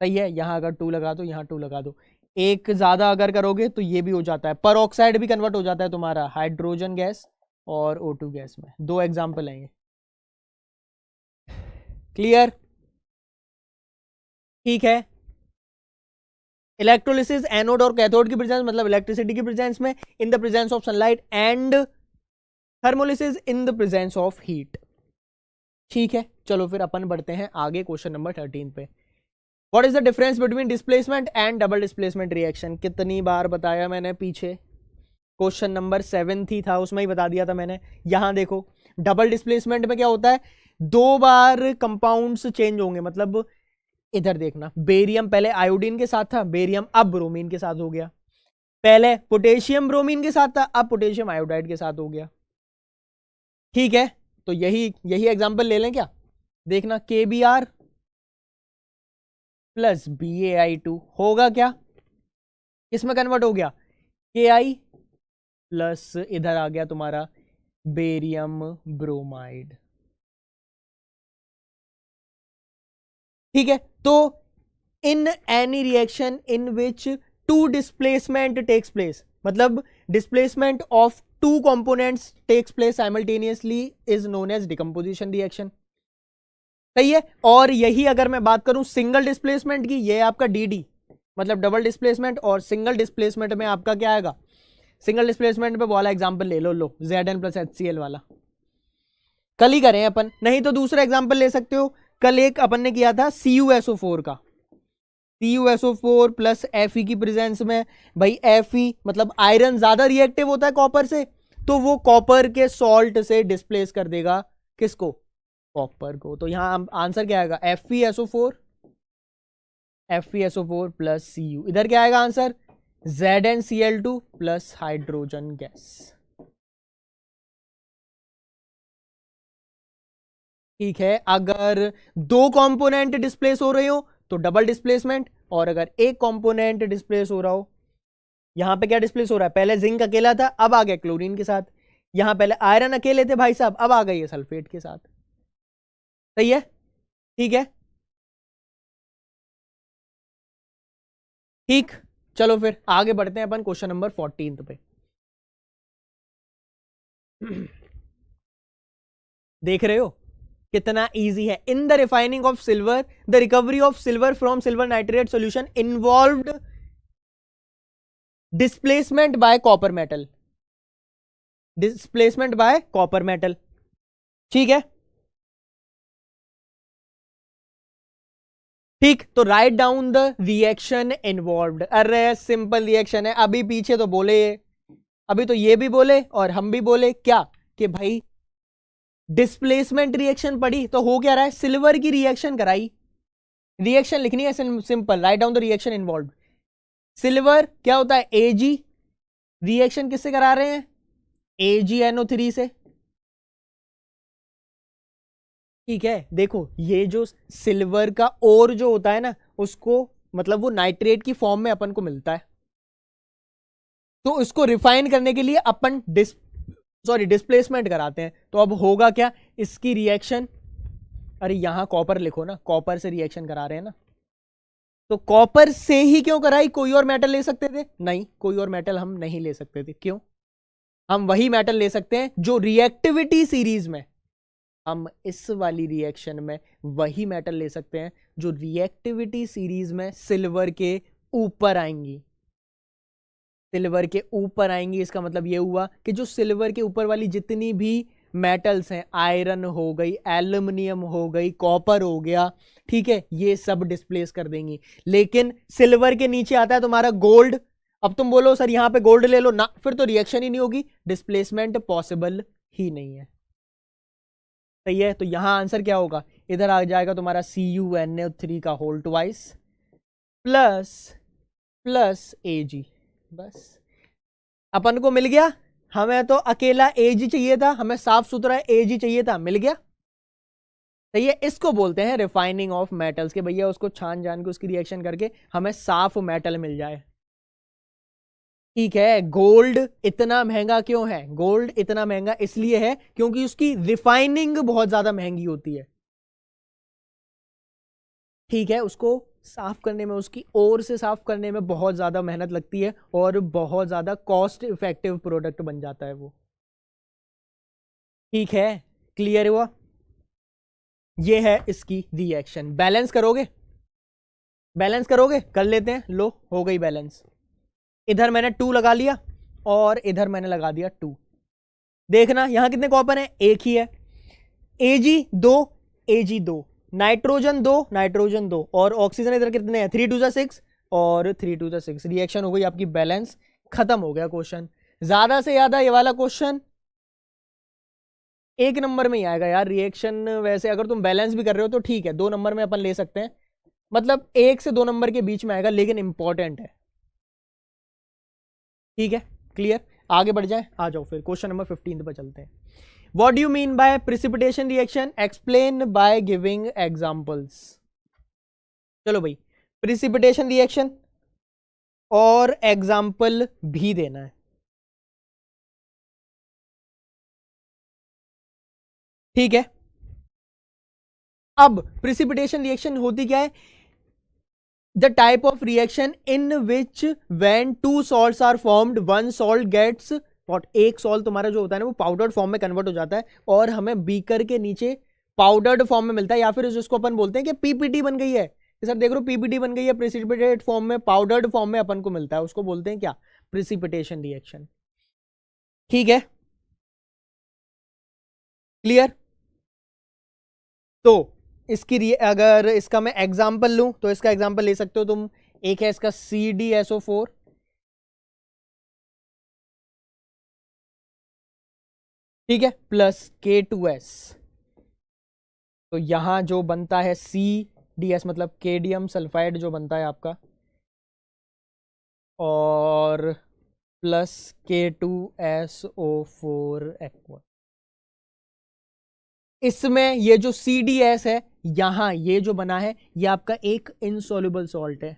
सही है, यहां अगर 2 लगा दो, यहां 2 लगा दो, एक ज्यादा अगर करोगे तो ये भी हो जाता है, पर ऑक्साइड भी कन्वर्ट हो जाता है तुम्हारा हाइड्रोजन गैस और O2 गैस में। दो एग्जाम्पल हैं ये। क्लियर? ठीक है। इलेक्ट्रोलिसिस एनोड और कैथोड की प्रेजेंस मतलब इलेक्ट्रिसिटी की प्रेजेंस में, इन the presence of sunlight, and thermolysis in the presence of heat. ठीक है, चलो फिर अपन बढ़ते हैं आगे क्वेश्चन नंबर 13 पे। What is the difference between displacement and double displacement reaction? कितनी बार बताया मैंने पीछे, क्वेश्चन नंबर 7 ही था उसमें ही बता दिया था मैंने। यहां देखो, डबल डिस्प्लेसमेंट में क्या होता है, 2 बार कंपाउंड्स चेंज होंगे। मतलब इधर देखना, बेरियम पहले आयोडीन के साथ था, बेरियम अब ब्रोमीन के साथ हो गया। पहले पोटेशियम ब्रोमीन के साथ था, अब पोटेशियम आयोडाइड के साथ हो गया। ठीक है, तो यही एग्जांपल ले लें क्या? देखना, KBr प्लस BaI2 होगा क्या, किसमें कन्वर्ट हो गया, Ki प्लस इधर आ गया तुम्हारा बेरियम ब्रोमाइड। ठीक है, तो in any reaction in which two displacement takes place, मतलब displacement of two components takes place simultaneously is known as decomposition reaction. सही है। और यही अगर मैं बात करूं सिंगल डिस्प्लेसमेंट की, ये आपका DD, मतलब डबल डिस्प्लेसमेंट, और सिंगल डिस्प्लेसमेंट में आपका क्या आएगा, सिंगल डिस्प्लेसमेंट पे वाला एग्जांपल ले लो Zn प्लस HCl वाला, कल ही करें अपन, नहीं तो दूसरा एग्जांपल ले सकते हो। कल एक अपन ने किया था CuSO4 का, CuSO4 प्लस Fe की प्रेजेंस में, भाई Fe मतलब आयरन ज्यादा रिएक्टिव होता है कॉपर से, तो वो कॉपर के सॉल्ट से डिस्प्लेस कर देगा किसको, कॉपर को। तो यहां आंसर क्या आएगा, FeSO4 प्लस Cu। इधर क्या आएगा answer, ZnCl2 plus hydrogen gas. ठीक है, अगर 2 कंपोनेंट डिस्प्लेस हो रहे हो तो डबल डिस्प्लेसमेंट, और अगर एक कंपोनेंट डिस्प्लेस हो रहा हो, यहां पे क्या डिस्प्लेस हो रहा है, पहले जिंक अकेला था अब आ गया क्लोरीन के साथ, यहां पहले आयरन अकेले थे भाई साहब अब आ गए सल्फेट के साथ। सही है, ठीक है, ठीक। चलो फिर आगे बढ़ते हैं अपन क्वेश्चन नंबर 14 पे। देख रहे हो कितना इजी है। In the refining of silver the recovery of silver from silver nitrate solution involved displacement bye copper metal, displacement bye copper metal. ठीक है, ठीक। तो write down the reaction involved. अरे सिंपल रिएक्शन है, अभी पीछे तो बोले, अभी तो ये भी बोले और हम भी बोले क्या कि भाई डिस्प्लेसमेंट रिएक्शन पड़ी, तो हो क्या रहा है, सिल्वर की रिएक्शन कराई, रिएक्शन लिखनी है simple, write down the reaction involved. Silver क्या होता है, Ag, रिएक्शन किससे करा रहे हैं, AgNO3 से। ठीक है, देखो ये जो सिल्वर का ओर जो होता है ना, उसको मतलब वो नाइट्रेट की फॉर्म में अपन को मिलता है, तो उसको रिफाइन करने के लिए अपन डिस्प्लेसमेंट कराते हैं। तो अब होगा क्या, इसकी रिएक्शन, अरे यहां कॉपर लिखो ना, कॉपर से रिएक्शन करा रहे हैं ना, तो कॉपर से ही क्यों कराई, कोई और मेटल ले सकते थे, नहीं कोई और मेटल हम नहीं ले सकते थे। क्यों, हम वही मेटल ले सकते हैं जो रिएक्टिविटी सीरीज में, हम इस वाली रिएक्शन में वही मेटल ले सकते हैं जो रिएक्टिविटी सीरीज में सिल्वर के ऊपर आएंगी, सिल्वर के ऊपर आएंगी। इसका मतलब ये हुआ कि जो सिल्वर के ऊपर वाली जितनी भी मेटल्स हैं, आयरन हो गई, एल्युमिनियम हो गई, कॉपर हो गया, ठीक है, ये सब डिस्प्लेस कर देंगी। लेकिन सिल्वर के नीचे आता है तुम्हारा गोल्ड, अब तुम बोलो सर यहां पे गोल्ड ले लो ना, फिर तो रिएक्शन ही नहीं होगी, डिस्प्लेसमेंट पॉसिबल ही नहीं है। सही है, तो यहां आंसर क्या होगा, इधर आ जाएगा तुम्हारा CuNO3 का whole twice plus plus Ag। बस अपन को मिल गया, हमें तो अकेला Ag चाहिए था, हमें साफ सुथरा Ag चाहिए था, मिल गया। सही है, इसको बोलते हैं रिफाइनिंग ऑफ मेटल्स, के भैया उसको छान जान के उसकी रिएक्शन करके हमें साफ मेटल मिल जाए। ठीक है, गोल्ड इतना महंगा क्यों है, गोल्ड इतना महंगा इसलिए है क्योंकि उसकी रिफाइनिंग बहुत ज्यादा महंगी होती है। ठीक है, उसको साफ करने में, उसकी ओर से साफ करने में बहुत ज्यादा मेहनत लगती है और बहुत ज्यादा कॉस्ट इफेक्टिव प्रोडक्ट बन जाता है वो। ठीक है, क्लियर हुआ, ये है इसकी रिएक्शन। बैलेंस करोगे, बैलेंस करोगे, कर लेते हैं, लो हो गई बैलेंस। इधर मैंने 2 लगा लिया और इधर मैंने लगा दिया 2। देखना यहां कितने कॉपर हैं, एक ही है। Ag 2, Ag2, नाइट्रोजन 2, नाइट्रोजन 2 और ऑक्सीजन इधर कितने हैं 3 2 जा 6 और 3 2 जा 6, रिएक्शन हो गई आपकी बैलेंस, खत्म हो गया क्वेश्चन। ज्यादा से ज्यादा ये वाला क्वेश्चन 1 नंबर में ही आएगा यार रिएक्शन, वैसे अगर तुम बैलेंस भी कर रहे हो तो ठीक है 2 नंबर में अपन ले सकते हैं, मतलब 1 से 2 नंबर के बीच में आएगा, लेकिन इंपॉर्टेंट है। ठीक है क्लियर, आगे बढ़ जाए, आ जाओ फिर क्वेश्चन नंबर 15 पर चलते हैं। What do you mean by precipitation reaction, explain by giving examples. चलो भाई, प्रिसिपिटेशन रिएक्शन और एग्जाम्पल भी देना है। ठीक है, अब प्रिसिपिटेशन रिएक्शन होती क्या है, the type of reaction in which when 2 salts are formed 1 salt gets what, एक सॉल्ट तुम्हारा जो होता है ना वो पाउडर्ड फॉर्म में कन्वर्ट हो जाता है और हमें बीकर के नीचे पाउडर्ड फॉर्म में मिलता है, या फिर जिसको अपन बोलते हैं कि पीपीटी बन गई है, सर देख लो पीपीटी बन गई है, प्रिसिपिटेट फॉर्म में, पाउडर्ड फॉर्म में अपन को मिलता है, उसको बोलते हैं क्या, प्रिसिपिटेशन रिएक्शन। ठीक है क्लियर, तो इसकी अगर इसका मैं एग्जांपल लूं तो इसका एग्जांपल ले सकते हो तुम, एक है इसका CdSO4, ठीक है, प्लस K2S, तो यहां जो बनता है CdS मतलब केडियम सल्फाइड जो बनता है आपका, और प्लस K2SO4 एक्वा। इसमें ये जो CdS है यहां ये जो बना है ये आपका एक इनसॉल्युबल सॉल्ट है।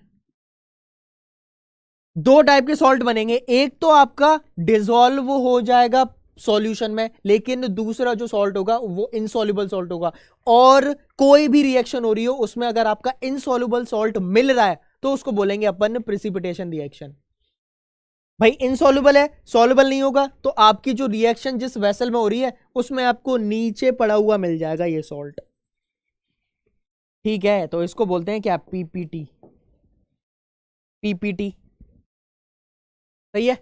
दो टाइप के सॉल्ट बनेंगे, एक तो आपका डिसॉल्व हो जाएगा सॉल्यूशन में, लेकिन दूसरा जो सॉल्ट होगा वो इनसॉल्युबल सॉल्ट होगा। और कोई भी रिएक्शन हो रही हो उसमें अगर आपका इनसॉल्युबल सॉल्ट मिल रहा है तो उसको बोलेंगे अपन प्रिसिपिटेशन रिएक्शन। भाई इनसॉल्युबल है, सॉल्युबल नहीं होगा, तो आपकी जो रिएक्शन जिस वेसल में हो रही है उसमें आपको नीचे पड़ा हुआ मिल जाएगा ये सॉल्ट। ठीक है, तो इसको बोलते हैं क्या, पीपीटी, पीपीटी, सही है।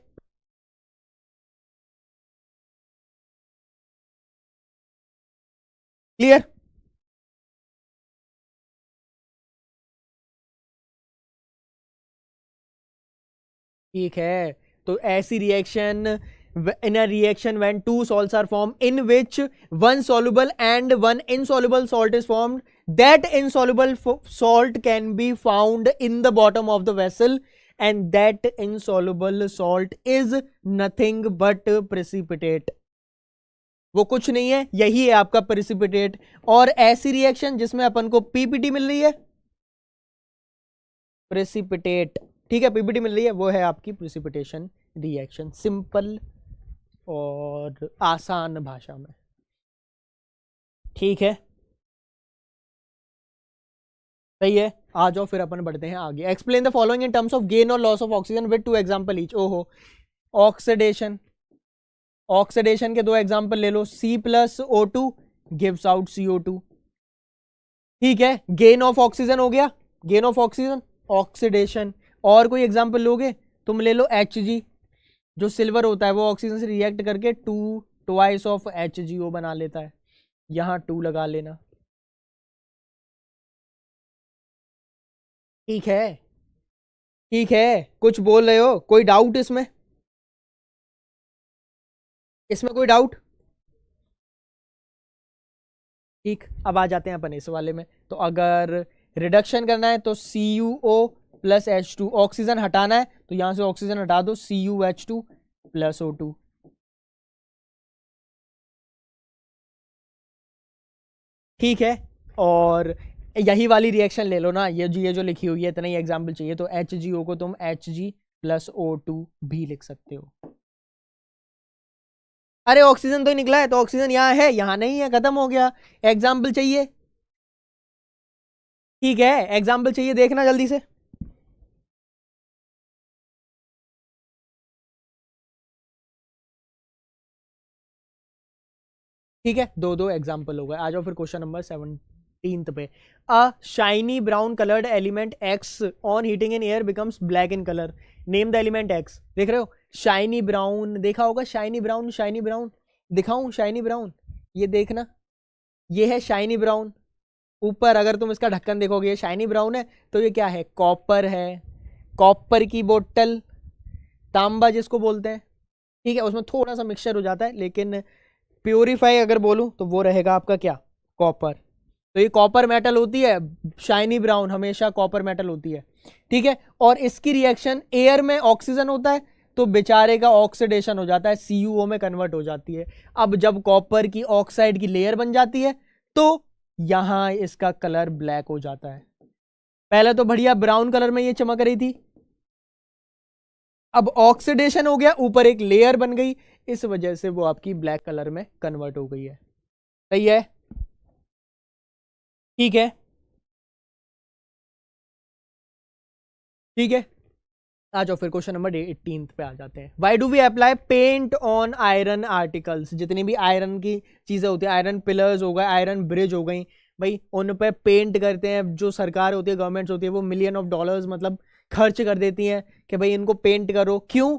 क्लियर, ठीक है, तो ऐसी reaction, in a reaction when 2 salts are formed in which 1 soluble and 1 insoluble salt is formed, that insoluble salt can be found in the bottom of the vessel and that insoluble salt is nothing but precipitate, वो कुछ नहीं है, यही है आपका precipitate। और ऐसी रिएक्शन जिसमें अपन को पीपीटी मिल रही है, precipitate, ठीक है, पीपीटी मिल रही है, वो है आपकी प्रिसिपिटेशन रिएक्शन, सिंपल और आसान भाषा में। ठीक है, सही है, आ जाओ फिर अपन बढ़ते हैं आगे। Explain the following in terms of gain और loss of oxygen with 2 example each. ओहो, ऑक्सीडेशन, ऑक्सीडेशन के 2 एग्जांपल ले लो, C+O2 गिव्स आउट CO2। ठीक है, गेन ऑफ ऑक्सीजन हो गया, गेन ऑफ ऑक्सीजन, ऑक्सीडेशन। और कोई एग्जांपल लोगे, तुम ले लो Hg, जो सिल्वर होता है वो ऑक्सीजन से रिएक्ट करके 2 ट्वाइस ऑफ HgO बना लेता है, यहां 2 लगा लेना। ठीक है, ठीक है, कुछ बोल रहे हो, कोई डाउट इसमें, इसमें कोई डाउट? ठीक, अब आ जाते हैं अपन इस वाले में। तो अगर रिडक्शन करना है तो CuO प्लस H2, ऑक्सीजन हटाना है तो यहां से ऑक्सीजन हटा दो, CuH2 प्लस O2। ठीक है, और यही वाली रिएक्शन ले लो ना, ये जो लिखी हुई है, इतना ही एग्जाम्पल चाहिए, तो HgO को तुम Hg प्लस O2 भी लिख सकते हो। अरे ऑक्सीजन तो ही निकला है, तो ऑक्सीजन यहां है, यहां नहीं है, खत्म हो गया। एग्जाम्पल चाहिए, ठीक है, एग्जाम्पल चाहिए, देखना जल्दी से। ठीक है, 2 एग्जाम्पल हो गए, आ जाओ फिर क्वेश्चन नंबर 17 पे। अ shiny brown coloured element x on heating in air becomes black in colour, name the element x. देख रहे हो, शाइनी ब्राउन देखा होगा, शाइनी ब्राउन, शाइनी ब्राउन दिखाऊं, शाइनी ब्राउन, ये देखना, ये है शाइनी ब्राउन, ऊपर अगर तुम इसका ढक्कन देखोगे, ये शाइनी ब्राउन है, तो ये क्या है, कॉपर है। कॉपर की बोतल, तांबा जिसको बोलते हैं, ठीक है, उसमें थोड़ा सा मिक्सचर हो जाता है, लेकिन प्योरीफाई अगर बोलूं तो वो रहेगा आपका क्या, कॉपर। तो ये कॉपर मेटल होती है, शाइनी ब्राउन हमेशा कॉपर मेटल होती है, ठीक है। और इसकी रिएक्शन एयर में ऑक्सीजन होता है, तो बेचारे का ऑक्सीडेशन हो जाता है, CuO में कन्वर्ट हो जाती है। अब जब कॉपर की ऑक्साइड की लेयर बन जाती है, तो यहां इसका कलर ब्लैक हो जाता है। पहले तो बढ़िया ब्राउन कलर में ये चमक रही थी, अब ऑक्सीडेशन हो गया, ऊपर एक लेयर बन गई, इस वजह से वो आपकी ब्लैक कलर में कन्वर्ट हो गई है। सही है, ठीक है, ठीक है। आ जाओ फिर क्वेश्चन नंबर 18 पे आ जाते हैं। Why do we apply paint on iron articles? जितनी भी आयरन की चीजें होती है, आयरन पिलर्स हो गए, आयरन ब्रिज हो गई, भाई उन पे पेंट करते हैं। जो सरकार होती है, गवर्नमेंट्स होती है, वो मिलियन ऑफ डॉलर्स मतलब खर्च कर देती हैं कि भाई इनको पेंट करो। क्यों?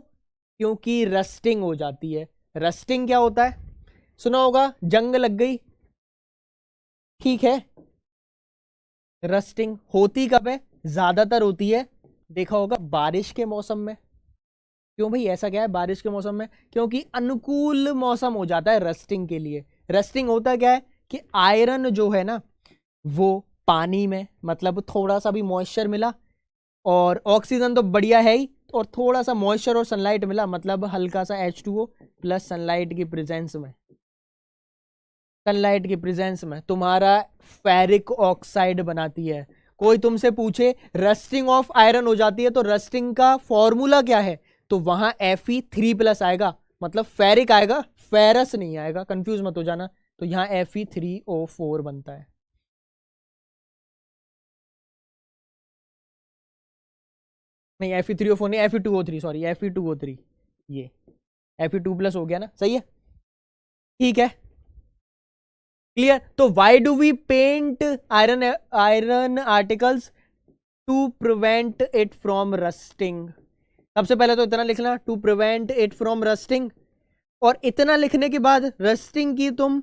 क्योंकि रस्टिंग हो जाती है। रस्टिंग क्या होता है, सुना होगा, जंग लग गई, ठीक है। रस्टिंग होती कब है, ज्यादातर होती है, देखा होगा, बारिश के मौसम में। क्यों भाई, ऐसा क्या है बारिश के मौसम में? क्योंकि अनुकूल मौसम हो जाता है रस्टिंग के लिए। रस्टिंग होता क्या है कि आयरन जो है ना, वो पानी में, मतलब थोड़ा सा भी मॉइस्चर मिला, और ऑक्सीजन तो बढ़िया है ही, और थोड़ा सा मॉइस्चर और सनलाइट मिला, मतलब हल्का सा H2O प्लस सनलाइट की प्रेजेंस में, सनलाइट की प्रेजेंस में तुम्हारा फेरिक ऑक्साइड बनाती है। कोई तुमसे पूछे रस्टिंग ऑफ आयरन हो जाती है, तो रस्टिंग का फॉर्मूला क्या है, तो वहां Fe3+ आएगा, मतलब फेरिक आएगा, फेरस नहीं आएगा, कंफ्यूज मत हो जाना। तो यहां Fe3O4 बनता है। नहीं, Fe3O4 नहीं, Fe2O3, सॉरी, Fe2O3, ये Fe2+ हो गया ना, सही है, ठीक है, क्लियर। तो why do we paint iron iron articles? To prevent it from rusting. सबसे पहले तो इतना लिखना, to prevent it from rusting, और इतना लिखने के बाद रस्टिंग की तुम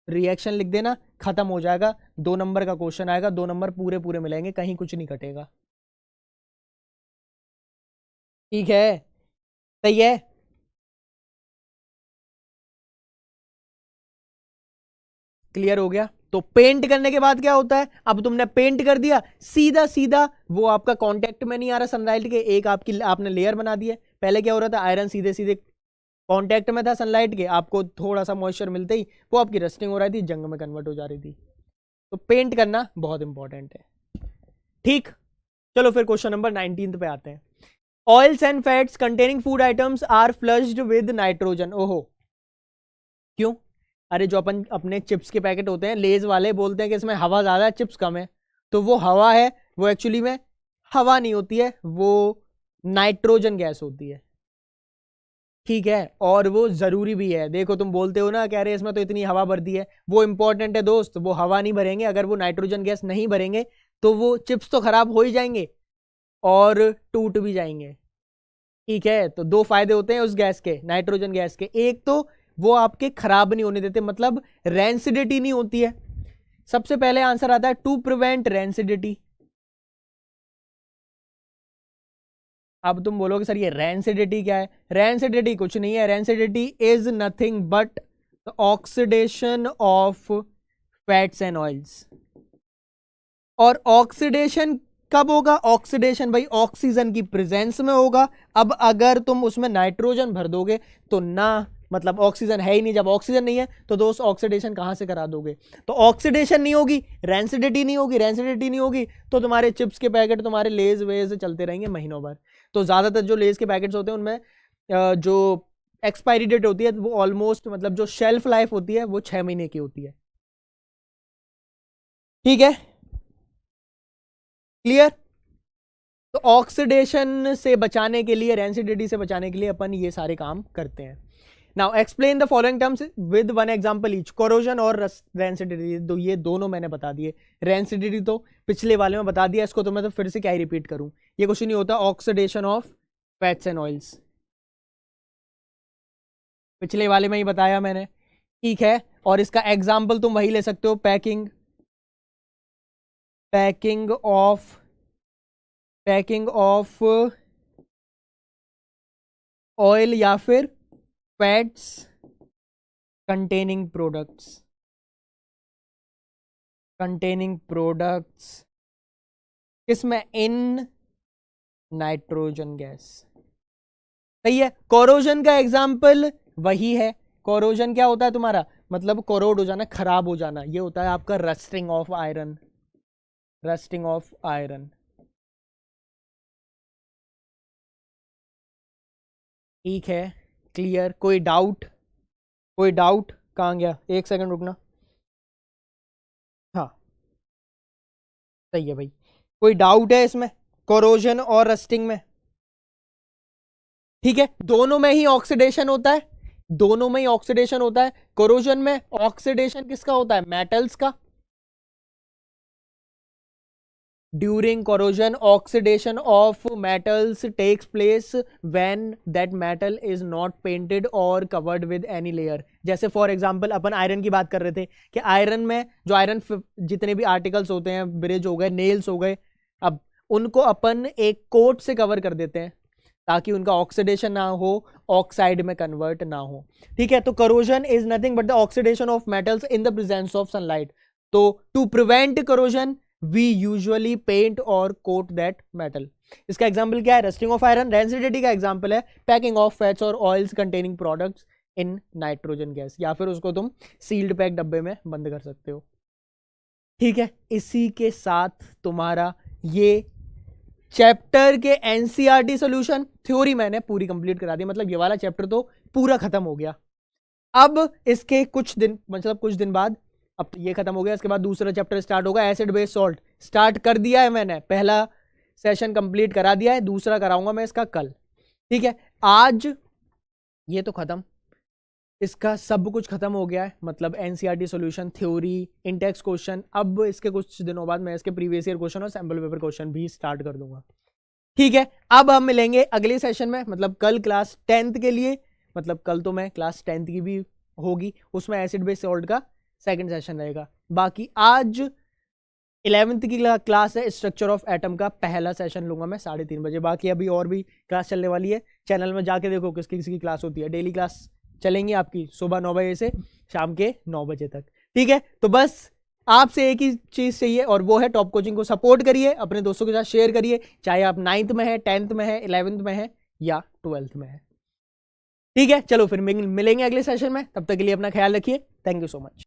रिएक्शन लिख देना, खत्म हो जाएगा। 2 नंबर का क्वेश्चन आएगा, 2 नंबर पूरे पूरे मिलेंगे, कहीं कुछ नहीं कटेगा, ठीक है, सही है। क्लियर हो गया। तो पेंट करने के बाद क्या होता है, अब तुमने पेंट कर दिया, सीधा सीधा वो आपका कांटेक्ट में नहीं आ रहा सनलाइट के, एक आपकी आपने लेयर बना दी है। पहले क्या हो रहा था, आयरन सीधे सीधे कांटेक्ट में था सनलाइट के, आपको थोड़ा सा मॉइस्चर मिलते ही वो आपकी रस्टिंग हो रही थी, जंग में कन्वर्ट हो जा रही थी। तो पेंट करना बहुत इंपॉर्टेंट है, ठीक। चलो फिर क्वेश्चन नंबर 19 पे आते हैं। Oils and fats containing food items are flushed with nitrogen. ओहो, क्यों? अरे जो अपन अपने चिप्स के पैकेट होते हैं, लेज वाले, बोलते हैं कि इसमें हवा ज्यादा है, चिप्स कम है, तो वो हवा है, वो एक्चुअली में हवा नहीं होती है, वो नाइट्रोजन गैस होती है, ठीक है। और वो जरूरी भी है। देखो तुम बोलते हो ना, कह रहे इसमें तो इतनी हवा भर दी है, वो इंपॉर्टेंट है दोस्त। वो हवा नहीं भरेंगे, अगर वो नाइट्रोजन गैस नहीं भरेंगे तो वो चिप्स तो खराब हो ही जाएंगे और टूट भी जाएंगे, ठीक है। तो 2 फायदे होते हैं उस गैस के, नाइट्रोजन गैस के। एक तो वो आपके खराब नहीं होने देते, मतलब रेंसिडिटी नहीं होती है। सबसे पहले आंसर आता है टू प्रिवेंट रेंसिडिटी। अब तुम बोलोगे सर ये रेंसिडिटी क्या है? रेंसिडिटी कुछ नहीं है, rancidity is nothing but the oxidation of fats and oils. और ऑक्सीडेशन कब होगा? ऑक्सीडेशन भाई ऑक्सीजन की प्रेजेंस में होगा। अब अगर तुम उसमें नाइट्रोजन भर दोगे तो ना, मतलब ऑक्सीजन है ही नहीं, जब ऑक्सीजन नहीं है तो दोस्त ऑक्सीडेशन कहां से करा दोगे? तो ऑक्सीडेशन नहीं होगी, रेंसिडिटी नहीं होगी, रेंसिडिटी नहीं होगी तो तुम्हारे चिप्स के पैकेट, तुम्हारे लेज वेज चलते रहेंगे महीनों भर। तो ज्यादातर जो लेज के पैकेट्स होते हैं उनमें जो एक्सपायरी डेट होती है वो ऑलमोस्ट, मतलब जो शेल्फ लाइफ होती है वो 6 महीने की होती है, ठीक है, क्लियर। तो ऑक्सीडेशन से बचाने के लिए, रेंसिडिटी से बचाने के लिए अपन ये सारे काम करते हैं। Now explain the following terms with one example each. Corrosion और रेंसिडिटी, तो ये दोनों मैंने बता दिए। रेंसिडिटी तो पिछले वाले में बता दिया, इसको तो मैं तो फिर से क्या ही रिपीट करूं, ये कुछ नहीं होता, oxidation of fats and oils, पिछले वाले में ही बताया मैंने, ठीक है। और इसका एग्जाम्पल तुम वही ले सकते हो, पैकिंग, पैकिंग ऑफ ऑयल या फिर फैट्स कंटेनिंग प्रोडक्ट्स किसमें? इन नाइट्रोजन गैस। सही है। कोरोजन का एग्जाम्पल वही है। कोरोजन क्या होता है तुम्हारा? मतलब कोरोड हो जाना, खराब हो जाना। ये होता है आपका रस्टिंग ऑफ आयरन। ठीक है, क्लियर। कोई डाउट? कहाँ गया? एक सेकंड रुकना। हाँ सही है भाई। कोई डाउट है इसमें कोरोजन और रस्टिंग में? ठीक है, दोनों में ही ऑक्सीडेशन होता है। कोरोजन में ऑक्सीडेशन किसका होता है? मेटल्स का। During corrosion oxidation of metals takes place when that metal is not painted और कवर्ड विद एनी लेयर। जैसे फॉर एग्जांपल अपन आयरन की बात कर रहे थे कि आयरन में जो आयरन जितने भी आर्टिकल्स होते हैं, ब्रिज हो गए, नेल्स हो गए, अब उनको अपन एक कोट से कवर कर देते हैं ताकि उनका ऑक्सीडेशन ना हो, ऑक्साइड में कन्वर्ट ना हो। ठीक है, तो corrosion is nothing but the oxidation of metals in the presence of sunlight. तो to prevent corrosion we usually paint or coat that metal. इसका एग्जांपल क्या है? Rusting of iron. रेंसिडिटी का एग्जांपल है पैकिंग ऑफ फैट्स और oils containing products in nitrogen gas, या फिर उसको तुम सील्ड पैक डब्बे में बंद कर सकते हो। ठीक है, इसी के साथ तुम्हारा ये चैप्टर के एनसीईआरटी सॉल्यूशन थ्योरी मैंने पूरी कंप्लीट करा दी। मतलब ये वाला चैप्टर तो पूरा खत्म हो गया। अब इसके कुछ दिन बाद, अब ये खत्म हो गया, इसके बाद दूसरा चैप्टर स्टार्ट होगा, एसिड बेस सॉल्ट। स्टार्ट कर दिया है मैंने, पहला सेशन कंप्लीट करा दिया है, दूसरा कराऊंगा मैं इसका कल। ठीक है, आज ये तो खत्म, इसका सब कुछ खत्म हो गया है। मतलब NCERT solution, theory, Intex question. अब इसके कुछ दिनों बाद मैं इसके प्रीवियस ईयर क्वेश्चन और सैंपल पेपर क्वेश्चन भी स्टार्ट कर दूंगा। ठीक है, अब हम मिलेंगे अगले सेशन में, मतलब कल क्लास 10th के लिए। मतलब कल तो मैं क्लास 10th की भी होगी, उसमें एसिड बेस सॉल्ट का सेकंड सेशन रहेगा। बाकी आज 11th की क्लास है, स्ट्रक्चर ऑफ एटम का पहला सेशन लूंगा मैं 3:30 बजे। बाकी अभी और भी क्लास चलने वाली है, चैनल में जाके देखो किसकी किसकी क्लास होती है। डेली क्लास चलेंगी आपकी सुबह 9 बजे से शाम के 9 बजे तक। ठीक है, तो बस आपसे एक ही चीज चाहिए और वो है टॉप कोचिंग को सपोर्ट करिए, अपने दोस्तों के साथ शेयर करिए, चाहे आप 9th में है, 10th में है, 11th में है या 12th में है। ठीक है, चलो फिर मिलेंगे अगले सेशन में, तब तक के लिए अपना ख्याल रखिए। Thank you so much.